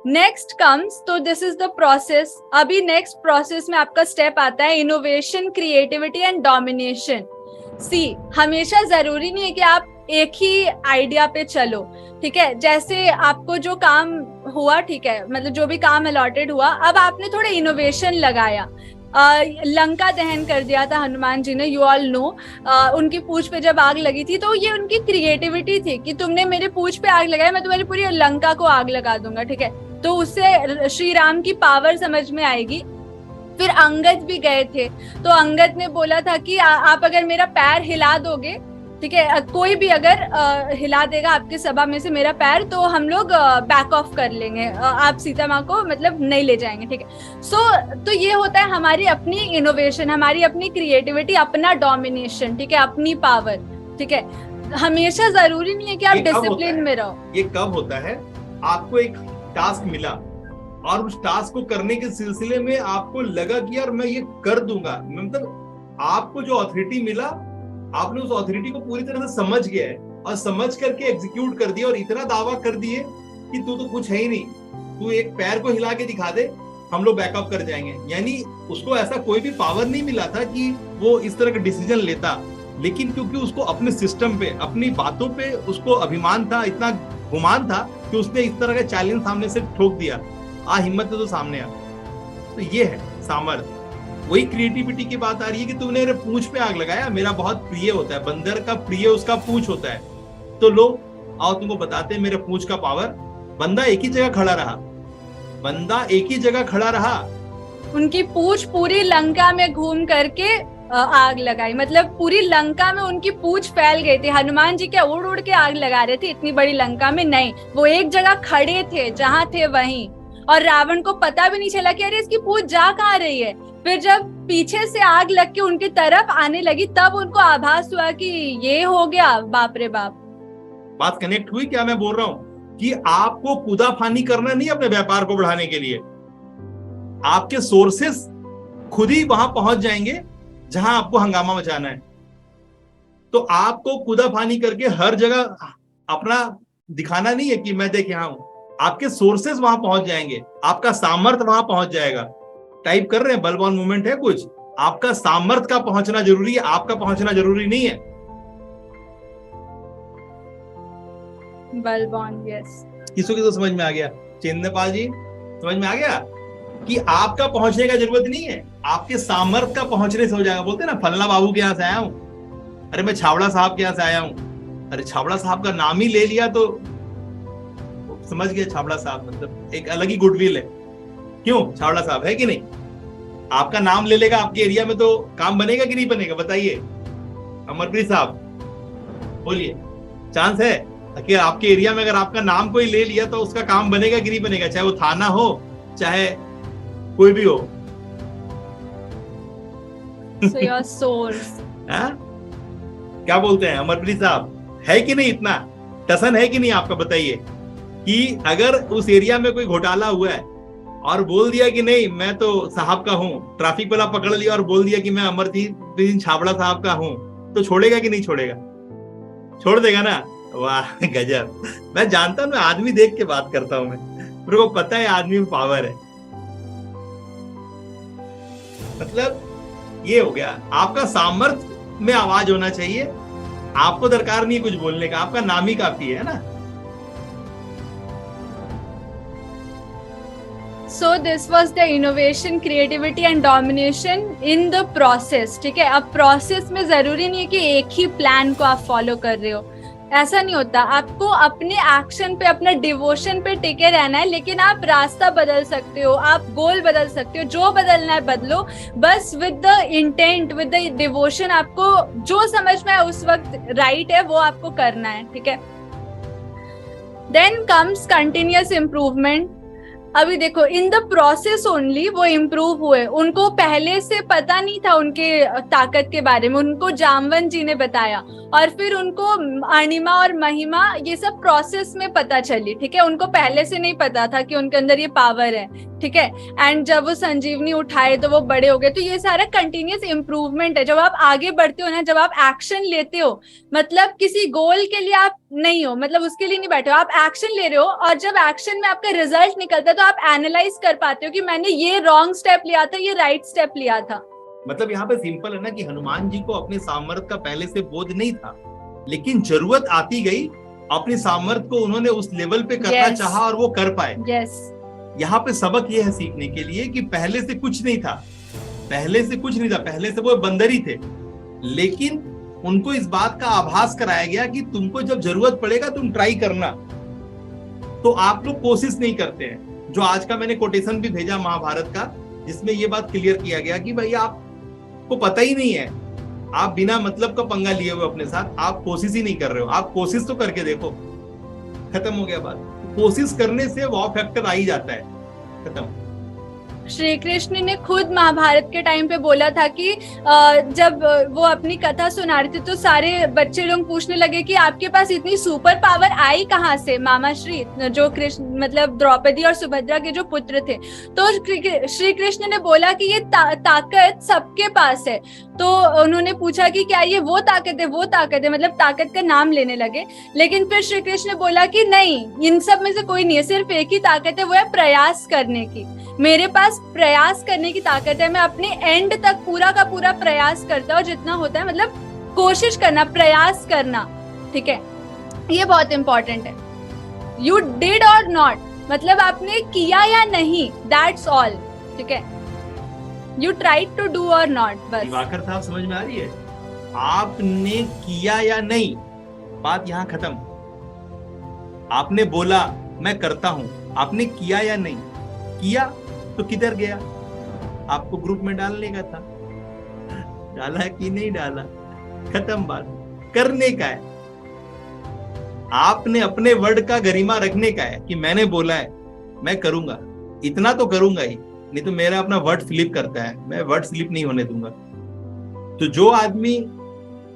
नेक्स्ट कम्स, तो दिस इज द प्रोसेस। अभी नेक्स्ट प्रोसेस में आपका स्टेप आता है इनोवेशन, क्रिएटिविटी एंड डोमिनेशन। सी, हमेशा जरूरी नहीं है कि आप एक ही आइडिया पे चलो, ठीक है। जैसे आपको जो काम हुआ, ठीक है, मतलब जो भी काम अलॉटेड हुआ, अब आपने थोड़ा इनोवेशन लगाया, लंका दहन कर दिया था हनुमान जी ने, यू ऑल नो। उनकी पूंछ पे जब आग लगी थी, तो ये उनकी क्रिएटिविटी थी कि तुमने मेरे पूंछ पे आग लगाया, मैं तुम्हारी पूरी लंका को आग लगा दूंगा, ठीक है। तो उससे श्री राम की पावर समझ में आएगी। फिर अंगद भी गए थे, तो अंगद ने बोला था कि आप अगर मेरा पैर हिला दोगे, ठीक है, कोई भी अगर हिला देगा आपके सभा में से मेरा पैर, तो हम लोग बैक ऑफ कर लेंगे, आप सीता माँ को मतलब नहीं ले जाएंगे, ठीक है। सो तो ये होता है हमारी अपनी इनोवेशन, हमारी अपनी क्रिएटिविटी, अपना डोमिनेशन, ठीक है, अपनी पावर, ठीक है। हमेशा जरूरी नहीं है कि आप डिसिप्लिन में रहो। ये कब होता है, आपको एक टास्क मिला और उस टास्क को करने के सिलसिले में आपको लगा कि यार मैं ये कर दूंगा, मतलब आपको जो अथॉरिटी मिला, आपने उस अथॉरिटी को पूरी तरह से समझ गया है और समझ करके एग्जीक्यूट कर दिया, और इतना दावा कर दिए कि तू तो कुछ है ही नहीं, तू एक पैर को हिला के दिखा दे, हम लोग बैकअप कर जाएंगे। यानी उसको ऐसा कोई भी पावर नहीं मिला था कि वो इस तरह का डिसीजन लेता, लेकिन क्योंकि उसको अपने सिस्टम पे, अपनी बातों पे उसको अभिमान था, इतना गुमान था कि उसने इस तरह का चैलेंज सामने से ठोक दिया, हिम्मत है तो सामने आ। तो ये है सामर्थ्य। वही क्रिएटिविटी की बात आ रही है कि तुमने मेरे पूंछ पे आग लगाया। मेरा बहुत प्रिय होता है, बंदर का प्रिय उसका पूंछ होता है। तो लो आओ तुमको बताते हैं मेरे पूंछ का पावर। बंदा एक ही जगह खड़ा रहा, बंदा एक ही जगह खड़ा रहा। उनकी पूंछ पूरी लंका में घूम करके आग लगाई, मतलब पूरी लंका में उनकी पूंछ फैल गई थी। हनुमान जी क्या उड़ उड़ के आग लगा रहे थे इतनी बड़ी लंका में? नहीं, वो एक जगह खड़े थे, जहां थे वहीं। और रावण को पता भी नहीं चला कि अरे इसकी पूंछ जा कहाँ रही है। फिर जब पीछे से आग लग के उनकी तरफ आने लगी तब उनको आभास हुआ कि ये हो गया, बाप रे बाप। बात कनेक्ट हुई क्या? मैं बोल रहा हूं कि आपको कूदाफानी करना नहीं अपने व्यापार को बढ़ाने के लिए। आपके सोर्सेस खुद ही वहां पहुंच जाएंगे जहां आपको हंगामा मचाना है। तो आपको कूदाफानी करके हर जगह अपना दिखाना नहीं है कि मैं देख यहां हूं। आपके सोर्सेस वहां पहुंच जाएंगे, आपका सामर्थ्य वहां पहुंच जाएगा। टाइप कर रहे हैं, बलवान मूवमेंट है कुछ। आपका सामर्थ्य का पहुंचना जरूरी है, आपका पहुंचना जरूरी नहीं है। बलवान, यस। किसको किसको समझ में आ गया? चेंद्रपाल जी समझ में आ गया कि आपका पहुंचने का जरूरत नहीं है, आपके सामर्थ्य का पहुंचने से हो जाएगा। बोलते हैं ना फलना बाबू के यहां से आया हूं, अरे मैं छावड़ा साहब के यहां से आया हूं। अरे छावड़ा साहब का नाम ही ले लिया तो समझ गया, छावड़ा साहब मतलब एक अलग ही गुडविल है। क्यों? छावड़ा साहब है कि नहीं? आपका नाम ले लेगा आपके एरिया में तो काम बनेगा कि नहीं बनेगा? बताइए अमरप्रीत साहब, बोलिए। चांस है कि आपके एरिया में अगर आपका नाम कोई ले लिया तो उसका काम बनेगा कि नहीं बनेगा? चाहे वो थाना हो, चाहे कोई भी हो। So your source. क्या बोलते हैं अमरप्रीत साहब, है कि नहीं? इतना टसन है कि नहीं आपका? बताइए कि अगर उस एरिया में कोई घोटाला हुआ है और बोल दिया कि नहीं मैं तो साहब का हूं, ट्रैफिक वाला पकड़ लिया और बोल दिया कि मैं अमरजीत छाबड़ा साहब का हूं, तो छोड़ेगा कि नहीं छोड़ेगा? छोड़ देगा ना। वाह गजब। मैं जानता हूं, मैं आदमी देख के बात करता हूं। मेरे को पता है आदमी में पावर है। मतलब ये हो गया, आपका सामर्थ्य में आवाज होना चाहिए। आपको दरकार नहीं कुछ बोलने का, आपका नाम ही काफी है ना। So this was the innovation, creativity and domination in the process. ठीक है, अब प्रोसेस में जरूरी नहीं है कि एक ही प्लान को आप फॉलो कर रहे हो, ऐसा नहीं होता। आपको अपने एक्शन पे, अपना डिवोशन पे टिके रहना है, लेकिन आप रास्ता बदल सकते हो, आप गोल बदल सकते हो, जो बदलना है बदलो, बस with the intent, with the devotion. आपको जो समझ में आए उस वक्त राइट है वो आपको करना है, ठीक है। Then comes continuous improvement. अभी देखो, इन द प्रोसेस ओनली वो इम्प्रूव हुए। उनको पहले से पता नहीं था उनके ताकत के बारे में, उनको जामवंत जी ने बताया, और फिर उनको अणिमा और महिमा ये सब प्रोसेस में पता चली, ठीक है। उनको पहले से नहीं पता था कि उनके अंदर ये पावर है, ठीक है। एंड जब वो संजीवनी उठाए तो वो बड़े हो गए। तो ये सारा कंटिन्यूअस इम्प्रूवमेंट है। जब आप आगे बढ़ते हो ना, जब आप एक्शन लेते हो, मतलब किसी गोल के लिए आप नहीं हो, मतलब उसके लिए नहीं बैठे हो, आप एक्शन ले रहे हो, और जब एक्शन में आपका रिजल्ट निकलता है तो आप एनालाइज कर पाते हो कि मैंने ये रॉन्ग स्टेप लिया था, ये राइट स्टेप लिया था। मतलब यहाँ पे सिंपल है ना कि हनुमान जी को अपने सामर्थ्य का पहले से बोध नहीं था, लेकिन जरूरत आती गई, अपने सामर्थ्य को उन्होंने उस लेवल पे करना चाहा और वो कर पाए। यहाँ पे सबक ये है सीखने के लिए कि पहले से कुछ नहीं था, पहले से कुछ नहीं था, पहले से वो बंदर ही थे, लेकिन उनको इस बात का आभास कराया गया कि तुमको जब जरूरत पड़ेगा तुम ट्राई करना। तो आप लोग कोशिश नहीं करते हैं। जो आज का मैंने कोटेशन भी भेजा महाभारत का, जिसमें ये बात क्लियर किया गया कि भाई आपको पता ही नहीं है, आप बिना मतलब का पंगा लिए हुए अपने साथ, आप कोशिश ही नहीं कर रहे हो। आप कोशिश तो करके देखो, खत्म हो गया बात। कोशिश करने से वॉ फैक्टर आ ही जाता है, खत्म। श्री कृष्ण ने खुद महाभारत के टाइम पे बोला था कि जब वो अपनी कथा सुना रहे थे तो सारे बच्चे लोग पूछने लगे कि आपके पास इतनी सुपर पावर आई कहाँ से, मामा श्री, जो कृष्ण मतलब द्रौपदी और सुभद्रा के जो पुत्र थे। तो श्री कृष्ण ने बोला कि ये ताकत सबके पास है। तो उन्होंने पूछा कि क्या ये वो ताकत है, वो ताकत है, मतलब ताकत का नाम लेने लगे। लेकिन फिर श्री कृष्ण ने बोला कि नहीं, इन सब में से कोई नहीं है, सिर्फ एक ही ताकत है, वो है प्रयास करने की। मेरे पास प्रयास करने की ताकत है, मैं अपने एंड तक पूरा का पूरा प्रयास करता हूँ, जितना होता है, मतलब कोशिश करना, प्रयास करना, ठीक है। ये बहुत इंपॉर्टेंट है। यू डिड और नॉट, मतलब आपने किया या नहीं, दैट्स ऑल, ठीक है। यू ट्राइड टू डू और नॉट, बस। दिवाकर साहब समझ में आ रही है? आपने किया या नहीं, बात यहां खत्म। आपने बोला मैं करता हूं, आपने किया या नहीं? किया तो किधर गया? आपको ग्रुप में डालने का था, डाला कि नहीं डाला, खत्म बात। करने का है, आपने अपने वर्ड का गरिमा रखने का है कि मैंने बोला है मैं करूंगा, इतना तो करूंगा ही, नहीं तो मेरा अपना वर्ड स्लिप करता है, मैं वर्ड स्लिप नहीं होने दूंगा। तो जो आदमी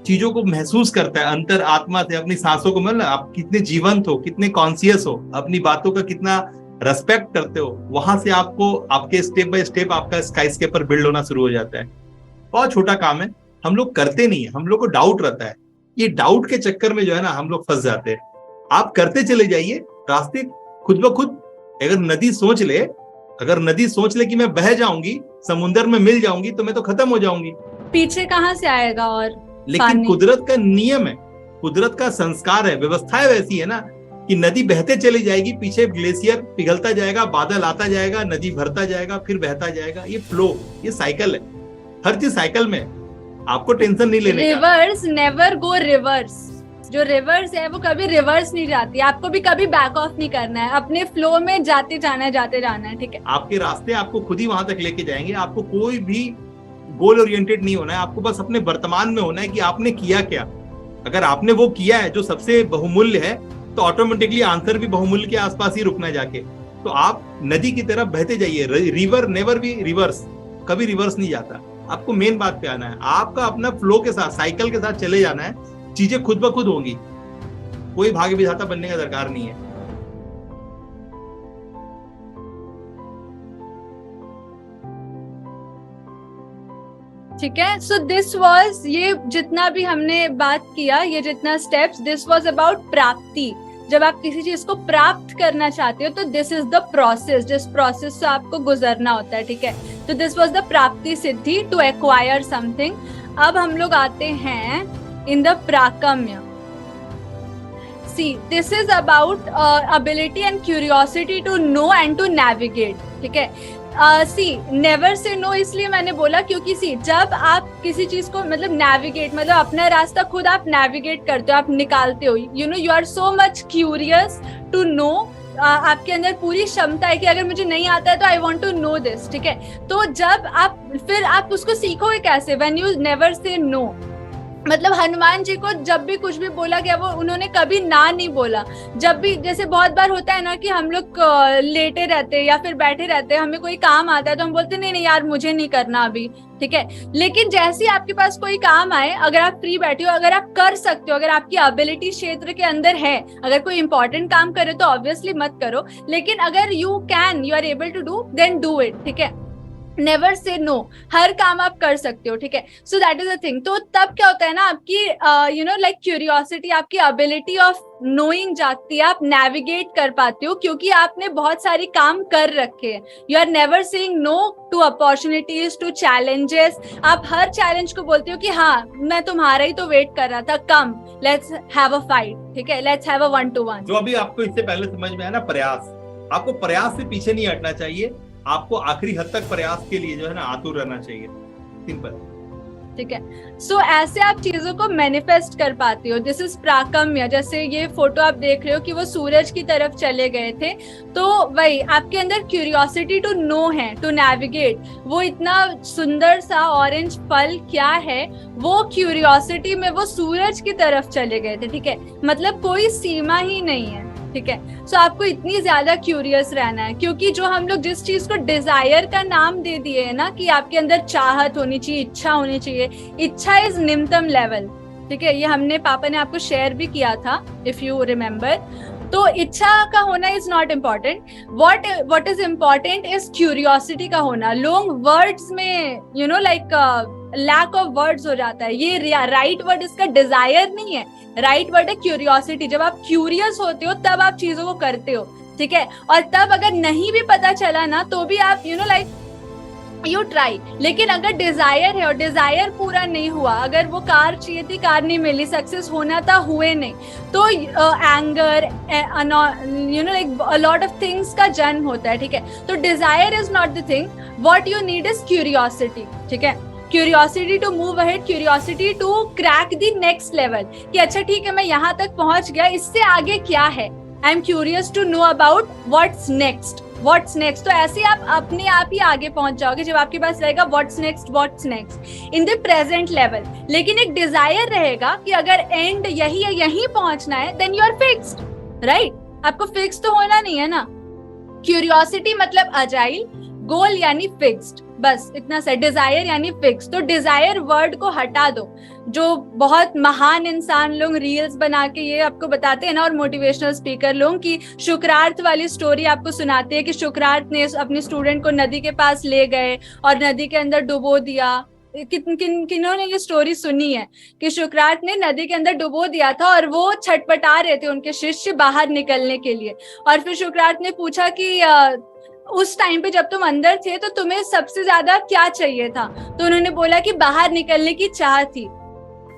चीजों को महसूस करता है अंतर आत्मा से, अपनी सांसों को, मतलब आप कितने जीवंत हो, कितने कॉन्शियस हो, अपनी बातों का कितना रेस्पेक्ट करते हो, वहां से आपको आपके स्टेप बाय स्टेप आपका स्काईस्केपर बिल्ड होना शुरू हो जाता है। बहुत छोटा काम है, हम लोग करते नहीं है, हम लोग को डाउट रहता है। ये डाउट के चक्कर में जो है ना हम लोग फंस जाते हैं। आप करते चले जाइए, रास्ते खुद ब खुद। अगर नदी सोच ले कि मैं बह जाऊंगी, समुद्र में मिल जाऊंगी, तो मैं तो खत्म हो जाऊंगी। पीछे कहाँ से आएगा और लेकिन पानी? कुदरत का नियम है, कुदरत का संस्कार है, व्यवस्था वैसी है ना कि नदी बहते चली जाएगी, पीछे ग्लेशियर पिघलता जाएगा, बादल आता जाएगा, नदी भरता जाएगा, फिर बहता जाएगा। ये फ्लो, ये साइकिल है, हर चीज साइकिल में। आपको टेंशन नहीं लेने का। Reverse never go reverse. जो रिवर्स है वो कभी रिवर्स नहीं जाती, आपको भी कभी बैक ऑफ नहीं करना है, अपने फ्लो में जाते जाना है, ठीक है। आपके रास्ते आपको खुद ही वहां तक लेके जाएंगे। आपको कोई भी गोल ओरिएंटेड नहीं होना है, आपको बस अपने वर्तमान में होना है कि आपने किया क्या। अगर आपने वो किया है जो सबसे बहुमूल्य है, तो ऑटोमेटिकली आंसर भी बहुमूल्य के आसपास ही रुकना जाके। तो आप नदी की तरफ बहते जाइए। रिवर नेवर बी रिवर्स, कभी रिवर्स नहीं जाता। आपको मेन बात पे आना है, आपका अपना फ्लो के साथ, साइकिल के साथ चले जाना है, चीजें खुद ब खुद होंगी। कोई भाग्य विधाता बनने का दरकार नहीं है। ठीक है। सो दिस वाज, ये जितना भी हमने बात किया, ये जितना स्टेप्स, दिस वाज अबाउट प्राप्ति। जब आप किसी चीज को प्राप्त करना चाहते हो तो दिस इज द प्रोसेस, जिस प्रोसेस से आपको गुजरना होता है, ठीक है। तो दिस वाज द प्राप्ति सिद्धि, टू एक्वायर समथिंग। अब हम लोग आते हैं in the Prakamya. See, this is about ability and curiosity to know and to navigate, ठीक है। सी नेवर से नो इसलिए मैंने बोला क्योंकि सी जब आप किसी चीज को मतलब नेविगेट, मतलब अपना रास्ता खुद आप नेविगेट करते हो, आप निकालते हो, you know, you are so much curious to know. आपके अंदर पूरी क्षमता है कि अगर मुझे नहीं आता है तो I want to know this, ठीक है। तो जब आप फिर आप उसको सीखोगे कैसे? When you never say no. मतलब हनुमान जी को जब भी कुछ भी बोला गया वो उन्होंने कभी ना नहीं बोला। जब भी, जैसे बहुत बार होता है ना कि हम लोग लेटे रहते हैं या फिर बैठे रहते हैं, हमें कोई काम आता है तो हम बोलते नहीं नहीं यार मुझे नहीं करना अभी, ठीक है। लेकिन जैसे ही आपके पास कोई काम आए, अगर आप फ्री बैठे हो, अगर आप कर सकते हो, अगर आपकी एबिलिटी क्षेत्र के अंदर है, अगर कोई इंपॉर्टेंट काम करे तो ऑब्वियसली मत करो, लेकिन अगर you are able to do, then do it, ठीक है। नेवर से नो, हर काम आप कर सकते हो, ठीक है। So that is a thing. तो तब क्या होता है ना, आपकी यू नो लाइक क्यूरियोसिटी, आपकी एबिलिटी ऑफ नोइंग जाती है, आप नेविगेट कर पाते हो क्योंकि आपने बहुत सारी काम कर रखे हैं। You are never saying no to opportunities, to challenges. आप हर चैलेंज को बोलते हो कि हाँ मैं तुम्हारा ही तो वेट कर रहा था, come let's have a fight, ठीक है, लेट्स हैव अ 1-to-1। जो अभी आपको इससे पहले समझ में आया ना, प्रयास, आपको प्रयास से पीछे नहीं हटना चाहिए, आपको आखिरी हद तक प्रयास के लिए जो है ना आतुर रहना चाहिए। सिंपल, ठीक है। सो ऐसे आप चीजों को मैनिफेस्ट कर पाते हो। This is Prakamya. जैसे ये फोटो आप देख रहे हो कि वो सूरज की तरफ चले गए थे, तो वही आपके अंदर क्यूरियोसिटी टू नो है, टू नेविगेट। वो इतना सुंदर सा ऑरेंज फल क्या है, वो क्यूरियोसिटी में वो सूरज की तरफ चले गए थे, ठीक है। मतलब कोई सीमा ही नहीं है, ठीक है। सो आपको इतनी ज्यादा क्यूरियस रहना है, क्योंकि जो हम लोग जिस चीज को डिजायर का नाम दे दिए है ना कि आपके अंदर चाहत होनी चाहिए, इच्छा होनी चाहिए, इच्छा इज निम्नतम लेवल, ठीक है। ये हमने पापा ने आपको शेयर भी किया था, इफ यू रिमेम्बर। तो इच्छा का होना is not important, what is important is curiosity का होना। लोग वर्ड्स में you know like lack of words हो जाता है। ये राइट वर्ड इसका डिजायर नहीं है, राइट वर्ड है क्यूरियोसिटी। जब आप क्यूरियस होते हो तब आप चीजों को करते हो, ठीक है। और तब अगर नहीं भी पता चला ना तो भी आप you know like you try. लेकिन अगर डिजायर है और डिजायर पूरा नहीं हुआ, अगर वो कार चाहिए थी, कार नहीं मिली, सक्सेस होना था, हुए नहीं, तो anger, you know, like a lot of things का जन्म होता है, ठीक है। तो desire is not the thing, what you need is curiosity, ठीक है। Curiosity to move ahead, curiosity to crack the next level, कि अच्छा ठीक है मैं यहाँ तक पहुंच गया, इससे आगे क्या है, I am curious to know about what's next, what's next. तो ऐसे आप अपने आप ही आगे पहुंच जाओगे जब आपके पास रहेगा what's next, what's next in the present level. लेकिन एक डिजायर रहेगा कि अगर एंड यही है, यहीं पहुंचना है, then you are fixed, right. आपको फिक्स तो होना नहीं है ना। क्यूरियोसिटी मतलब अजाइल, गोल यानी फिक्स्ड, बस इतना सा। डिजायर यानी फिक्स। तो डिजायर वर्ड को हटा दो। जो बहुत महान इंसान लोग रील्स बना के ये आपको बताते हैं ना, और मोटिवेशनल स्पीकर लोग, की शुक्रार्थ वाली स्टोरी आपको सुनाते हैं कि शुक्रार्थ ने अपने स्टूडेंट को नदी के पास ले गए और नदी के अंदर डुबो दिया। किन्होंने ये स्टोरी सुनी है कि शुक्रार्थ ने नदी के अंदर डुबो दिया था और वो छटपटा रहे थे उनके शिष्य बाहर निकलने के लिए। और फिर शुक्रार्थ ने पूछा कि उस टाइम पे जब तुम अंदर थे तो तुम्हें सबसे ज्यादा क्या चाहिए था? तो उन्होंने बोला कि बाहर निकलने की चाह थी,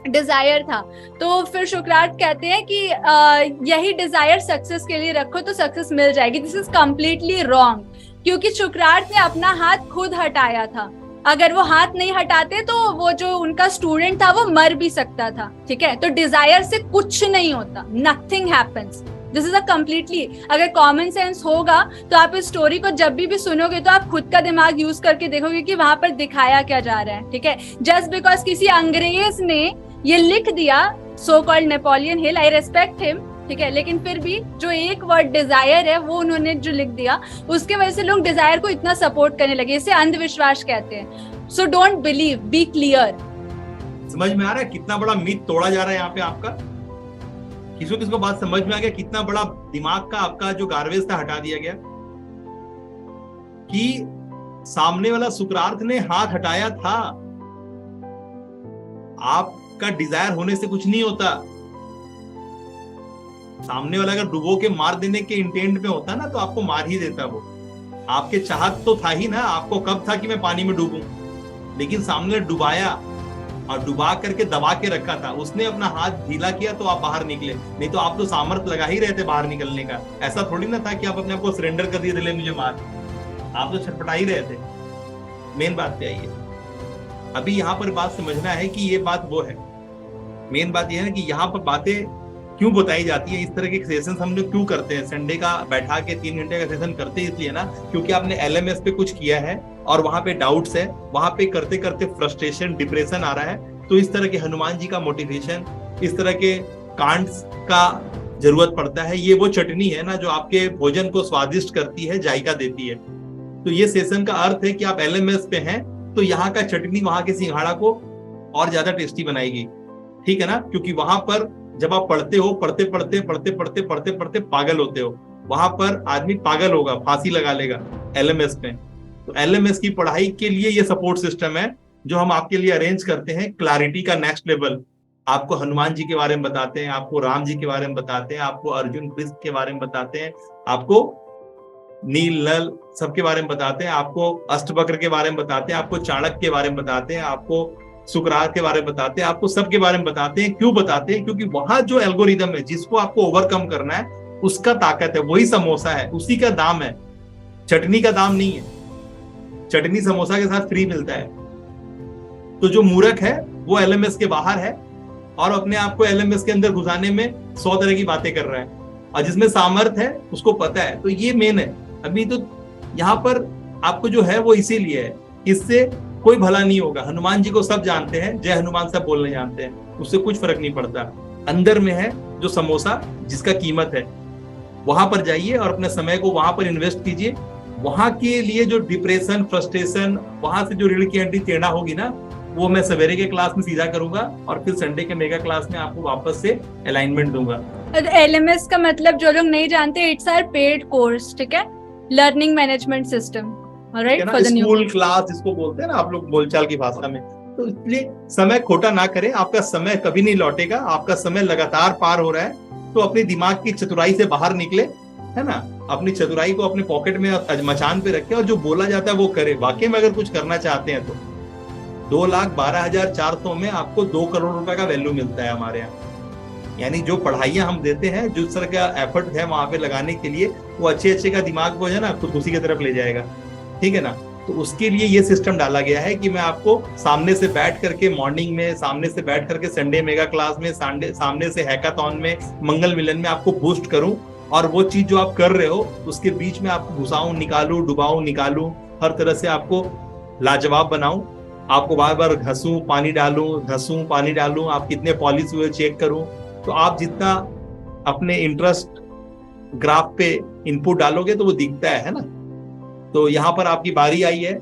डिजायर था। तो फिर शुक्रार्थ कहते हैं कि यही डिजायर सक्सेस के लिए रखो तो सक्सेस मिल जाएगी। दिस इज कंप्लीटली रॉन्ग, क्योंकि शुक्रार्थ ने अपना हाथ खुद हटाया था। अगर वो हाथ नहीं हटाते तो वो जो उनका स्टूडेंट था वो मर भी सकता था, ठीक है। तो डिजायर से कुछ नहीं होता, nothing happens. This is a completely, अगर कॉमन सेंस होगा तो आप इस स्टोरी को जब भी सुनोगे तो आप खुद का दिमाग यूज करके देखोगे कि वहां पर दिखाया क्या जा रहा है, ठीक है। जस्ट बिकॉज किसी अंग्रेज ने ये लिख दिया, सो कॉल्ड नेपोलियन हिल, आई रेस्पेक्ट हिम, ठीक है, लेकिन फिर भी जो एक वर्ड डिजायर है वो उन्होंने जो लिख दिया, उसके वजह से लोग डिजायर को इतना सपोर्ट करने लगे। इसे अंधविश्वास कहते हैं। So don't believe, be clear. समझ में आ रहा है कितना बड़ा मीथ तोड़ा जा रहा है यहाँ पे आपका? किसको बात समझ में आ गया? कितना बड़ा दिमाग का आपका जो गार्बेज था हटा दिया गया, कि सामने वाला सुकरात ने हाथ हटाया था। आपका डिजायर होने से कुछ नहीं होता। सामने वाला अगर डुबो के मार देने के इंटेंट में होता ना तो आपको मार ही देता। वो आपके चाहत तो था ही ना, आपको कब था कि मैं पानी में डूबूं, लेकिन सामने डुबाया और डुबा करके दबा के रखा था। उसने अपना हाथ ढीला किया तो आप बाहर निकले, नहीं तो आप तो सामर्थ्य लगा ही रहे थे बाहर निकलने का। ऐसा थोड़ी ना था कि आप अपने आप को सरेंडर कर दिए, दिले मुझे मार। आप तो छटपटा ही रहे थे। मेन बात पे आइए। अभी यहाँ पर बात समझना है कि ये बात वो है। मेन बात ये है कि यहाँ पर बातें क्यों बताई जाती है, इस तरह के सेशंस हम लोग क्यों करते हैं। संडे का बैठा के 3 घंटे का सेशन करते हैं इसलिए ना, क्योंकि आपने LMS पे कुछ किया है और वहां पे डाउट्स है, वहां पे करते करते फ्रस्ट्रेशन, डिप्रेशन आ रहा है। तो इस तरह के हनुमान जी का मोटिवेशन, इस तरह के कांड्स का जरूरत पड़ता है। ये वो चटनी है ना जो आपके भोजन को स्वादिष्ट करती है, जायका देती है। तो ये सेशन का अर्थ है कि आप LMS पे हैं तो यहाँ का चटनी वहां के सिंघाड़ा को और ज्यादा टेस्टी बनाएगी, ठीक है ना। क्योंकि वहां पर जब आप पढ़ते हो, पढ़ते पढ़ते पागल होते हो। वहां पर आदमी पागल होगा, फांसी लगा लेगा LMS में। तो LMS की पढ़ाई के लिए ये सपोर्ट सिस्टम है जो हम आपके लिए अरेंज करते हैं। क्लैरिटी का नेक्स्ट लेवल, आपको हनुमान जी के बारे में बताते हैं, आपको राम जी के बारे में बताते हैं, आपको अर्जुन कृष्ण के बारे में बताते हैं, आपको नील नल सबके बारे में बताते हैं, आपको अष्टवक्र के बारे में बताते हैं, आपको चाणक्य के बारे में बताते हैं, आपको सुकरात के बारे में बताते हैं, आपको सबके बारे में बताते हैं। क्यों बताते हैं? क्योंकि वहां जो एल्गोरिदम है जिसको आपको ओवरकम करना है उसका ताकत है, वही समोसा है, उसी का दाम है, चटनी का दाम नहीं है। चटनी समोसा के साथ फ्री मिलता है। तो जो मूर्ख है वो LMS के बाहर है और अपने आप को LMS के अंदर घुसाने में 100 तरह की बातें कर रहा है, और जिसमें सामर्थ्य है उसको पता है। तो ये मेन है। अभी तो यहाँ पर आपको जो है वो इसीलिए है, इससे कोई भला नहीं होगा। हनुमान जी को सब जानते हैं, जय हनुमान सब बोलने जानते हैं, उससे कुछ फर्क नहीं पड़ता। अंदर में है जो समोसा जिसका कीमत है, वहां पर जाइए और अपने समय को वहां पर इन्वेस्ट कीजिए। वहां के लिए जो डिप्रेशन, फ्रस्ट्रेशन, वहां से जो रीढ़ की हड्डी टेढ़ा होगी ना, वो मैं सवेरे के क्लास में सीधा करूंगा और फिर संडे के मेगा क्लास में आपको वापस से अलाइनमेंट दूंगा। LMS का मतलब जो लोग नहीं जानते, इट्स आवर पेड कोर्स, ठीक है, learning management system, alright, for the new school class जिसको बोलते हैं ना आप लोग बोलचाल की भाषा में। तो इसलिए समय खोटा ना करें, आपका समय कभी नहीं लौटेगा, आपका समय लगातार पार हो रहा है। तो अपने दिमाग की चतुराई से बाहर निकले, है ना। अपनी चतुराई को अपने पॉकेट में मचान पे रखे और जो बोला जाता है वो करे। वाकई में अगर कुछ करना चाहते हैं तो 2,12,400 में आपको 2 करोड़ रुपए का वैल्यू मिलता है हमारे यहाँ। यानी जो पढ़ाइयाँ हम देते हैं, जो तरह का एफर्ट है वहां पे लगाने के लिए, वो अच्छे का दिमाग को है ना खुद उसी की तरफ ले जाएगा, ठीक है ना। तो उसके लिए ये सिस्टम डाला गया है कि मैं आपको सामने से बैठ करके मॉर्निंग में, सामने से बैठ करके संडे मेगा क्लास में, सामने से हैकाथॉन में, मंगल मिलन में आपको बूस्ट करूं, और वो चीज जो आप कर रहे हो उसके बीच में आपको घुसाऊं निकालूं, डुबाऊं निकालूं, हर तरह से आपको लाजवाब बनाऊं, आपको बार बार घसूं पानी डालूं, आप कितने पॉलिश हुए चेक करूं। तो आप जितना अपने इंटरेस्ट ग्राफ पे इनपुट डालोगे तो वो दिखता है ना। तो यहाँ पर आपकी बारी आई है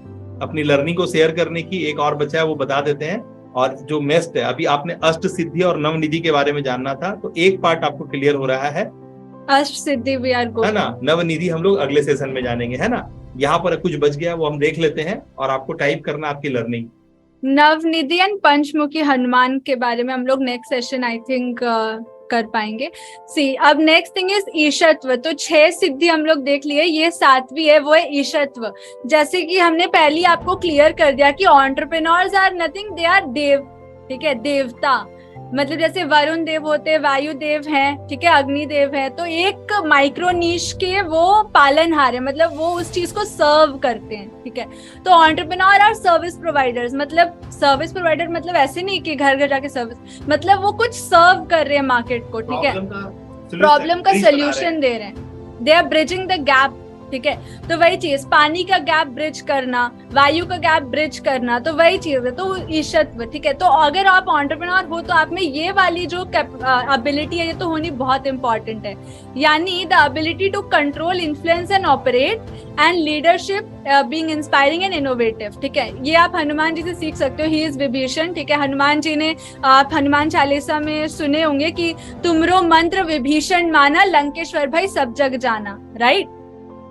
अपनी लर्निंग को शेयर करने की। एक और बच्चा है वो बता देते हैं। और जो मेस्ट है, अभी आपने अष्ट सिद्धि और नवनिधि के बारे में जानना था, तो एक पार्ट आपको क्लियर हो रहा है। अष्ट सिद्धि वी आर गुड, है ना। नवनिधि हम लोग अगले सेशन में जानेंगे, है ना। यहाँ पर कुछ बच गया वो हम देख लेते हैं, और आपको टाइप करना आपकी लर्निंग। नवनिधि एंड पंचमुखी हनुमान के बारे में हम लोग नेक्स्ट सेशन आई थिंक कर पाएंगे। सी अब नेक्स्ट थिंग इज ईशत्व। तो 6 सिद्धि हम लोग देख लिए, ये 7वीं है, वो है ईशत्व। जैसे कि हमने पहले ही आपको क्लियर कर दिया कि entrepreneurs are nothing, they are देव, ठीक है, देवता। मतलब जैसे वरुण देव होते हैं, वायु देव हैं, ठीक है, अग्नि देव है। तो एक माइक्रो नीश के वो पालनहार है, मतलब वो उस चीज को सर्व करते हैं, ठीक है। तो एंटरप्रेन्योर और सर्विस प्रोवाइडर्स, मतलब सर्विस प्रोवाइडर मतलब ऐसे नहीं कि घर घर जाके सर्विस, मतलब वो कुछ सर्व कर रहे हैं मार्केट को, ठीक है, प्रॉब्लम का सोल्यूशन दे रहे हैं, they are bridging the gap, ठीक है। तो वही चीज, पानी का गैप ब्रिज करना, वायु का गैप ब्रिज करना, तो वही चीज है। तो ईशत्व, ठीक है। तो अगर आप एंटरप्रेन्योर हो तो आप में ये वाली जो एबिलिटी है ये तो होनी बहुत इंपॉर्टेंट है, यानी the ability to control, influence and operate and leadership, being inspiring and innovative, ठीक है। ये आप हनुमान जी से सीख सकते हो। ही इज विभीषण, ठीक है। हनुमान जी ने, आप हनुमान चालीसा में सुने होंगे कि तुमरो मंत्र विभीषण माना, लंकेश्वर भाई सब जग जाना, राइट।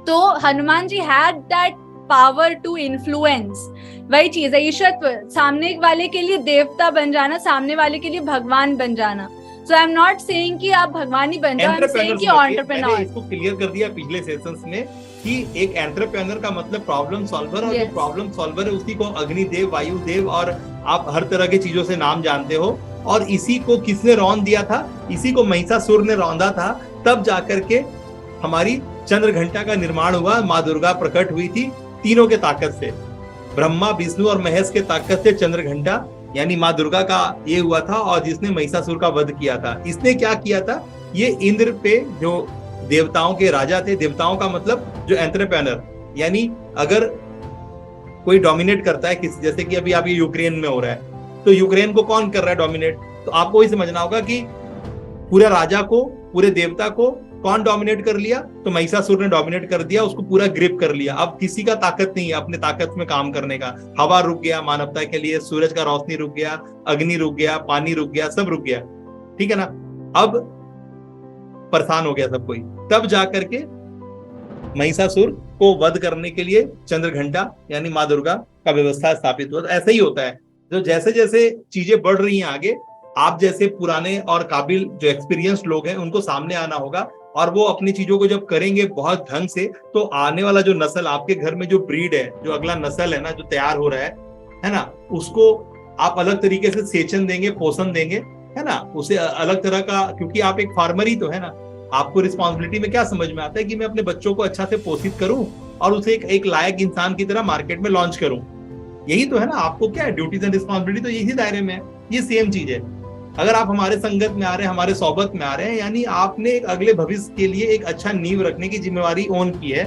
तो Hanuman ji had that power to influence, वही चीज है ईशत्व, सामने वाले के लिए देवता बन जाना, सामने वाले के लिए भगवान बन जाना। सो आई एम नॉट सेइंग कि आप भगवान ही बन जाओ, आई एम सेइंग कि एंटरप्रेन्योर। मैंने इसको क्लियर कर दिया पिछले सेशंस में कि एक एंटरप्रेन्योर का मतलब प्रॉब्लम सॉल्वर, और जो प्रॉब्लम सॉल्वर है उसी को अग्निदेव, वायुदेव और आप हर तरह की चीजों से नाम जानते हो। और इसी को किसने रौंद दिया था? इसी को महिषासुर ने रौंदा था। तब जाकर के हमारी चंद्र घंटा का निर्माण हुआ, माँ दुर्गा प्रकट हुई थी तीनों के ताकत से, ब्रह्मा विष्णु और महेश के ताकत से चंद्र घंटा यानी माँ दुर्गा का ये हुआ था, और जिसने महिषासुर का वध किया था। इसने क्या किया था? ये इंद्र पे, जो देवताओं के राजा थे, देवताओं का मतलब जो एंटरप्रेन्योर, यानी अगर कोई डोमिनेट करता है किसी, जैसे कि अभी आप ये यूक्रेन में हो रहा है, तो यूक्रेन को कौन कर रहा है डोमिनेट? तो आपको ये समझना होगा कि पूरे राजा को, पूरे देवता को कौन डोमिनेट कर लिया? तो महिषासुर ने डोमिनेट कर दिया, उसको पूरा ग्रिप कर लिया। अब किसी का ताकत नहीं है अपने ताकत में काम करने का। हवा रुक गया मानवता के लिए, सूरज का रोशनी रुक गया, अग्नि रुक गया, पानी रुक गया, सब रुक गया, ठीक है ना। अब परेशान हो गया सब कोई। तब जाकर के महिषासुर को वध करने के लिए चंद्र घंटा यानी माँ दुर्गा का व्यवस्था स्थापित हुआ। तो ऐसा ही होता है, जो जैसे जैसे चीजें बढ़ रही हैं आगे, आप जैसे पुराने और काबिल जो एक्सपीरियंस लोग हैं उनको सामने आना होगा, और वो अपनी चीजों को जब करेंगे बहुत ढंग से, तो आने वाला जो नस्ल, आपके घर में जो ब्रीड है, जो अगला नस्ल है ना, जो तैयार हो रहा है ना, उसको आप अलग तरीके से सेचन देंगे, पोषण देंगे, है ना, उसे अलग तरह का, क्योंकि आप एक फार्मर ही तो है ना। आपको रिस्पॉन्सिबिलिटी में क्या समझ में आता है कि मैं अपने बच्चों को अच्छा से पोषित करूं और उसे एक लायक इंसान की तरह मार्केट में लॉन्च करूं। यही तो है ना, आपको क्या है ड्यूटीज एंड रिस्पॉन्सिबिलिटी, तो यही दायरे में है। ये सेम चीज है। अगर आप हमारे संगत में आ रहे हैं, हमारे सोबत में आ रहे हैं, यानी आपने एक अगले भविष्य के लिए एक अच्छा नींव रखने की जिम्मेवारी ओन की है,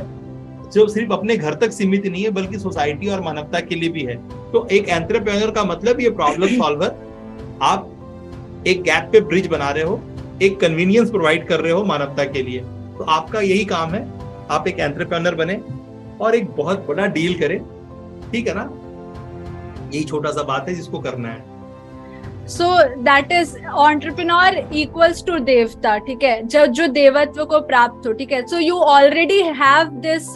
जो सिर्फ अपने घर तक सीमित नहीं है बल्कि सोसाइटी और मानवता के लिए भी है। तो एक एंटरप्रेन्योर का मतलब ये प्रॉब्लम सॉल्वर, आप एक गैप पे ब्रिज बना रहे हो, एक कन्वीनियंस प्रोवाइड कर रहे हो मानवता के लिए। तो आपका यही काम है, आप एक एंटरप्रेन्योर बने और एक बहुत बड़ा डील करें, ठीक है ना। यही छोटा सा बात है जिसको करना है। So that is entrepreneur equals to देवता, ठीक है, जो देवत्व को प्राप्त हो, ठीक है। So you already have this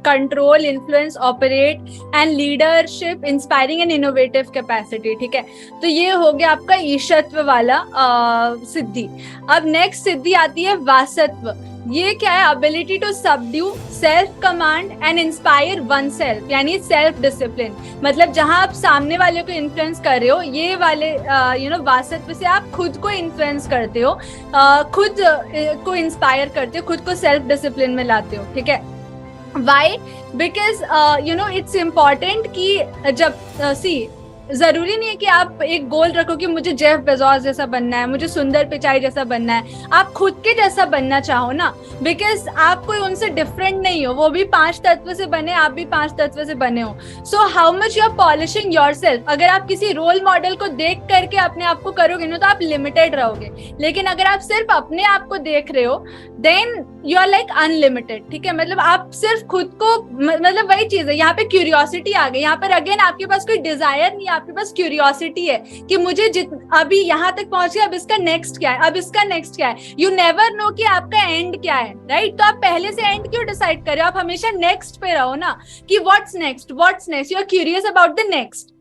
control, influence, operate and leadership, inspiring and innovative capacity, ठीक है। तो ये हो गया आपका ईशत्व वाला सिद्धि। अब नेक्स्ट सिद्धि आती है वासत्व। ये क्या है, ability to subdue, self command and inspire oneself, यानी सेल्फ डिसिप्लिन। मतलब जहां आप सामने वाले को इन्फ्लुएंस कर रहे हो, ये वाले वासत्व से आप खुद को इन्फ्लुएंस करते हो, खुद को इंस्पायर करते हो, खुद को सेल्फ डिसिप्लिन में लाते हो, ठीक है। वाई? बिकॉज इट्स इम्पॉर्टेंट कि जब जरूरी नहीं है कि आप एक गोल रखो कि मुझे जेफ बेजोस जैसा बनना है, मुझे सुंदर पिचाई जैसा बनना है। आप खुद के जैसा बनना चाहो ना, बिकॉज आप कोई उनसे डिफरेंट नहीं हो। वो भी 5 तत्व से बने, आप भी 5 तत्व से बने हो। So how much you are polishing yourself. अगर आप किसी रोल मॉडल को देख करके अपने आप को करोगे ना, तो आप लिमिटेड रहोगे। लेकिन अगर आप सिर्फ अपने आप को देख रहे हो, then you are like unlimited, ठीक है। मतलब आप सिर्फ खुद को, मतलब वही चीज है, यहाँ पे क्यूरियोसिटी आ गई। यहाँ पर अगेन आपके पास कोई डिजायर नहीं है, आपके पास क्यूरियोसिटी है कि मुझे अभी यहाँ तक पहुंच गया, अब इसका नेक्स्ट क्या है, अब इसका नेक्स्ट क्या है। यू नेवर नो कि आपका एंड क्या है, राइट। तो आप पहले से एंड क्यों डिसाइड कर रहे हो? आप हमेशा नेक्स्ट पे रहो ना, कि what's next, what's next. You are curious about the next.